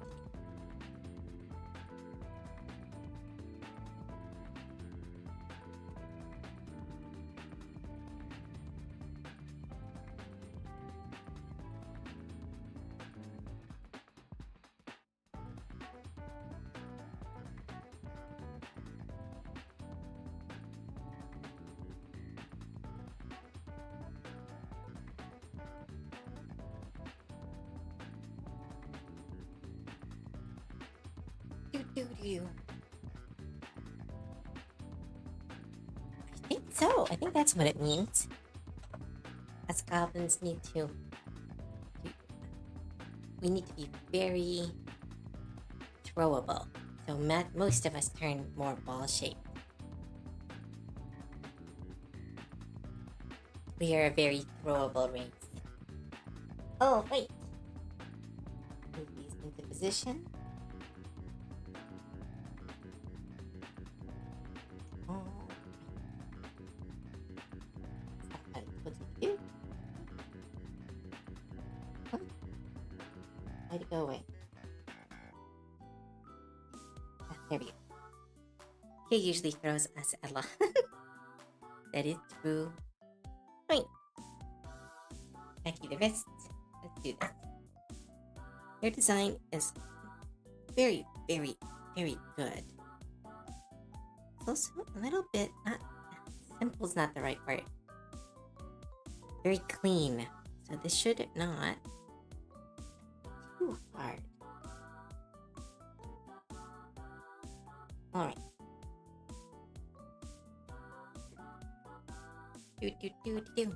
I think so. I think that's what it means. As goblins need to... We need to be very throwable. So most of us turn more ball-shaped. We are a very throwable race. Oh, wait. Move these into position. Why'd it go away? There we go. He usually throws us a lot. That is true. Right. Back to the wrists. Let's do that. Their design is very, very, very good. It's also a little bit not simple's not the right word. Very clean. So this should not too hard. Alright. Do.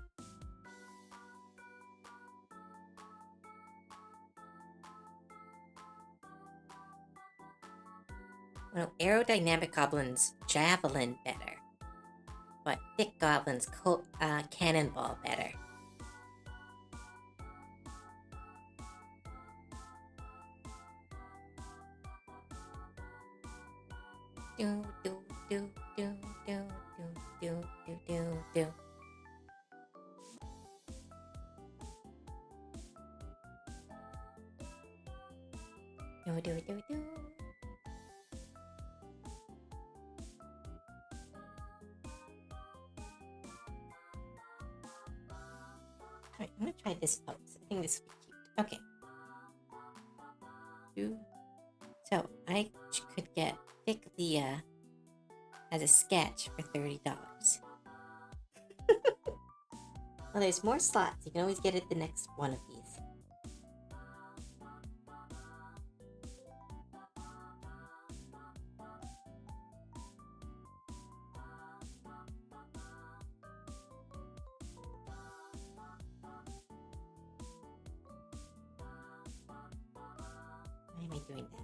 Well, aerodynamic goblins javelin better, but thick goblins cannonball better. Do. try this pose. I think this would be cute. Okay. So I could get Pick Leah as a sketch for $30. Well, there's more slots. You can always get it the next one of these. Why am I doing that?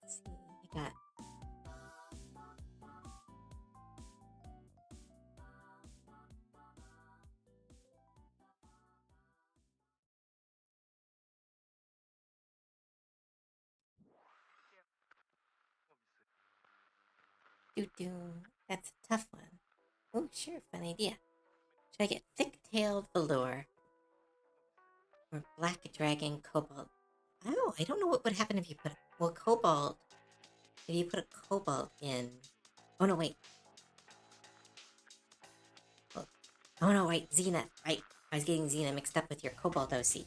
Let's see, I got doo. That's a tough one. Oh, sure, fun idea. Should I get thick-tailed velour or black dragon cobalt? Oh, I don't know what would happen if you put cobalt. If you put a cobalt in. Oh no, wait. Oh no, wait, Xena. Right. I was getting Xena mixed up with your cobalt OC.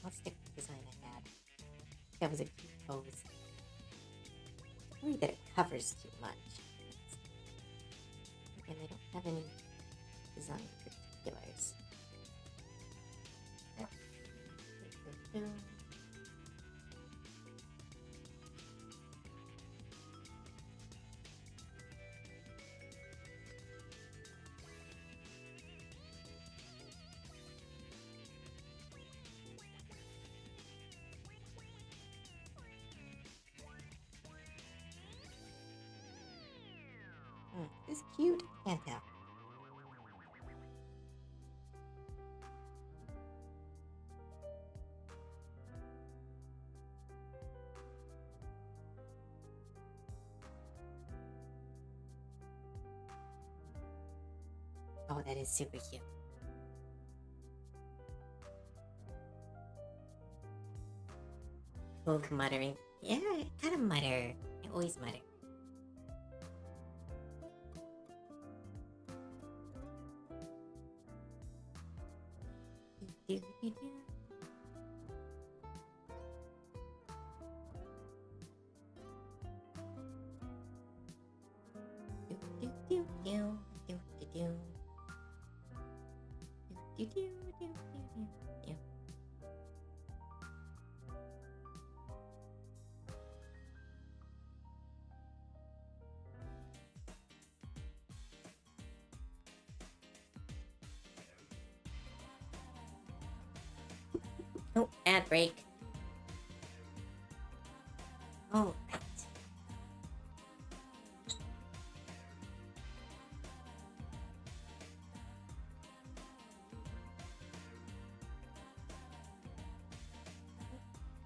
I'll stick with the design I had. That was a cute pose. Worried that it covers too much. And I don't have any design particulars. Is cute? Can't tell. Oh, that is super cute. Both muttering. Yeah, I gotta mutter. I always mutter. Oh, ad break. Oh, right.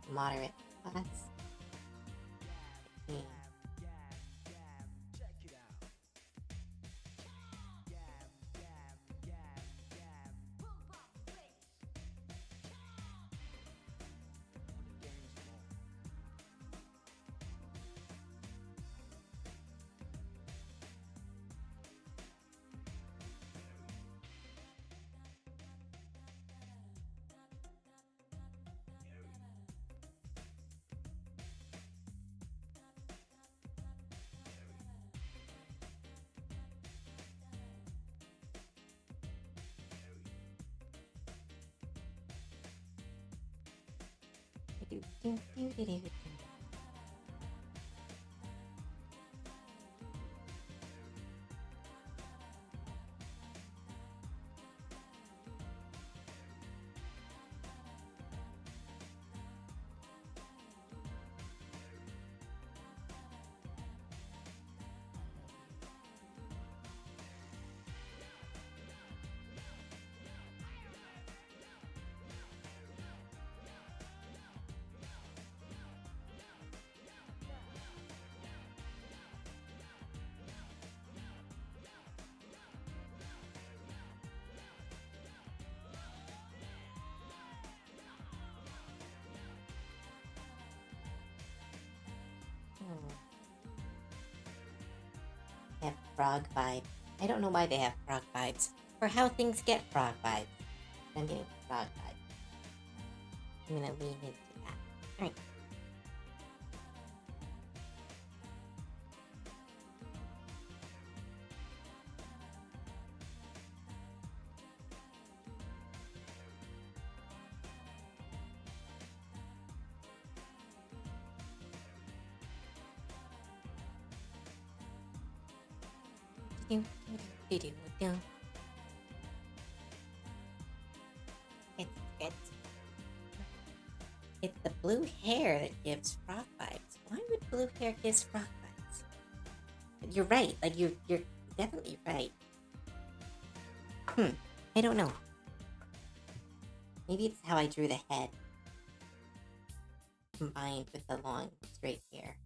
Moderate class. Okay. Do. They have frog vibe. I don't know why they have frog vibes, or how things get frog vibes. I'm getting frog vibes. I'm gonna lean into that. Alright. Do. It's it's the blue hair that gives frog vibes. Why would blue hair give frog vibes? But you're right. Like you're definitely right. I don't know. Maybe it's how I drew the head combined with the long straight hair.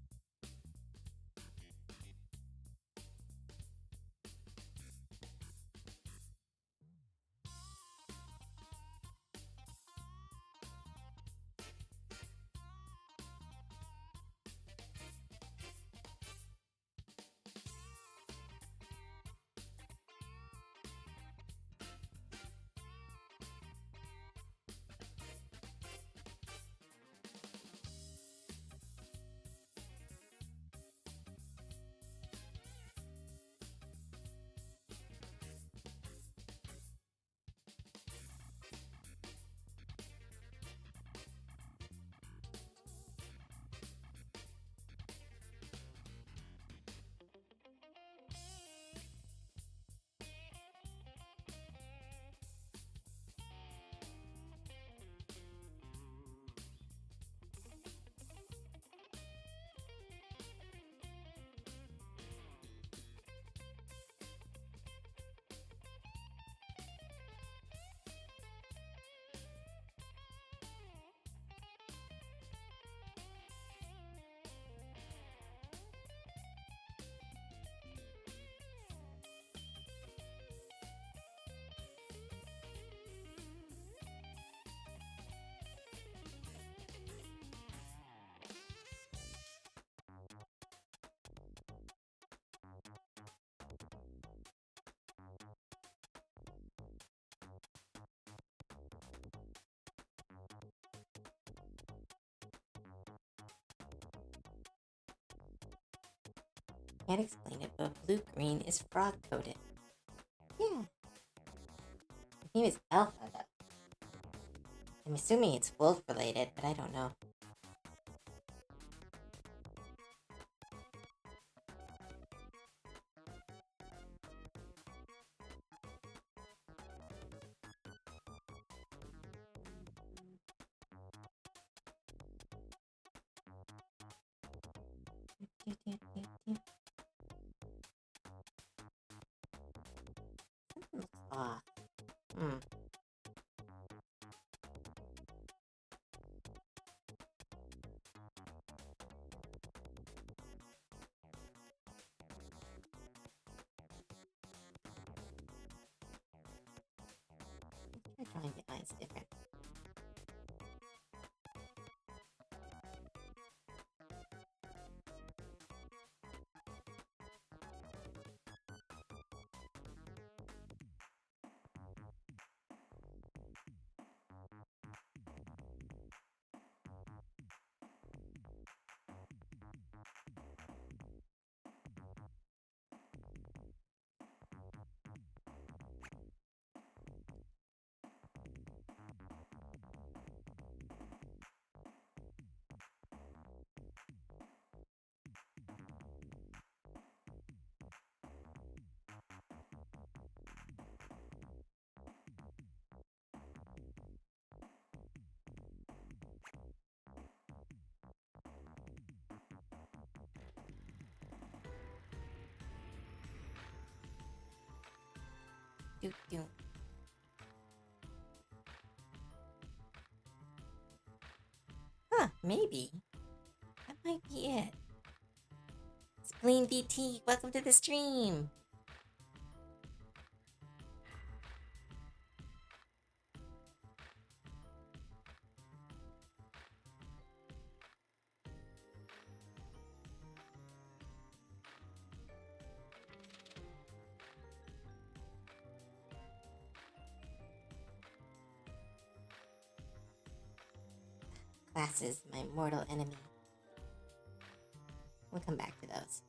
Can't explain it, but blue-green is frog-coated. Yeah. His name is Alpha, though. I'm assuming it's wolf-related, but I don't know. Something looks off. Hmm. Try drawing the eyes different. Do. Huh, maybe. That might be it. Spleen VT, welcome to the stream. Classes, my mortal enemy. We'll come back to those.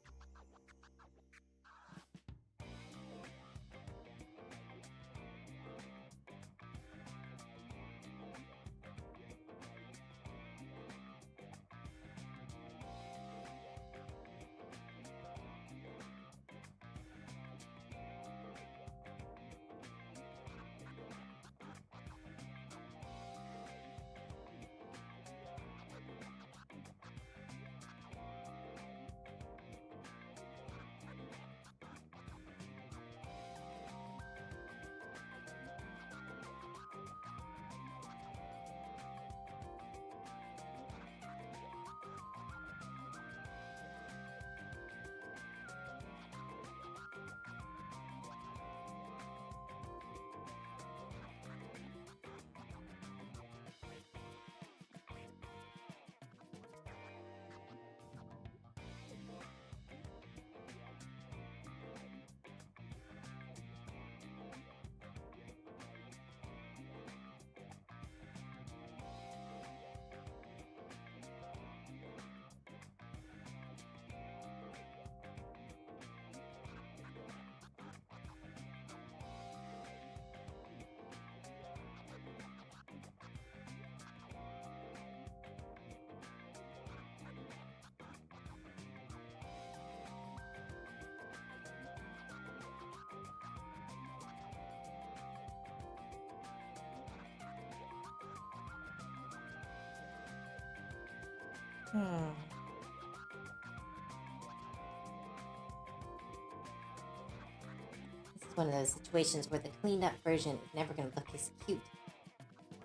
This is one of those situations where the cleaned up version is never going to look as cute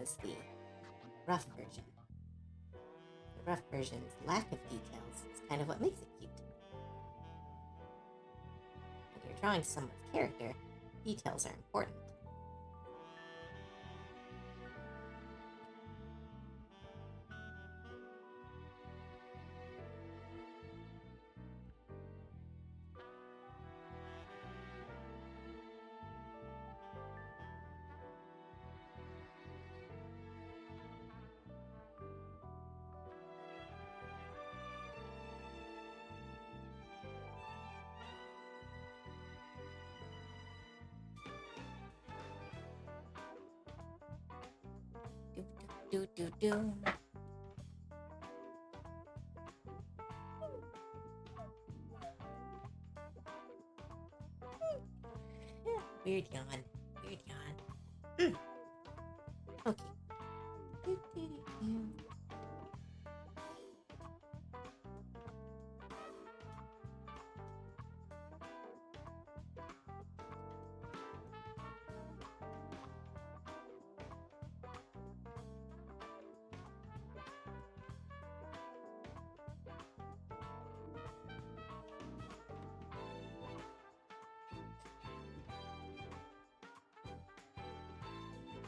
as the rough version. The rough version's lack of details is kind of what makes it cute. When you're drawing someone's character, details are important. Do. Weird yawn. Weird yawn. Okay.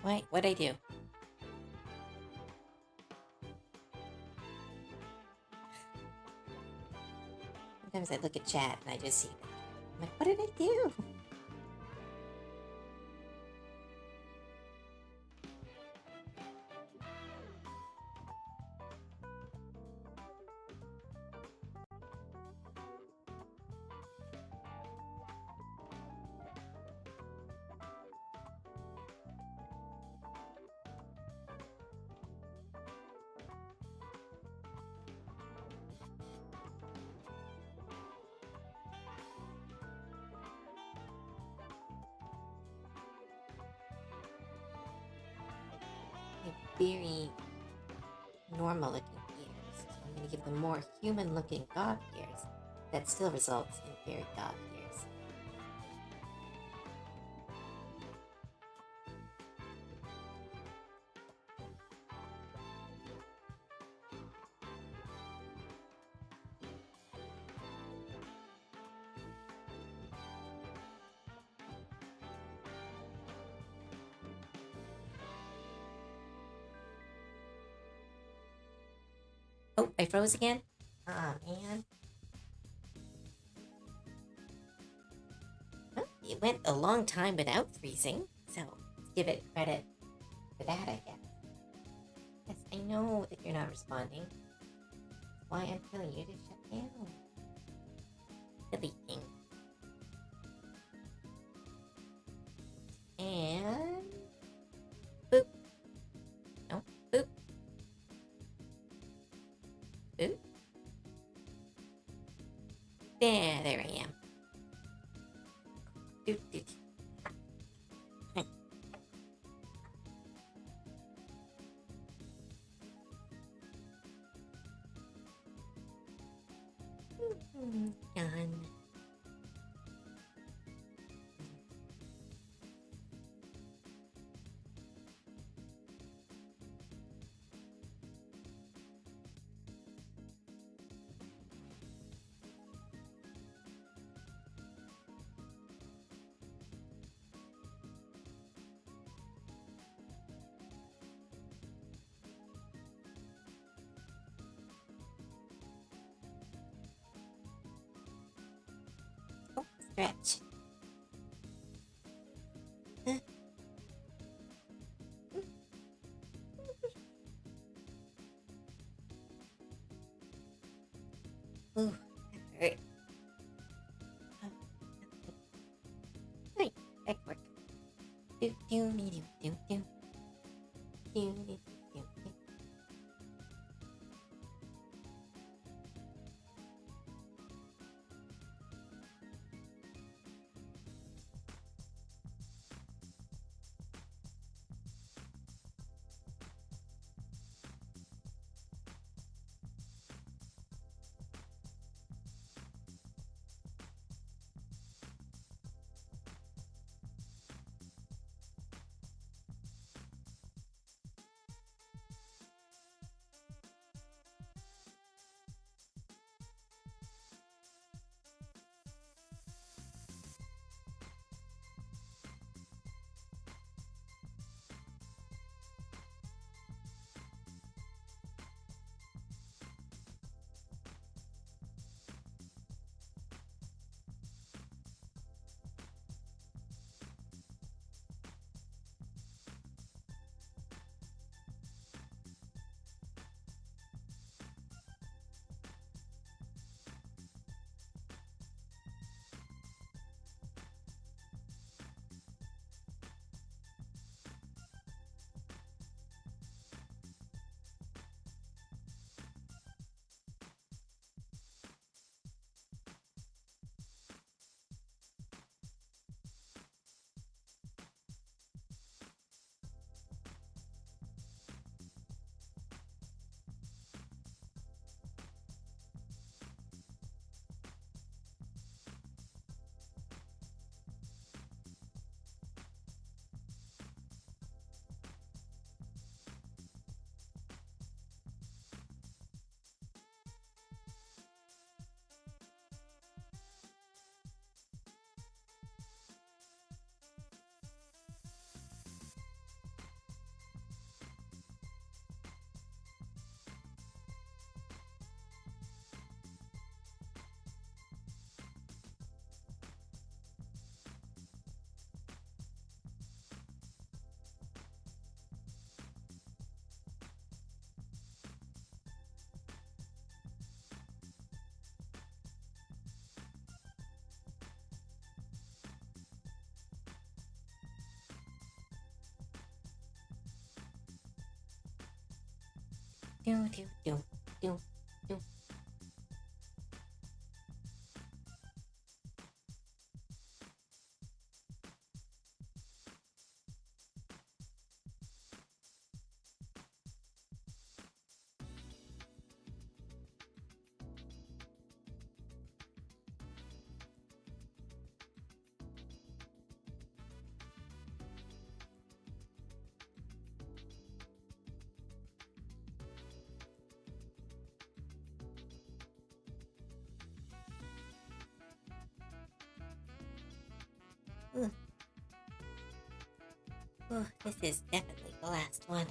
What? What'd I do? Sometimes I look at chat and I just see that. I'm like, what did I do? Very normal looking ears. So I'm going to give them more human looking goth ears. That still results in very goth ears. Oh, I froze again? Aw, man. Well, it went a long time without freezing, so let's give it credit for that, I guess. Yes, I know that you're not responding. That's why I'm telling you to shut down. Deleting. And... boop. No, boop. Boop. There I am. Doot, doot. Done. Oh, stretch. Ooh, that hurt. Hey, back work. Do do do do do do do do do. Do, do, do, do, do. Ooh. Ooh, this is definitely the last one.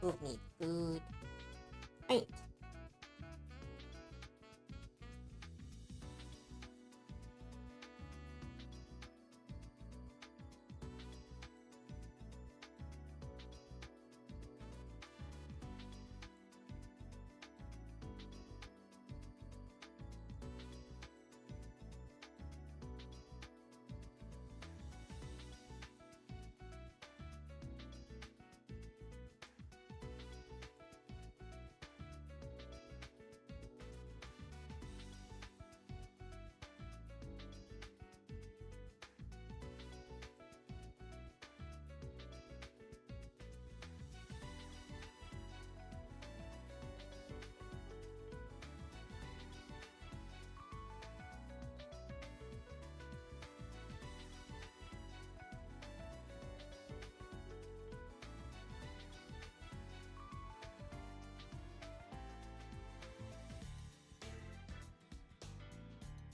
Who needs food? Right.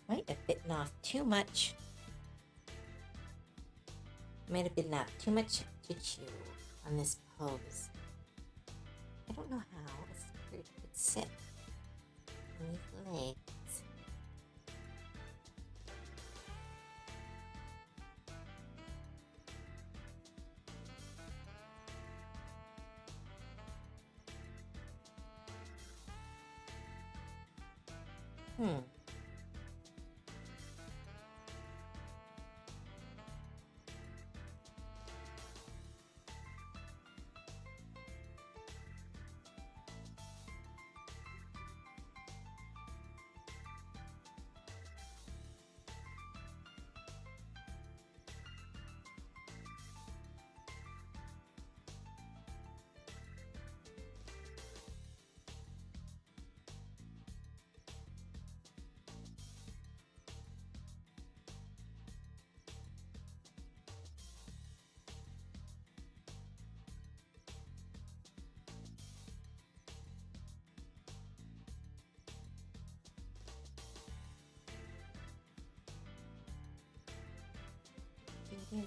Might have bitten off too much. Might have bitten off too much to chew on this pose. I don't know how a secret could sit on these legs. Hmm. Do.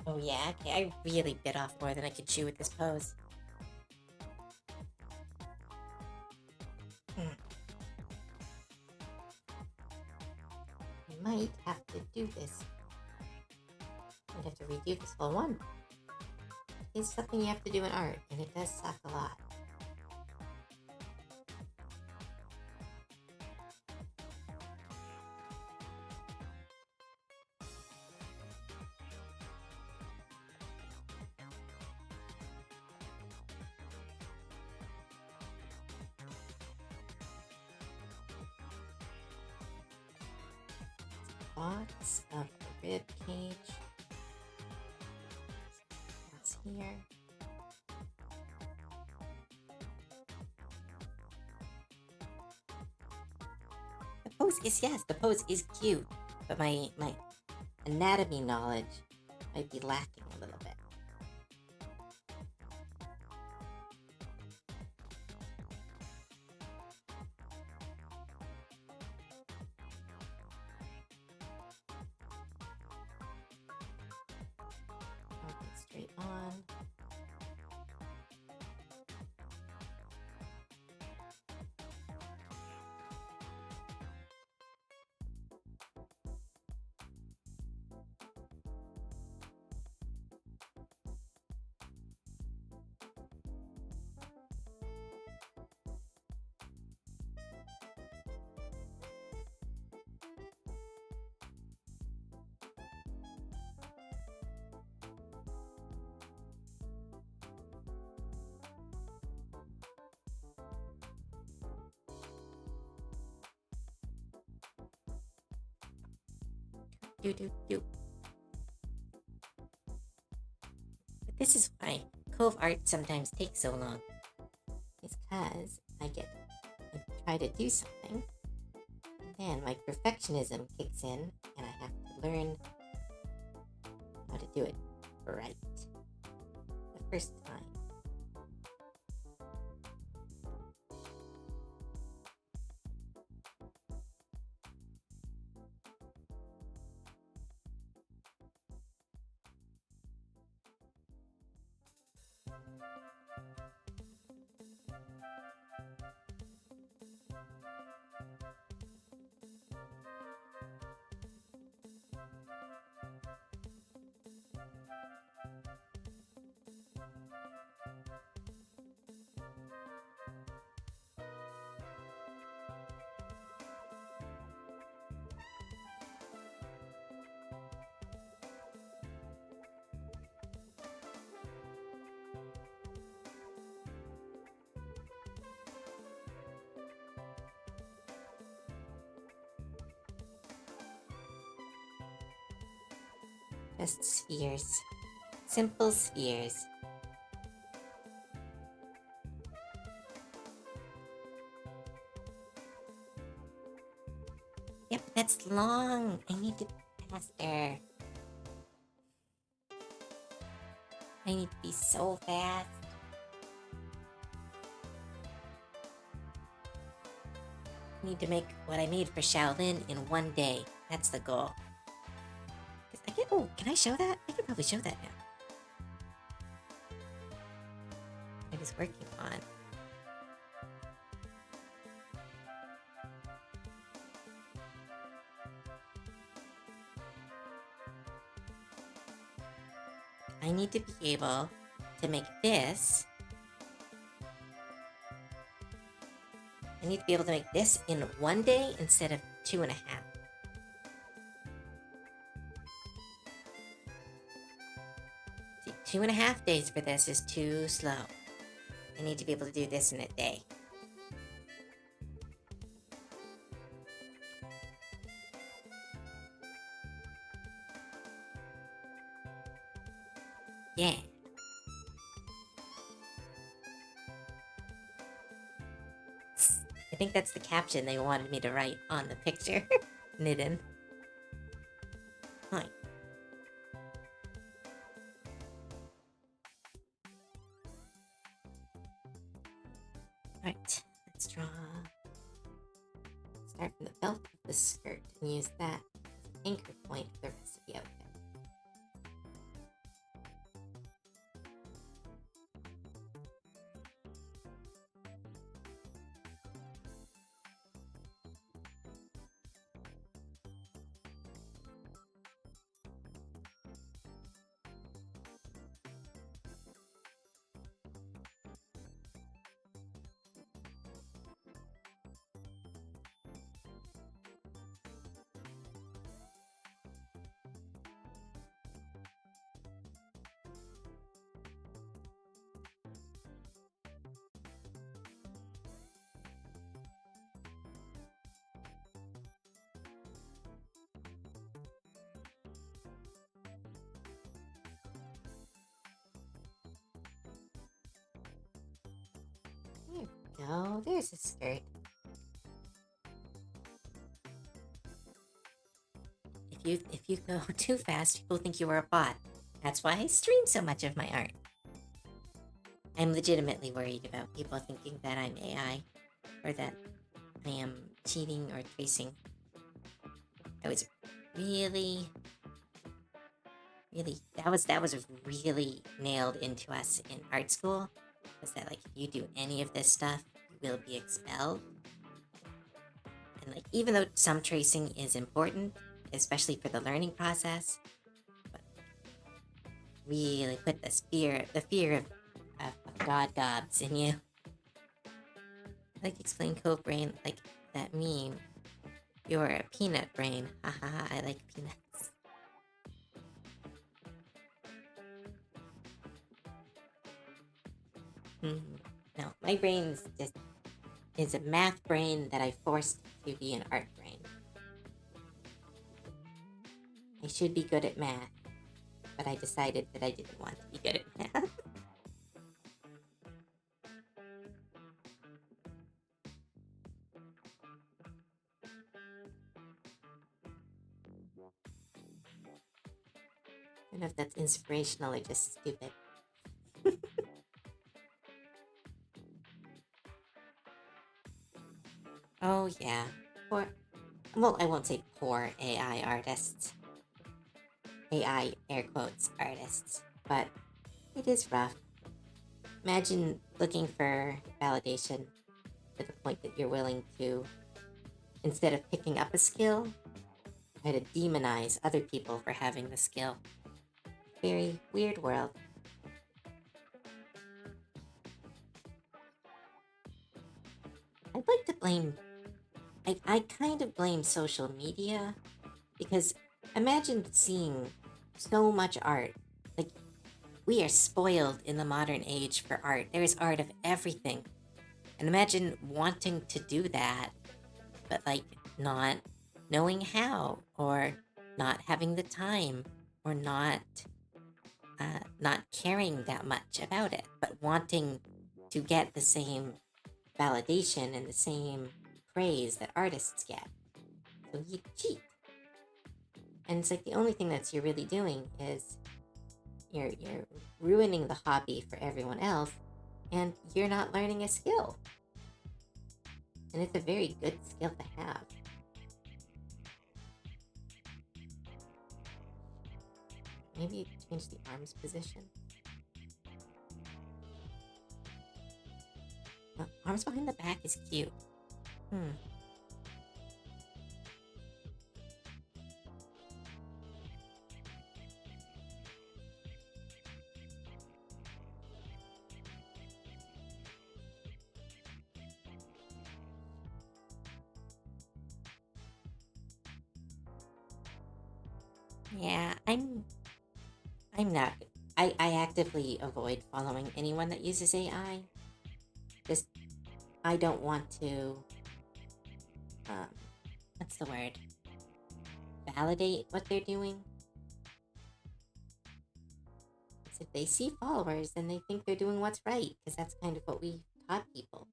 Oh yeah, okay, I really bit off more than I could chew with this pose. I might have to do this. I'd have to redo this whole one. It's something you have to do in art, and it does suck a lot. Spots of the rib cage. That's here. pose is, yes, the pose is cute, but my anatomy knowledge might be lacking a little bit. Okay, straight on. Do. But this is why Cove art sometimes takes so long. It's because I try to do something, and then my perfectionism kicks in, and I have to learn how to do it right the first time. Just spheres. Simple spheres. Yep, that's long. I need to be faster. I need to be so fast. I need to make what I made for Shaolin in one day. That's the goal. Can I show that? I can probably show that now. I was working on. I need to be able to make this. I need to be able to make this in one day instead of 2.5. See, 2.5 days for this is too slow. I need to be able to do this in a day. Yeah. I think that's the caption they wanted me to write on the picture. Knitting. Hi. Alright, let's draw. Start from the belt of the skirt and use that as an anchor point for the rest of the outfit. There we go. There's a skirt. if you go too fast, people think you are a bot. That's why I stream so much of my art. I'm legitimately worried about people thinking that I'm AI or that I am cheating or tracing. That was really, that was really nailed into us in art school. Was that like if you do any of this stuff, you will be expelled. And like even though some tracing is important, especially for the learning process, but really put the fear of God gobs in you. Like explain code brain like that meme. You're a peanut brain. Haha, I like peanuts. No, my brain is a math brain that I forced to be an art brain. I should be good at math, but I decided that I didn't want to be good at math. I don't know if that's inspirational or just stupid. Oh yeah, poor. Well, I won't say poor AI artists. AI air quotes artists, but it is rough. Imagine looking for validation to the point that you're willing to, instead of picking up a skill, try to demonize other people for having the skill. Very weird world. I'd like to blame. I kind of blame social media because imagine seeing so much art. Like, we are spoiled in the modern age for art. There is art of everything. And imagine wanting to do that, but like not knowing how, or not having the time, or not caring that much about it, but wanting to get the same validation and the same praise that artists get. So you cheat. And it's like the only thing that you're really doing is you're ruining the hobby for everyone else, and you're not learning a skill. And it's a very good skill to have. Maybe change the arms position. Oh, arms behind the back is cute. Yeah, I'm not. I actively avoid following anyone that uses AI. Just I don't want to. What's the word? Validate what they're doing. Because if they see followers, then they think they're doing what's right. Because that's kind of what we taught people.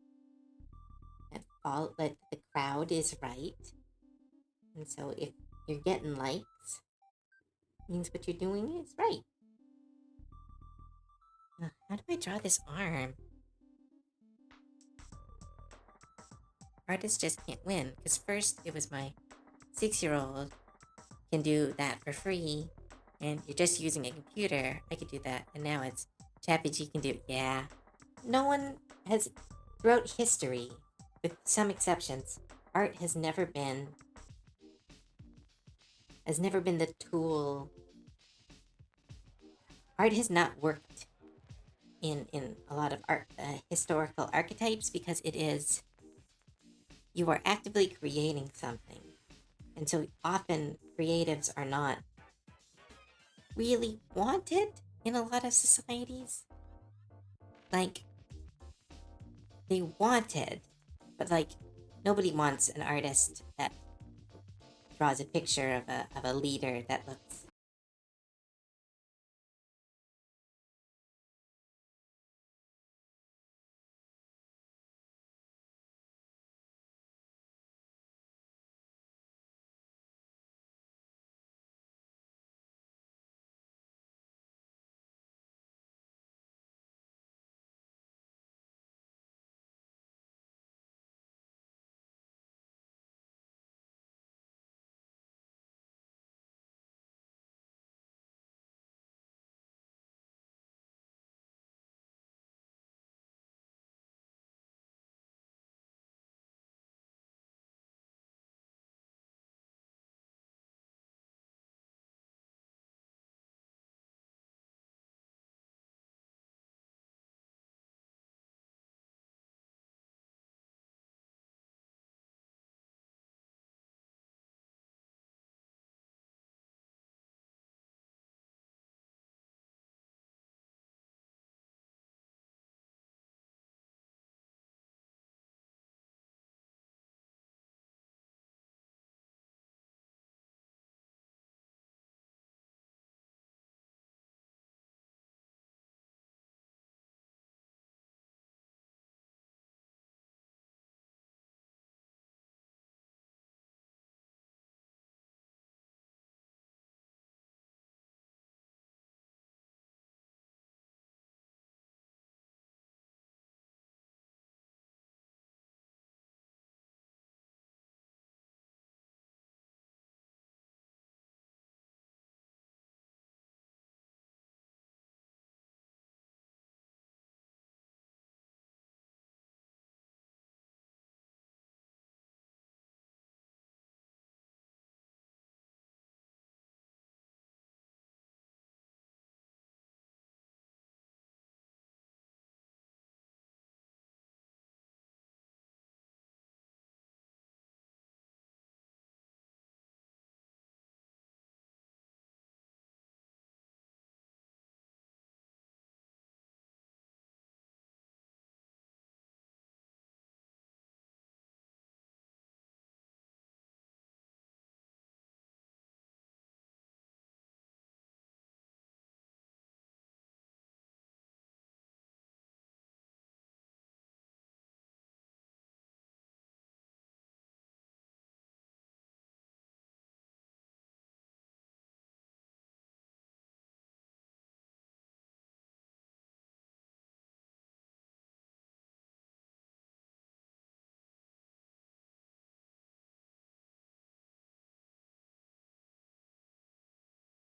That the crowd is right. And so if you're getting likes, means what you're doing is right. How do I draw this arm? Artists just can't win. Because first it was my 6-year-old can do that for free, and you're just using a computer. I could do that, and now it's ChatGPT can do it. Yeah, no one has throughout history, with some exceptions, art has never been the tool. Art has not worked in a lot of art historical archetypes because it is you are actively creating something, and so often creatives are not really wanted in a lot of societies. Like, they wanted, but like nobody wants an artist that draws a picture of a leader that looks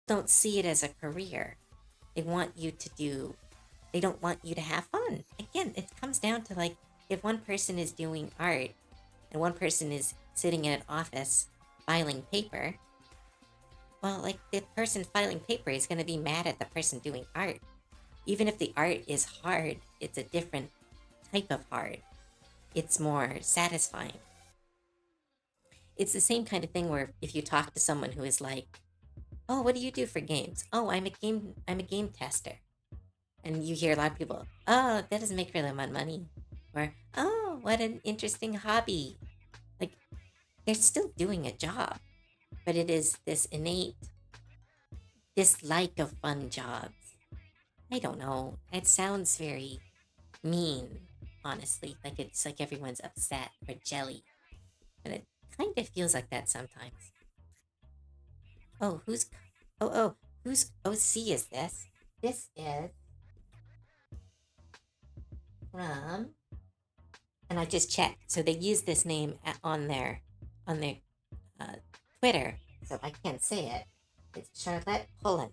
don't see it as a career. They want you to they don't want you to have fun. Again, it comes down to like, if one person is doing art and one person is sitting in an office filing paper, well, like the person filing paper is going to be mad at the person doing art. Even if the art is hard, it's a different type of hard. It's more satisfying. It's the same kind of thing where if you talk to someone who is like, "Oh, what do you do for games?" "Oh, I'm a game tester." And you hear a lot of people, "Oh, that doesn't make really much money." Or, "Oh, what an interesting hobby." Like, they're still doing a job, but it is this innate dislike of fun jobs. I don't know. It sounds very mean, honestly. Like it's like everyone's upset or jelly. But it kind of feels like that sometimes. Oh, whose OC is this? This is from, and I just checked. So they use this name on their uh, Twitter. So I can't say it. It's Charlotte Pullen.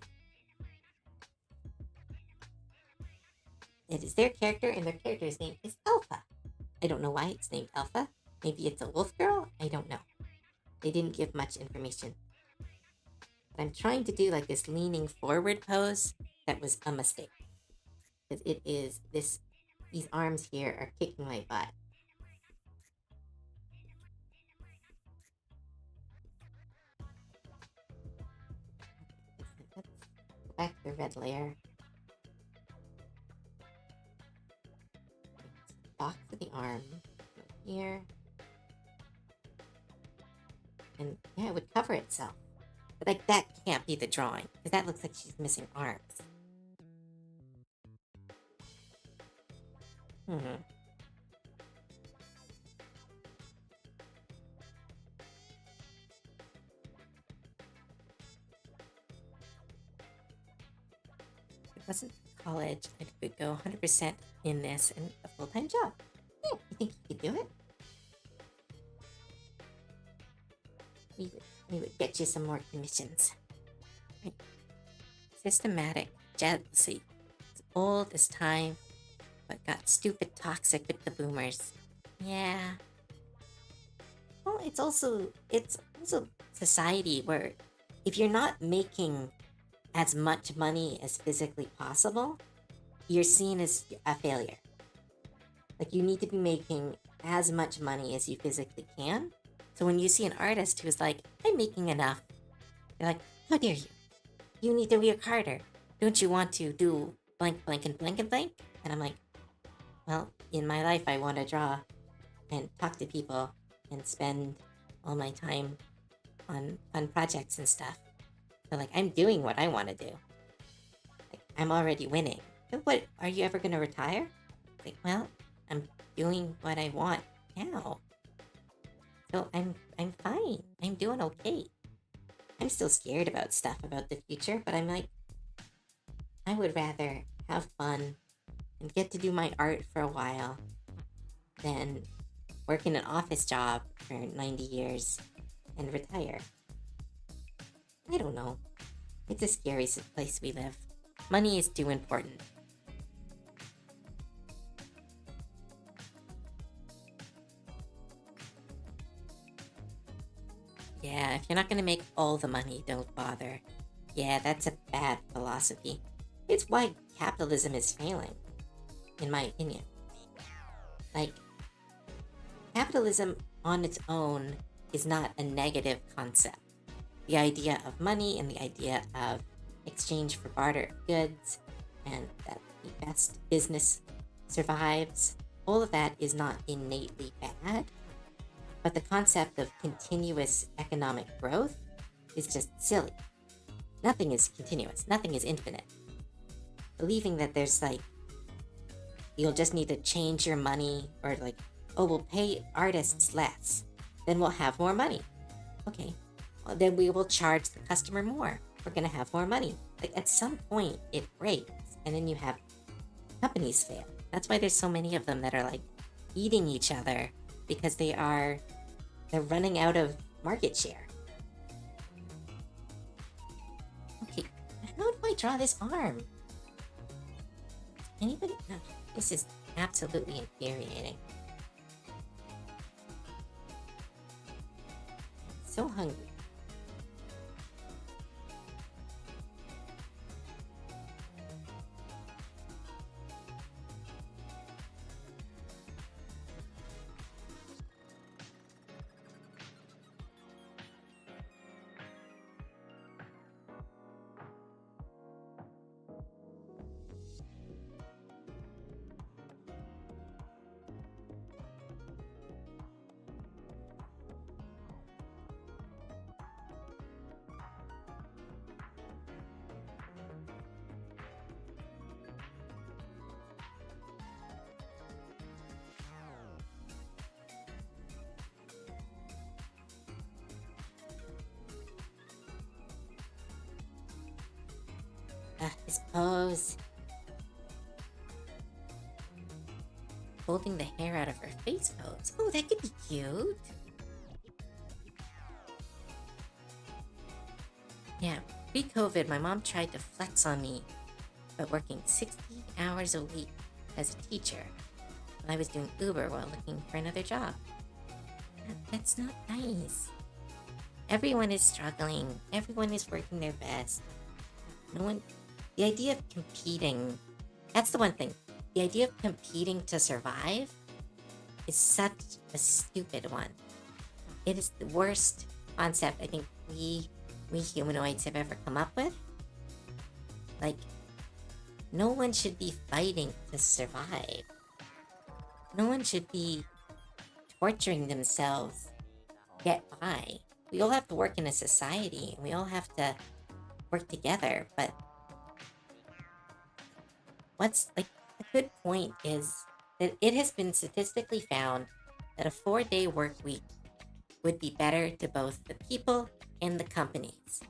It is their character, and their character's name is Alpha. I don't know why it's named Alpha. Maybe it's a wolf girl? I don't know. They didn't give much information. But I'm trying to do like this leaning forward pose. That was a mistake. Because it is these arms here are kicking my butt. Let's go back to the red layer. Box of the arm. Go here. And yeah, it would cover itself. But like that can't be the drawing. Because that looks like she's missing arms. If it wasn't for college, I could go 100% in this and a full-time job. Yeah, you think you could do it? We would get you some more commissions. Right. Systematic jealousy. It's old as time, but got stupid toxic with the boomers. Yeah. Well, it's also society where if you're not making as much money as physically possible, you're seen as a failure. Like you need to be making as much money as you physically can. So when you see an artist who's like, "I'm making enough," you're like, "How dare you? You need to work harder. Don't you want to do blank, blank, and blank, and blank?" And I'm like, well, in my life, I want to draw and talk to people and spend all my time on fun projects and stuff. So like, I'm doing what I want to do. Like, I'm already winning. So what, are you ever going to retire? Like, well, I'm doing what I want now. So I'm fine. I'm doing okay. I'm still scared about stuff about the future, but I'm like, I would rather have fun and get to do my art for a while than work in an office job for 90 years and retire. I don't know. It's a scary place we live. Money is too important. Yeah, if you're not going to make all the money, don't bother. Yeah, that's a bad philosophy. It's why capitalism is failing, in my opinion. Like, capitalism on its own is not a negative concept. The idea of money and the idea of exchange for barter of goods and that the best business survives, all of that is not innately bad. But the concept of continuous economic growth is just silly. Nothing is continuous. Nothing is infinite. Believing that there's like, you'll just need to change your money or like, oh, we'll pay artists less. Then we'll have more money. Okay. Well, then we will charge the customer more. We're going to have more money. Like at some point it breaks and then you have companies fail. That's why there's so many of them that are like eating each other because they're running out of market share. Okay, I draw this arm? Anybody? No, this is absolutely infuriating. So hungry. His pose. Holding the hair out of her face pose. Oh, that could be cute. Yeah, pre-COVID, my mom tried to flex on me by working 60 hours a week as a teacher while I was doing Uber while looking for another job. That's not nice. Everyone is struggling. Everyone is working their best. The idea of competing, that's the one thing. The idea of competing to survive is such a stupid one. It is the worst concept I think we humanoids have ever come up with. Like, no one should be fighting to survive. No one should be torturing themselves to get by. We all have to work in a society, and we all have to work together, but what's like a good point is that it has been statistically found that a 4-day work week would be better to both the people and the companies.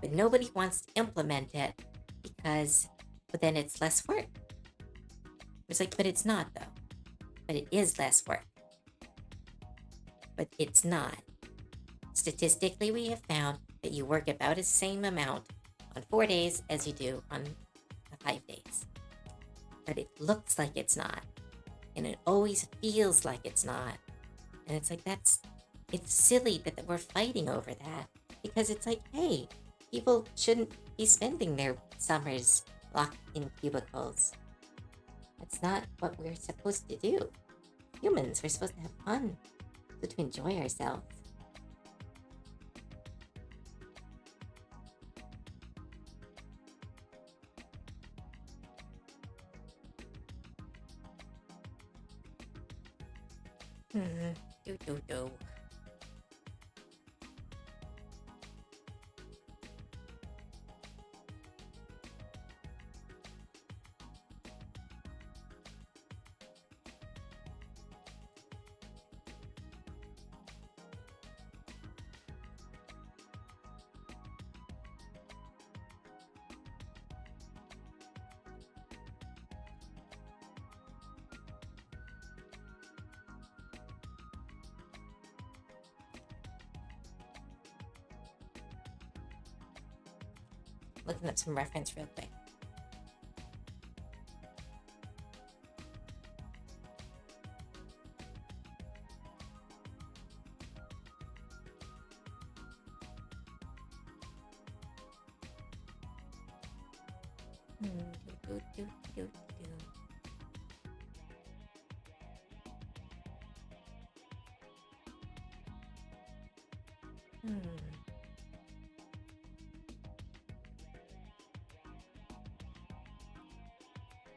But nobody wants to implement it but then it's less work. It's like, but it's not though. But it is less work. But it's not. Statistically, we have found that you work about the same amount on 4 days as you do on 5 days. But it looks like it's not. And it always feels like it's not. And it's like, it's silly that we're fighting over that. Because it's like, hey, people shouldn't be spending their summers locked in cubicles. That's not what we're supposed to do. Humans, we're supposed to have fun. We're supposed to enjoy ourselves. Do. Looking up some reference real quick.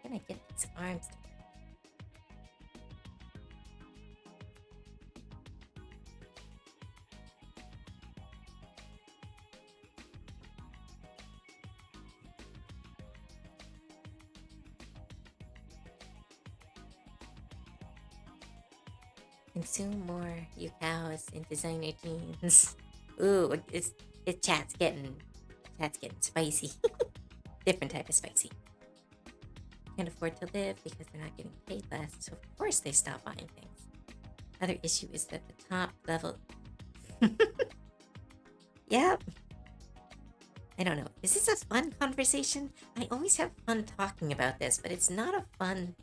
Can I get these arms to consume more, you cows, and designer jeans. Ooh, chat's getting spicy. Different type of spicy. Can't afford to live because they're not getting paid less, so of course they stop buying things. Other issue is that the top level. Yep. I don't know. Is this a fun conversation? I always have fun talking about this, but it's not a fun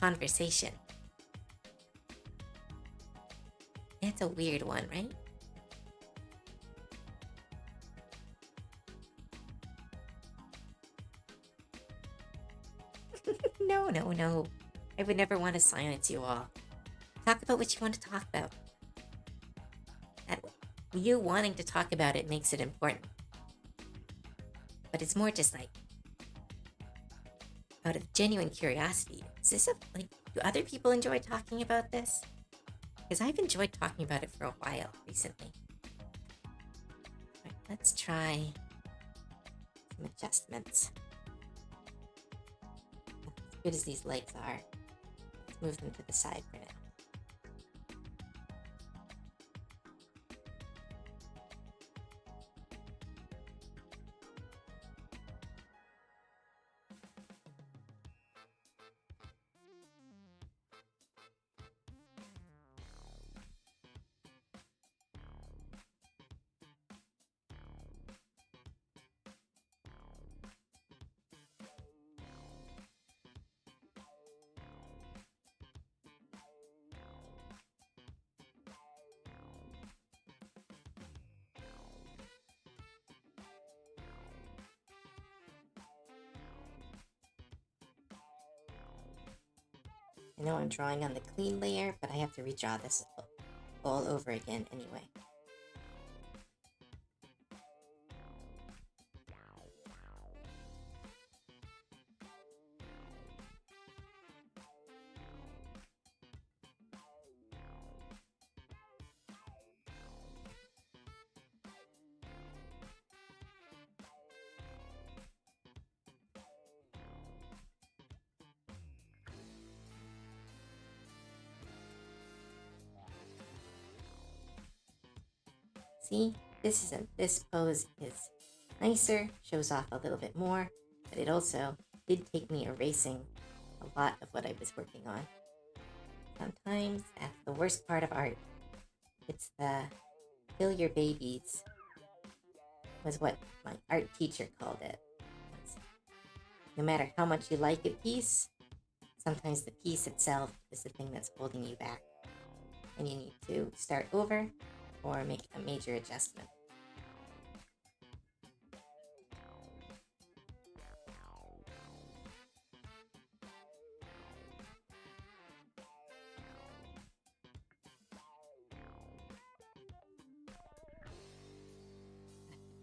conversation. It's a weird one, right? No, no, no. I would never want to silence you all. Talk about what you want to talk about. That, you wanting to talk about it makes it important. But it's more just like, out of genuine curiosity, is this like, do other people enjoy talking about this? Because I've enjoyed talking about it for a while recently. Right, let's try some adjustments. As good as these legs are, let's move them to the side for now. I know I'm drawing on the clean layer, but I have to redraw this all over again anyway. See, this pose is nicer, shows off a little bit more, but it also did take me erasing a lot of what I was working on. Sometimes that's the worst part of art. It's the kill your babies, was what my art teacher called it. No matter how much you like a piece, sometimes the piece itself is the thing that's holding you back. And you need to start over or make a major adjustment.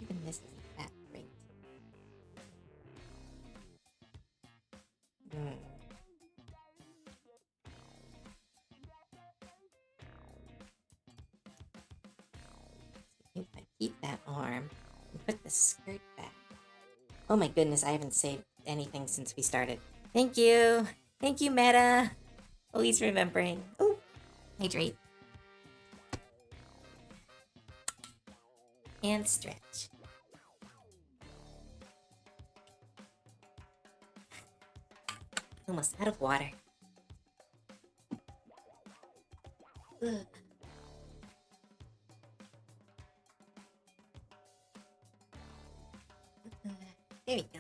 Even this isn't that great. If I keep that arm and put the skirt back. Oh my goodness, I haven't saved anything since we started. Thank you. Thank you, Meta. Always remembering. Oh, hydrate. And stretch. Almost out of water. Ugh. There we go.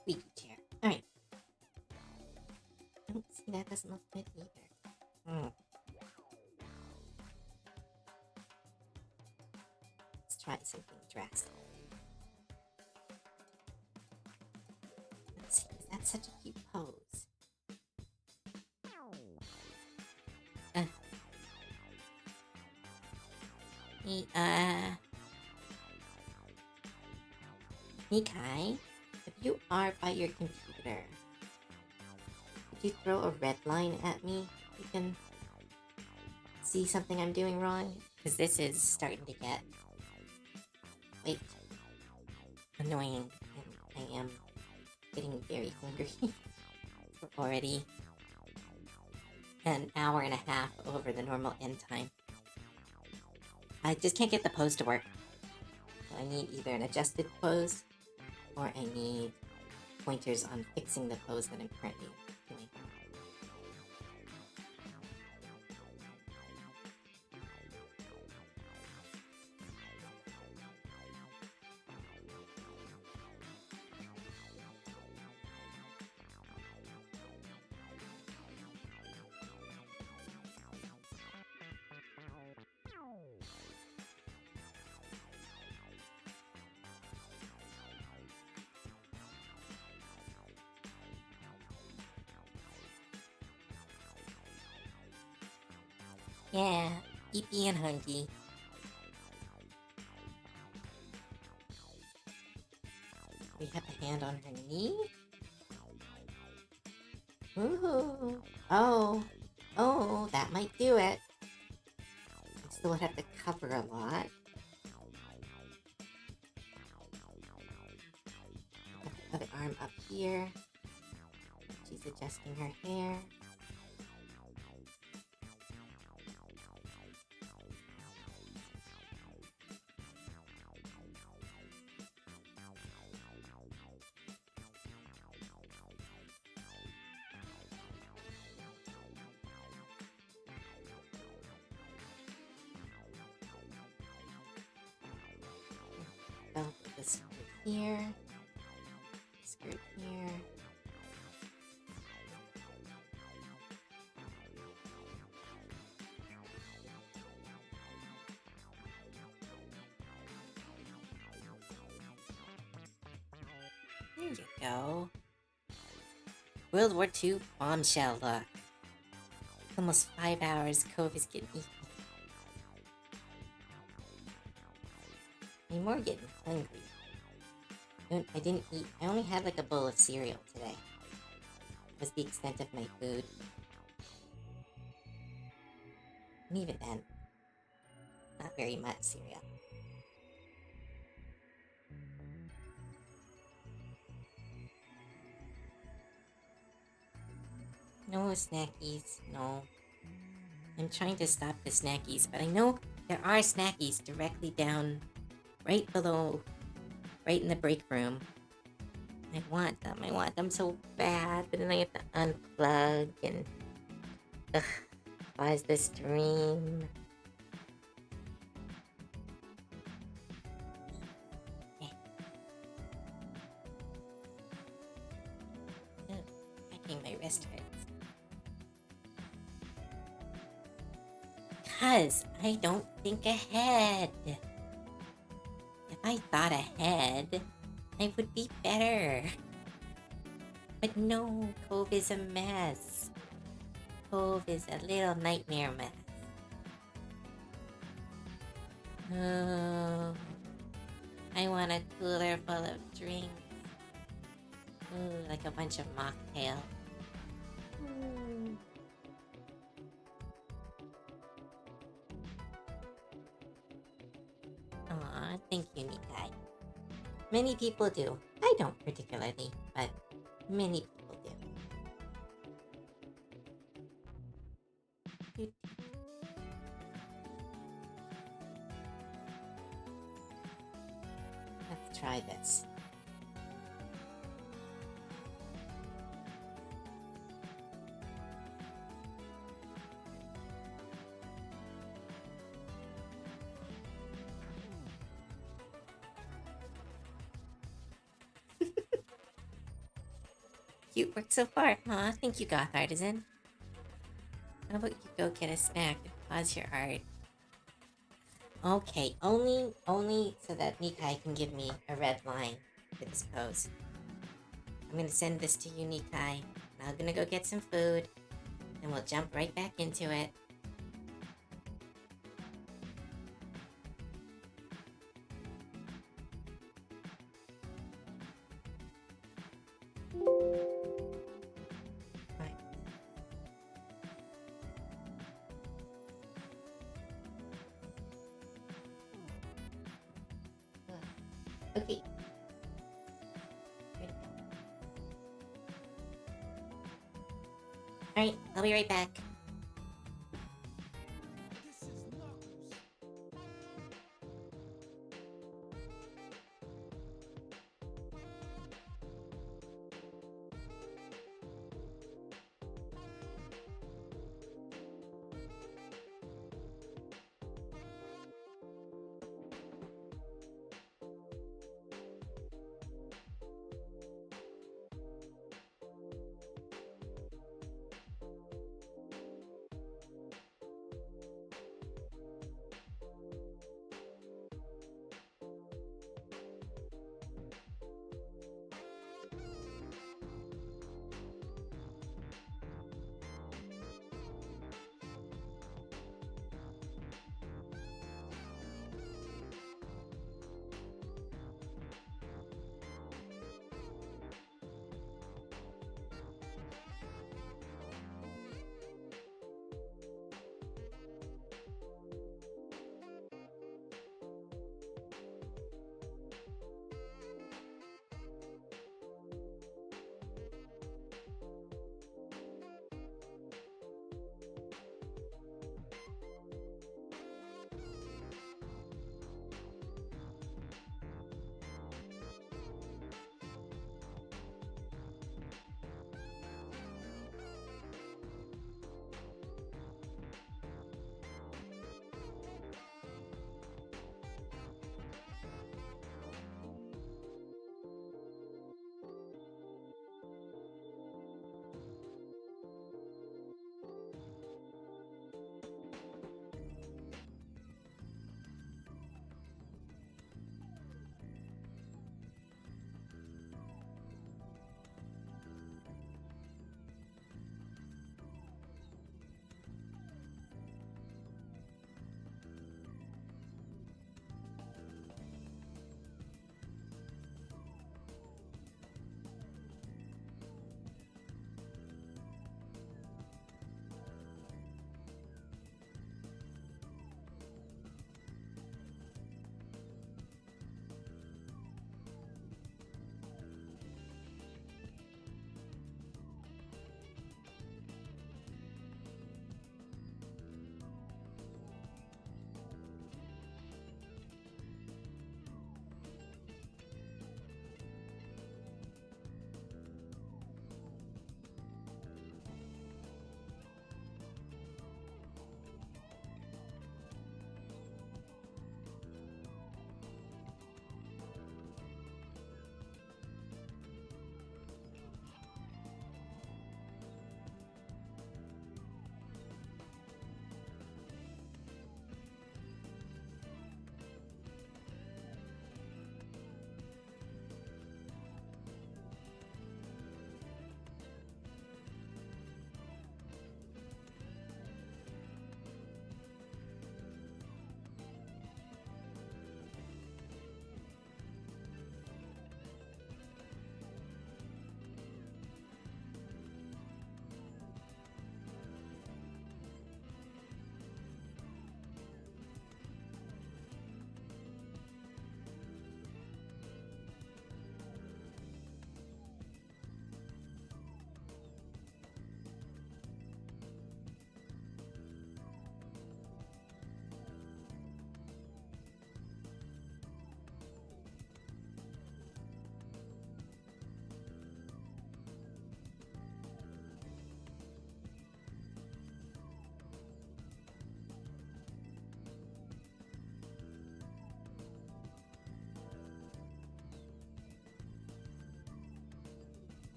Squeaky chair. Alright. Oh, see, that doesn't look good either. Let's try something drastic. Let's see, is that such a cute pose? Nikai, if you are by your computer, could you throw a red line at me? You can see something I'm doing wrong? Because this is starting to get, like, annoying. And I am getting very hungry. We're already an hour and a half over the normal end time. I just can't get the pose to work. So I need either an adjusted pose, or I need pointers on fixing the pose that I'm currently doing. Yeah, keep being hungry. We have a hand on her knee. Ooh. Oh. Oh, that might do it. I still would have to cover a lot. Other arm up here. She's adjusting her hair. Belt with the skirt here. Skirt here. There you go. World War II bombshell look. Almost 5 hours, Cove is getting eaten. I'm more getting hungry. I didn't eat. I only had like a bowl of cereal today. That was the extent of my food. And even then, not very much cereal. No snackies, no. I'm trying to stop the snackies, but I know there are snackies directly down, right below, right in the break room. I want them so bad, but then I have to unplug and pause the stream. I think my wrist hurts. Because I don't think ahead. If I thought ahead, I would be better. But no, Cove is a mess. Cove is a little nightmare mess. Oh, I want a cooler full of drinks. Ooh, like a bunch of mocktail. Aw, thank you, Nikai. Many people do. I don't particularly, but many people do. Let's try this. Cute work so far. Aw, thank you, Goth Artisan. How about you go get a snack and pause your art? Okay, only so that Nikai can give me a red line for this pose. I'm gonna send this to you, Nikai. I'm gonna go get some food, and we'll jump right back into it. Right. Okay. Alright, I'll be right back.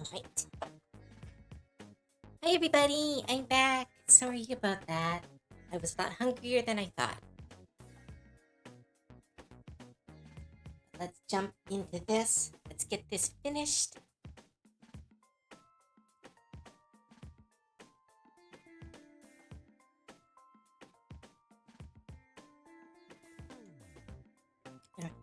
Alright. Hi everybody, I'm back. Sorry about that. I was a lot hungrier than I thought. Let's jump into this. Let's get this finished. Alright.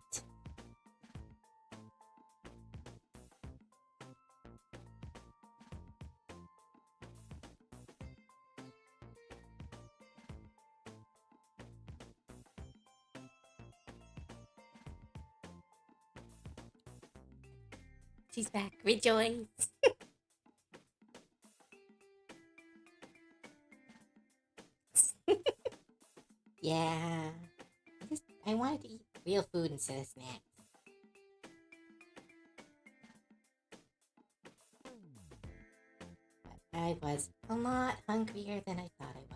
She's back. Rejoice. Yeah. I wanted to eat real food instead of snacks. But I was a lot hungrier than I thought I was.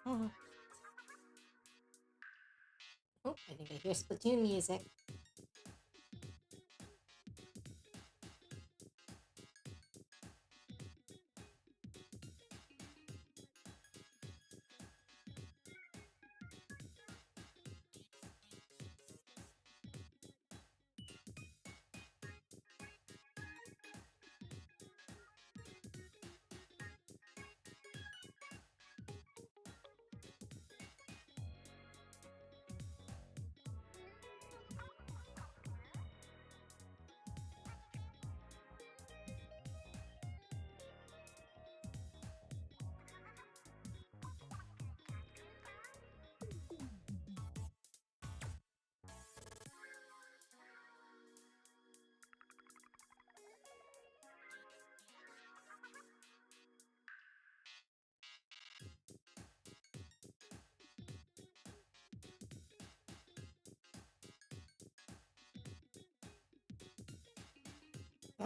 Oh. Oh, I think I hear Splatoon music.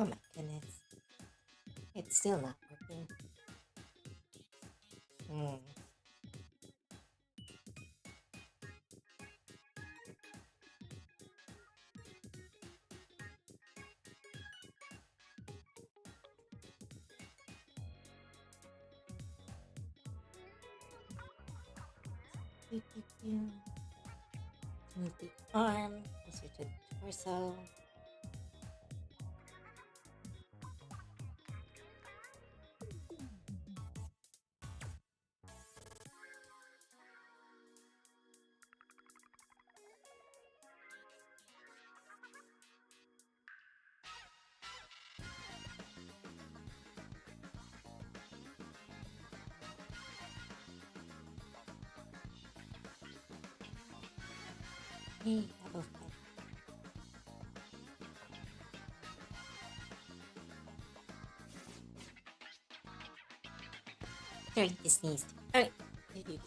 Oh my goodness. It's still not working. Move the arm closer to the torso. Hey, double flip. Sorry, just sneezed. Alright. Okay.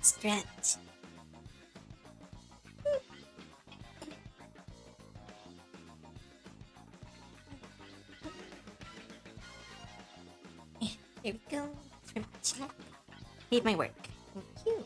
Stretch. Here we go. Check. Made my work. Thank you.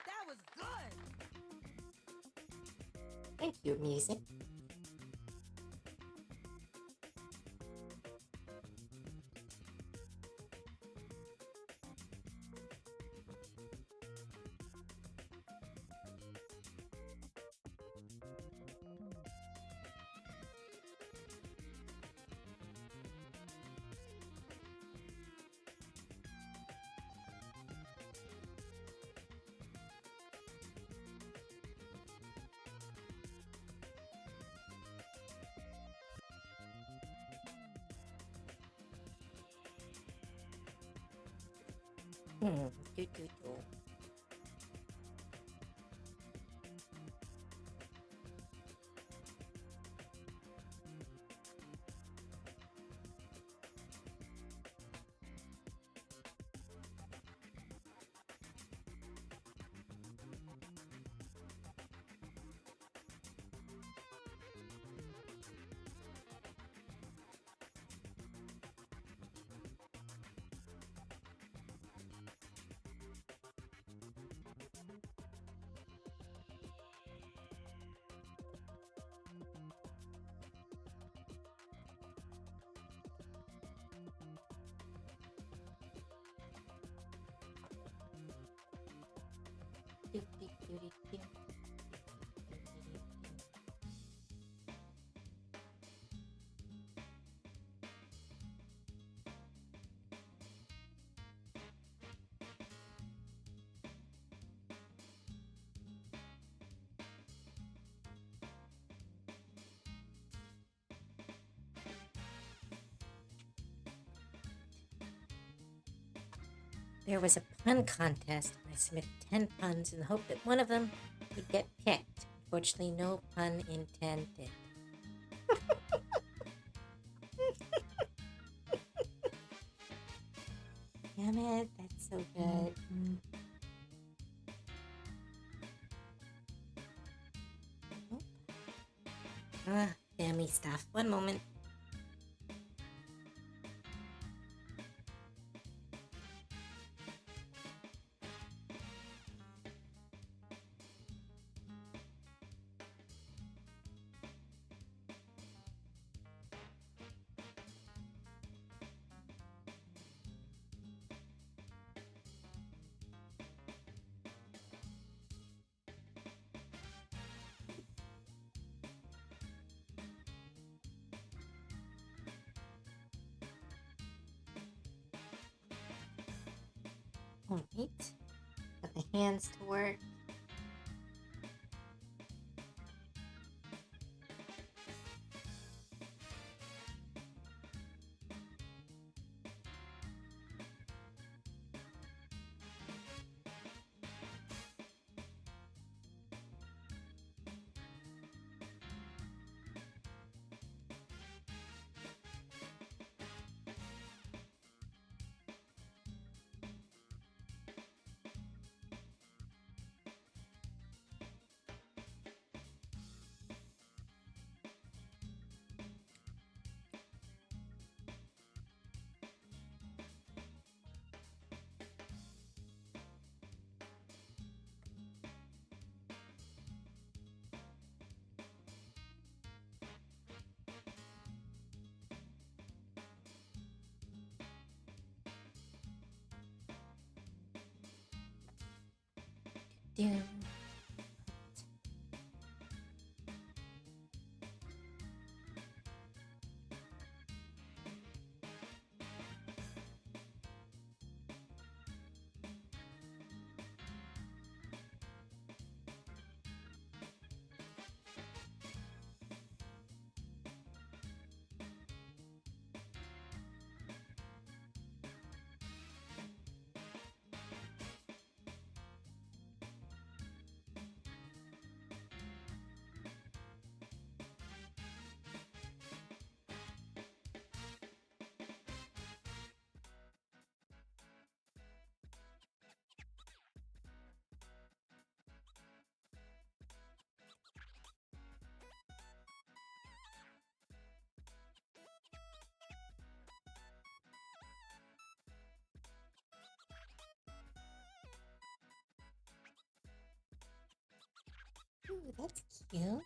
That was good.
Thank you, music. Do, do, do. Do, do, do, do, do. There was a pun contest. I submitted 10 puns in the hope that one of them would get picked. Unfortunately, no pun intended. Damn it, that's so good. Dammy stuff. One moment. All right. Got the hands to work. do. Ooh, that's cute.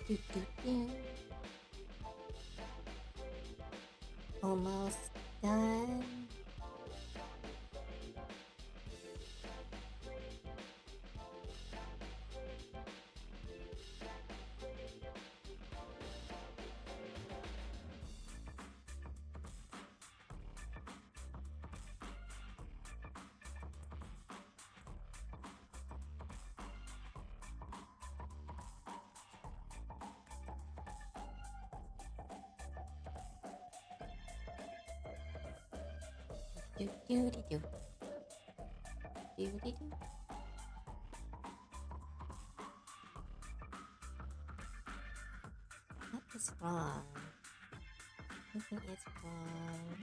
Do, do, do. Almost done. Do, do, do, do. Do, do, do. What is wrong? Something is wrong.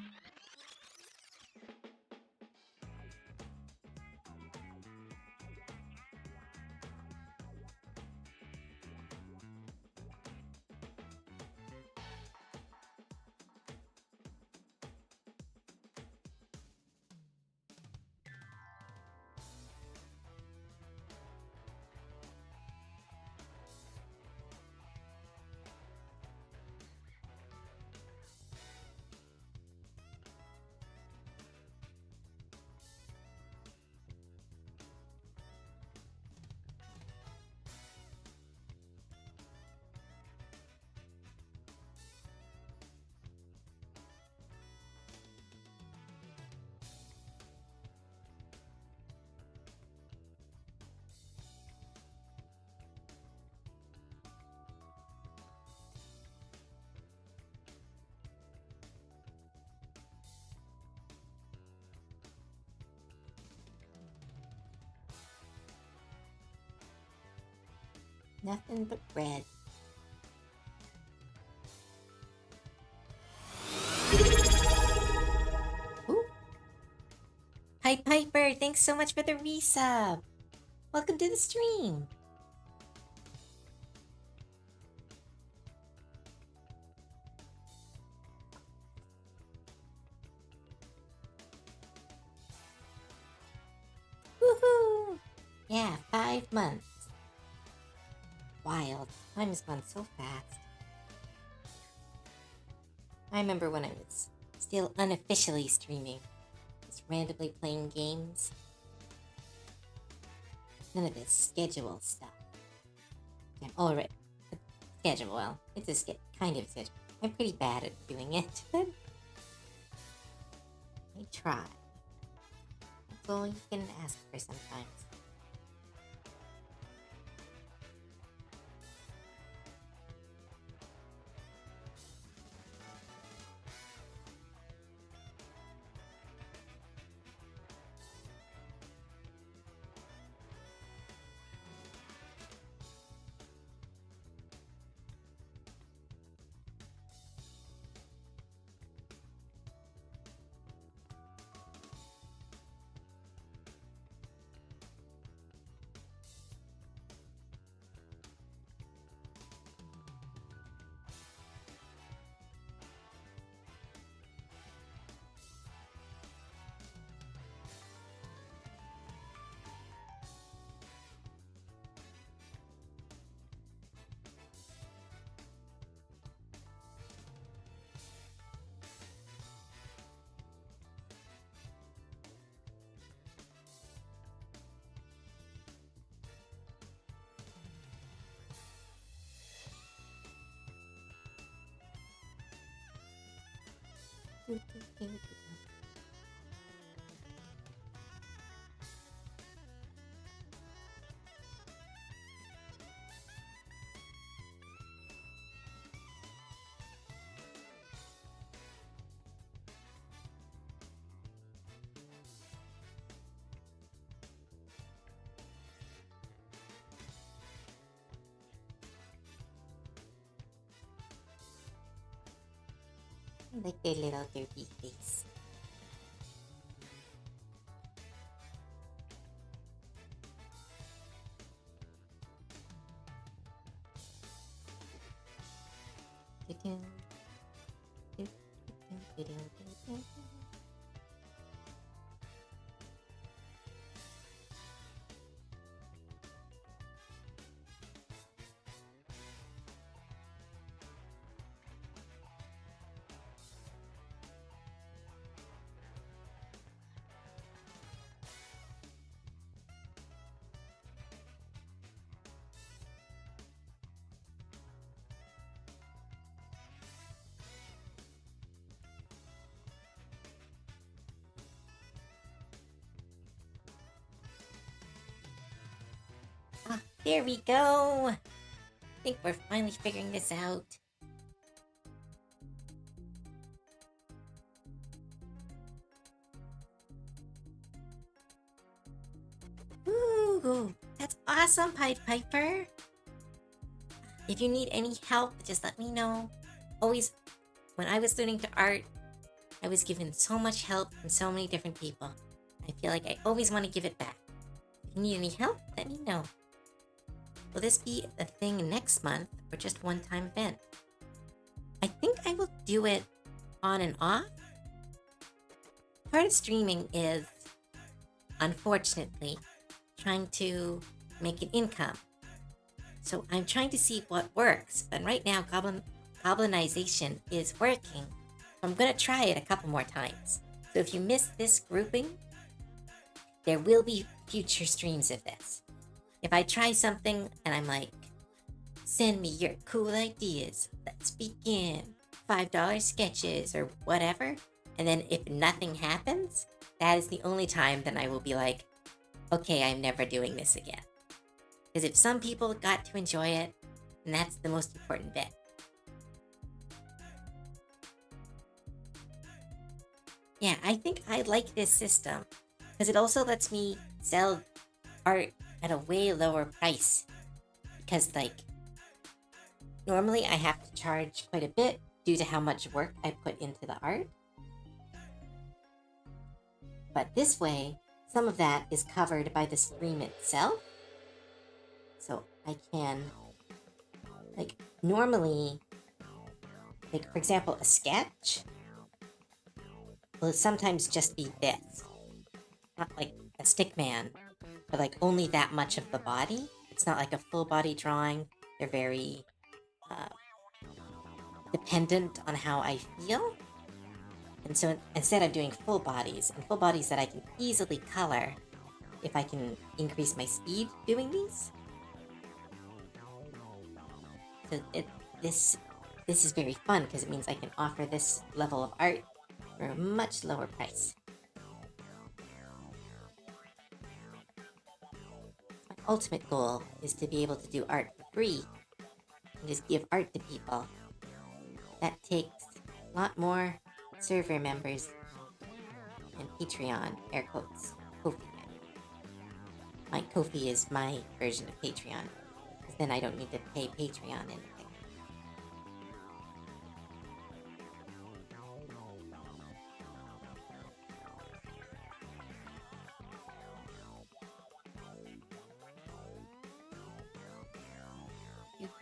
Nothing but bread. Ooh. Hi Piper, thanks so much for the resub. Welcome to the stream. Woohoo! Yeah, 5 months. Wild. Time has gone so fast. I remember when I was still unofficially streaming. Just randomly playing games. None of this schedule stuff. I'm alright. Schedule, well, it's a kind of schedule. I'm pretty bad at doing it. I try. That's all you can ask for sometimes. I like their little derpy face. Ah, there we go. I think we're finally figuring this out. Ooh, that's awesome, Pied Piper. If you need any help, just let me know. Always, when I was learning to art, I was given so much help from so many different people. I feel like I always want to give it back. If you need any help, let me know. Will this be a thing next month or just one-time event? I think I will do it on and off. Part of streaming is, unfortunately, trying to make an income. So I'm trying to see what works, but right now Goblinization is working. I'm gonna try it a couple more times. So if you missed this grouping, there will be future streams of this. If I try something and I'm like, send me your cool ideas, let's begin, $5 sketches or whatever, and then if nothing happens, that is the only time then I will be like, okay, I'm never doing this again. Because if some people got to enjoy it, then that's the most important bit. Yeah, I think I like this system because it also lets me sell art at a way lower price. Because, like, normally I have to charge quite a bit due to how much work I put into the art. But this way, some of that is covered by the stream itself. So I can, like, normally, like, for example, a sketch will sometimes just be this. Not like a stick man, but like only that much of the body. It's not like a full body drawing. They're very dependent on how I feel. And so instead I'm doing full bodies, and full bodies that I can easily color if I can increase my speed doing these. So this is very fun because it means I can offer this level of art for a much lower price. ultimate goal is to be able to do art for free and just give art to people. That takes a lot more server members and Patreon, air quotes, Ko-fi. My Ko-fi is my version of Patreon, because then I don't need to pay Patreon anything.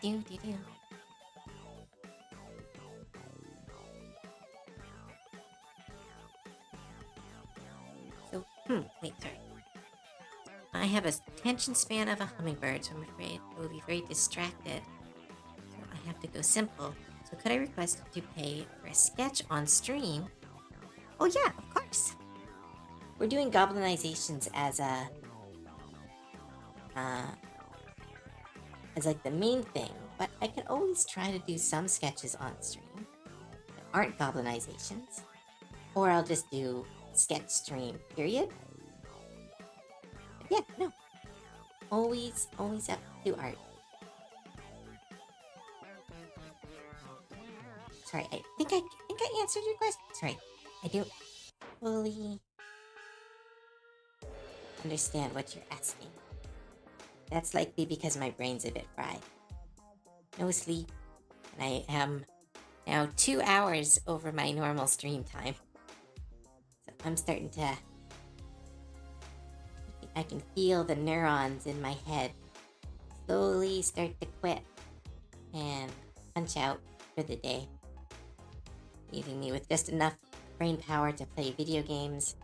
Do. So, wait, sorry. I have a attention span of a hummingbird, so I'm afraid I will be very distracted. So I have to go simple. So could I request to pay for a sketch on stream? Oh yeah, of course. We're doing goblinizations as a as like the main thing, but I can always try to do some sketches on stream that aren't goblinizations, or I'll just do sketch stream, period. But yeah, no. Always up to do art. Sorry, I think I answered your question. Sorry, I don't fully understand what you're asking. That's likely because my brain's a bit fried. No sleep, and I am now 2 hours over my normal stream time. So I'm starting to... I can feel the neurons in my head slowly start to quit and punch out for the day, leaving me with just enough brain power to play video games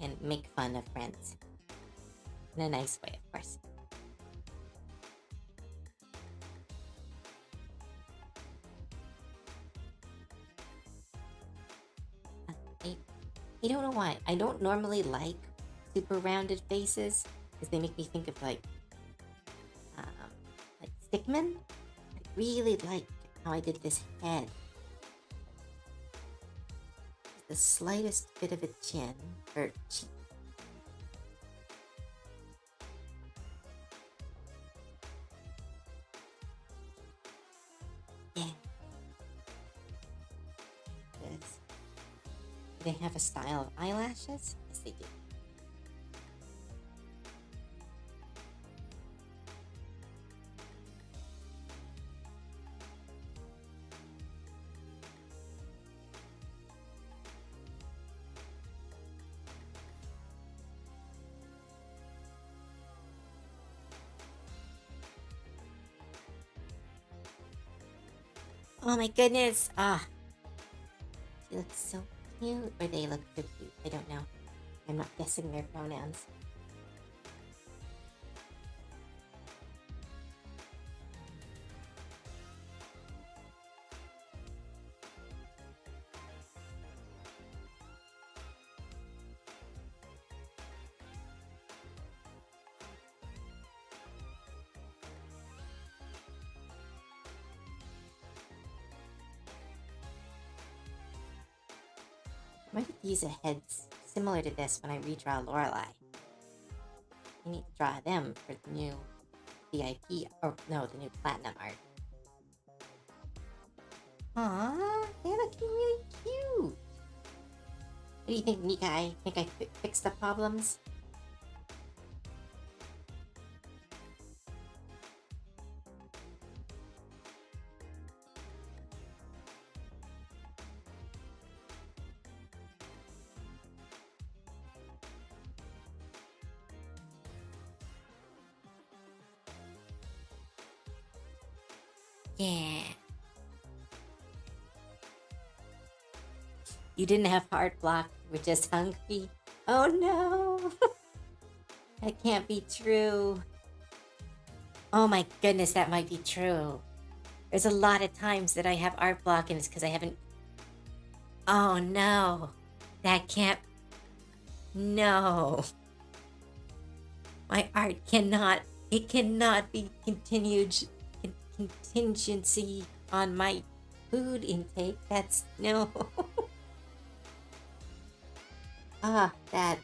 and make fun of friends. In a nice way, of course. I don't know why. I don't normally like super rounded faces because they make me think of like Stickman. I really like how I did this head. Just the slightest bit of a chin or cheek. Yeah. This. Do they have a style of eyelashes? Yes, they do. Oh my goodness. She looks so cute. Or they look so cute. I don't know. I'm not guessing their pronouns. I might use a head similar to this when I redraw Lorelei. I need to draw them for the new VIP, or no, the new Platinum art. Aww, they're looking really cute. What do you think, Nika? I think I fixed the problems? Yeah. You didn't have heart block, you were just hungry. Oh no! That can't be true. Oh my goodness, that might be true. There's a lot of times that I have art block and it's because I haven't... Oh no. That can't... No. My art cannot... It cannot be contingency on my food intake. That's... No. That...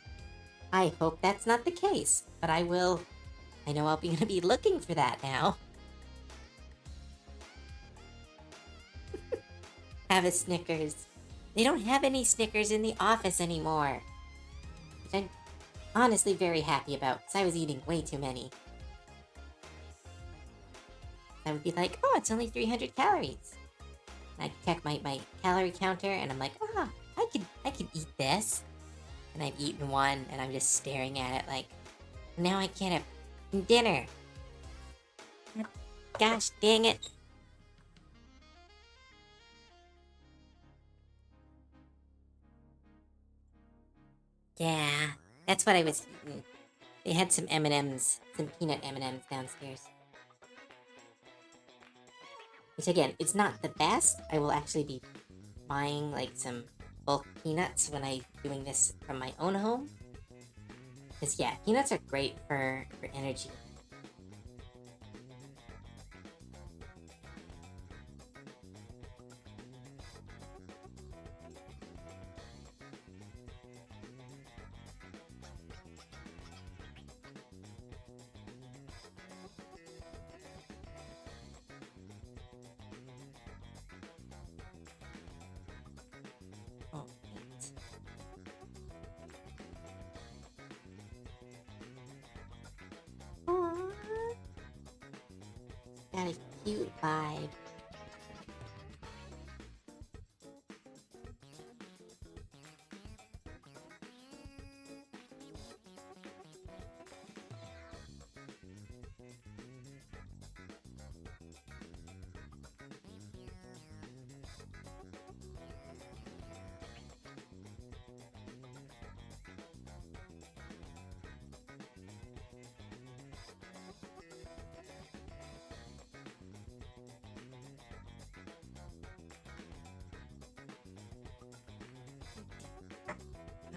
I hope that's not the case, but I will I know I'll be gonna be looking for that now. Have a Snickers. They don't have any Snickers in the office anymore. Which I'm honestly very happy about, because I was eating way too many. I would be like, oh, it's only 300 calories. And I'd check my calorie counter, and I'm like, ah, I could eat this. And I've eaten one, and I'm just staring at it like, now I can't have dinner. Gosh dang it. Yeah, that's what I was eating. They had some M&Ms, some peanut M&Ms downstairs. Which again, it's not the best. I will actually be buying like some bulk peanuts when I'm doing this from my own home. Because yeah, peanuts are great for energy. Oh, wait. Aww. Got a cute vibe.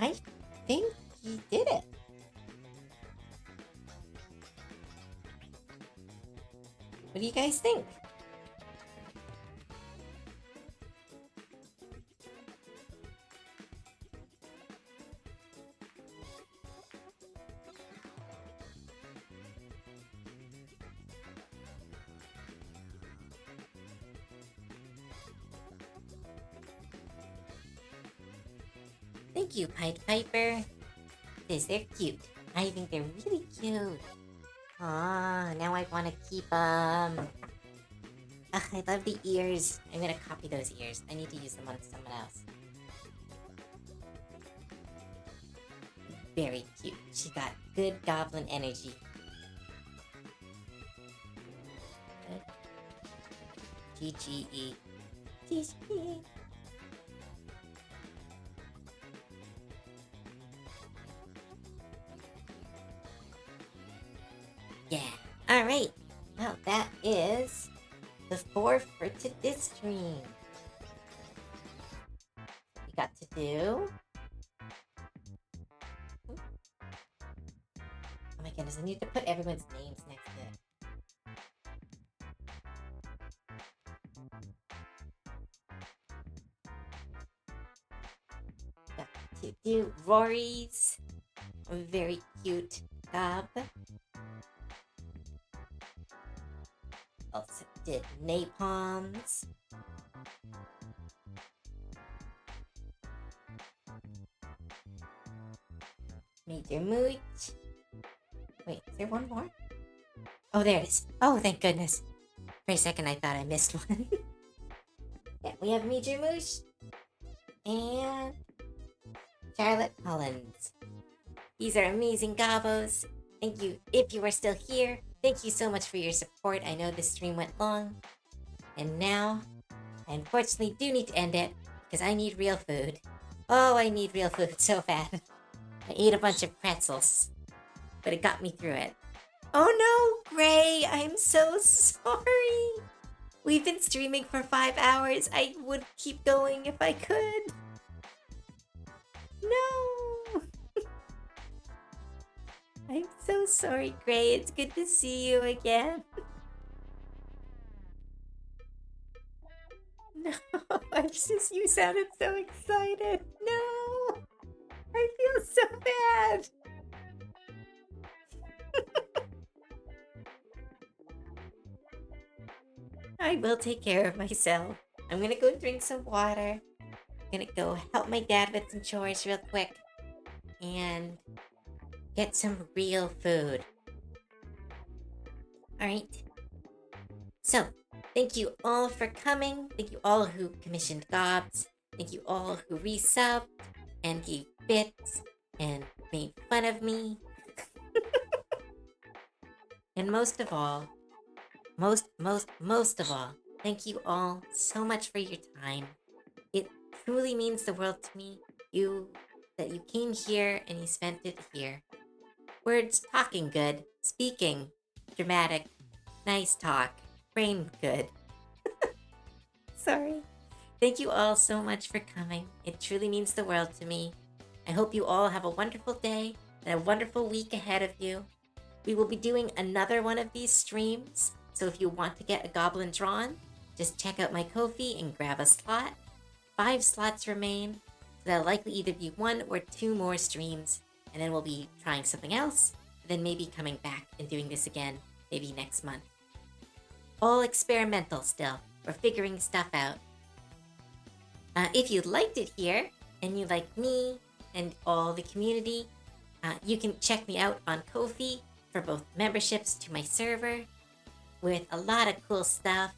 I think he did it. What do you guys think? Thank you, Pied Piper. Because they're cute. I think they're really cute. Ah, now I want to keep them. Ugh, I love the ears. I'm gonna copy those ears. I need to use them on someone else. Very cute. She got good goblin energy. Good. GGE. GGE. Yeah. Alright. Well, that is the 4 for today's stream. We got to do. Oh my goodness, I need to put everyone's names next to it. Got to do Rory's very cute gob. Also did Napalm's. Major Mooch. Wait, is there one more? Oh, there it is. Oh, thank goodness. For a second, I thought I missed one. Yeah, we have Major Mooch and Charlotte Collins. These are amazing gobos. Thank you. If you are still here, thank you so much for your support. I know this stream went long. And now, I unfortunately do need to end it because I need real food. Oh, I need real food so bad. I ate a bunch of pretzels, but it got me through it. Oh no, Gray, I'm so sorry. We've been streaming for 5 hours. I would keep going if I could. No. I'm so sorry, Gray. It's good to see you again. No, I'm just, you sounded so excited. No, I feel so bad. I will take care of myself. I'm gonna go drink some water. I'm gonna go help my dad with some chores real quick. And get some real food. Alright. So, thank you all for coming. Thank you all who commissioned gobs. Thank you all who resubbed and gave bits and made fun of me. And most of all, most of all, thank you all so much for your time. It truly means the world to me. That you came here and you spent it here. Words talking good, speaking dramatic, nice talk, brain good. Sorry. Thank you all so much for coming. It truly means the world to me. I hope you all have a wonderful day and a wonderful week ahead of you. We will be doing another one of these streams, so if you want to get a goblin drawn, just check out my Ko-fi and grab a slot. 5 slots remain, so there'll likely either be 1 or 2 more streams, and then we'll be trying something else, and then maybe coming back and doing this again, maybe next month. All experimental still. We're figuring stuff out. If you liked it here, and you like me and all the community, you can check me out on Ko-fi for both memberships to my server with a lot of cool stuff.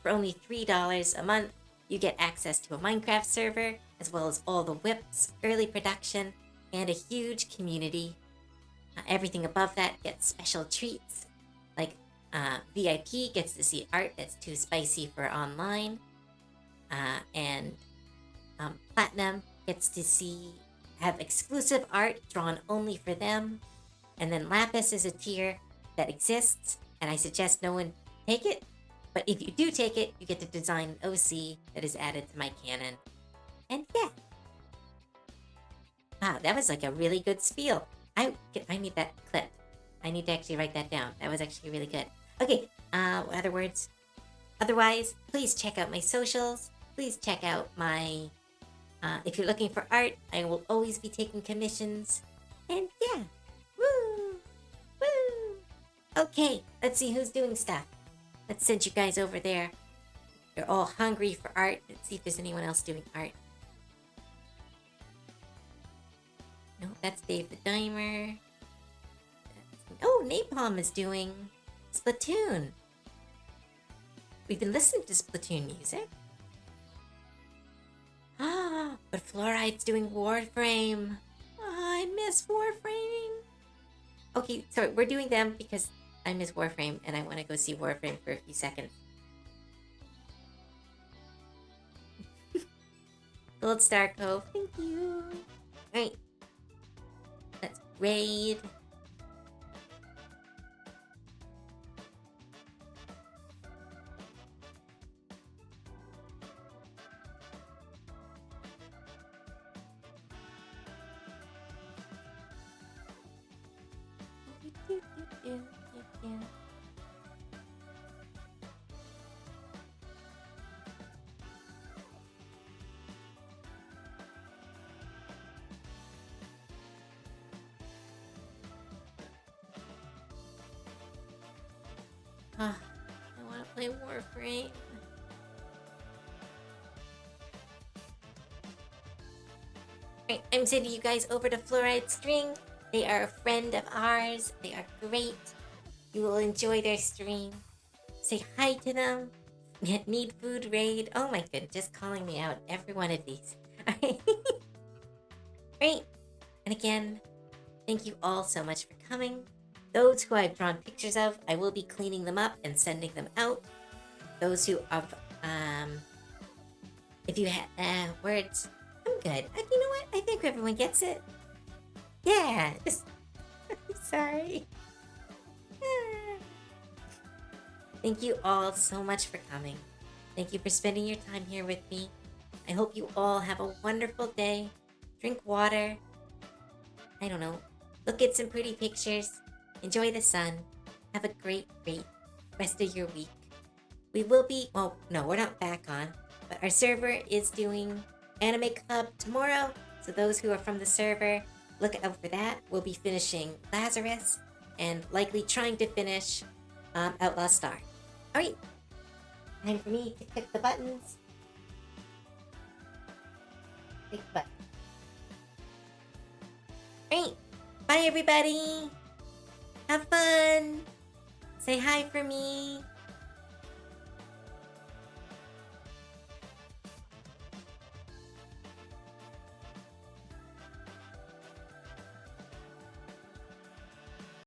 For only $3 a month, you get access to a Minecraft server, as well as all the whips, early production, and a huge community. Everything above that gets special treats, like VIP gets to see art that's too spicy for online, and Platinum gets to have exclusive art drawn only for them, and then Lapis is a tier that exists, and I suggest no one take it, but if you do take it, you get to design an OC that is added to my canon. And yeah. Wow, that was like a really good spiel. I need that clip. I need to actually write that down. That was actually really good. Okay, other words? Otherwise, please check out my socials. Please check out my... if you're looking for art, I will always be taking commissions. And yeah. Woo! Woo! Okay, let's see who's doing stuff. Let's send you guys over there. You're all hungry for art. Let's see if there's anyone else doing art. No, that's Dave the Dimer. Oh, Napalm is doing Splatoon. We've been listening to Splatoon music. Ah, but Fluoride's doing Warframe. Oh, I miss Warframe. Okay, sorry, we're doing them because I miss Warframe and I want to go see Warframe for a few seconds. Gold Star Cove, thank you. Alright. Let's raid. I want to play Warframe. Alright, I'm sending you guys over to Fluoride String. They are a friend of ours. They are great. You will enjoy their stream. Say hi to them. Need food raid. Oh my goodness, just calling me out every one of these. Alright. Great. And again, thank you all so much for coming. Those who I've drawn pictures of, I will be cleaning them up and sending them out. Those who have, if you had words, I'm good. You know what? I think everyone gets it. Yeah, just, sorry. Thank you all so much for coming. Thank you for spending your time here with me. I hope you all have a wonderful day. Drink water. I don't know. Look at some pretty pictures. Enjoy the sun. Have a great, great rest of your week. We will be, well, no, we're not back on, but our server is doing Anime Club tomorrow. So those who are from the server, look out for that. We'll be finishing Lazarus and likely trying to finish Outlaw Star. All right. Time for me to click the buttons. Click the button. Alright. Bye, everybody. Have fun. Say hi for me.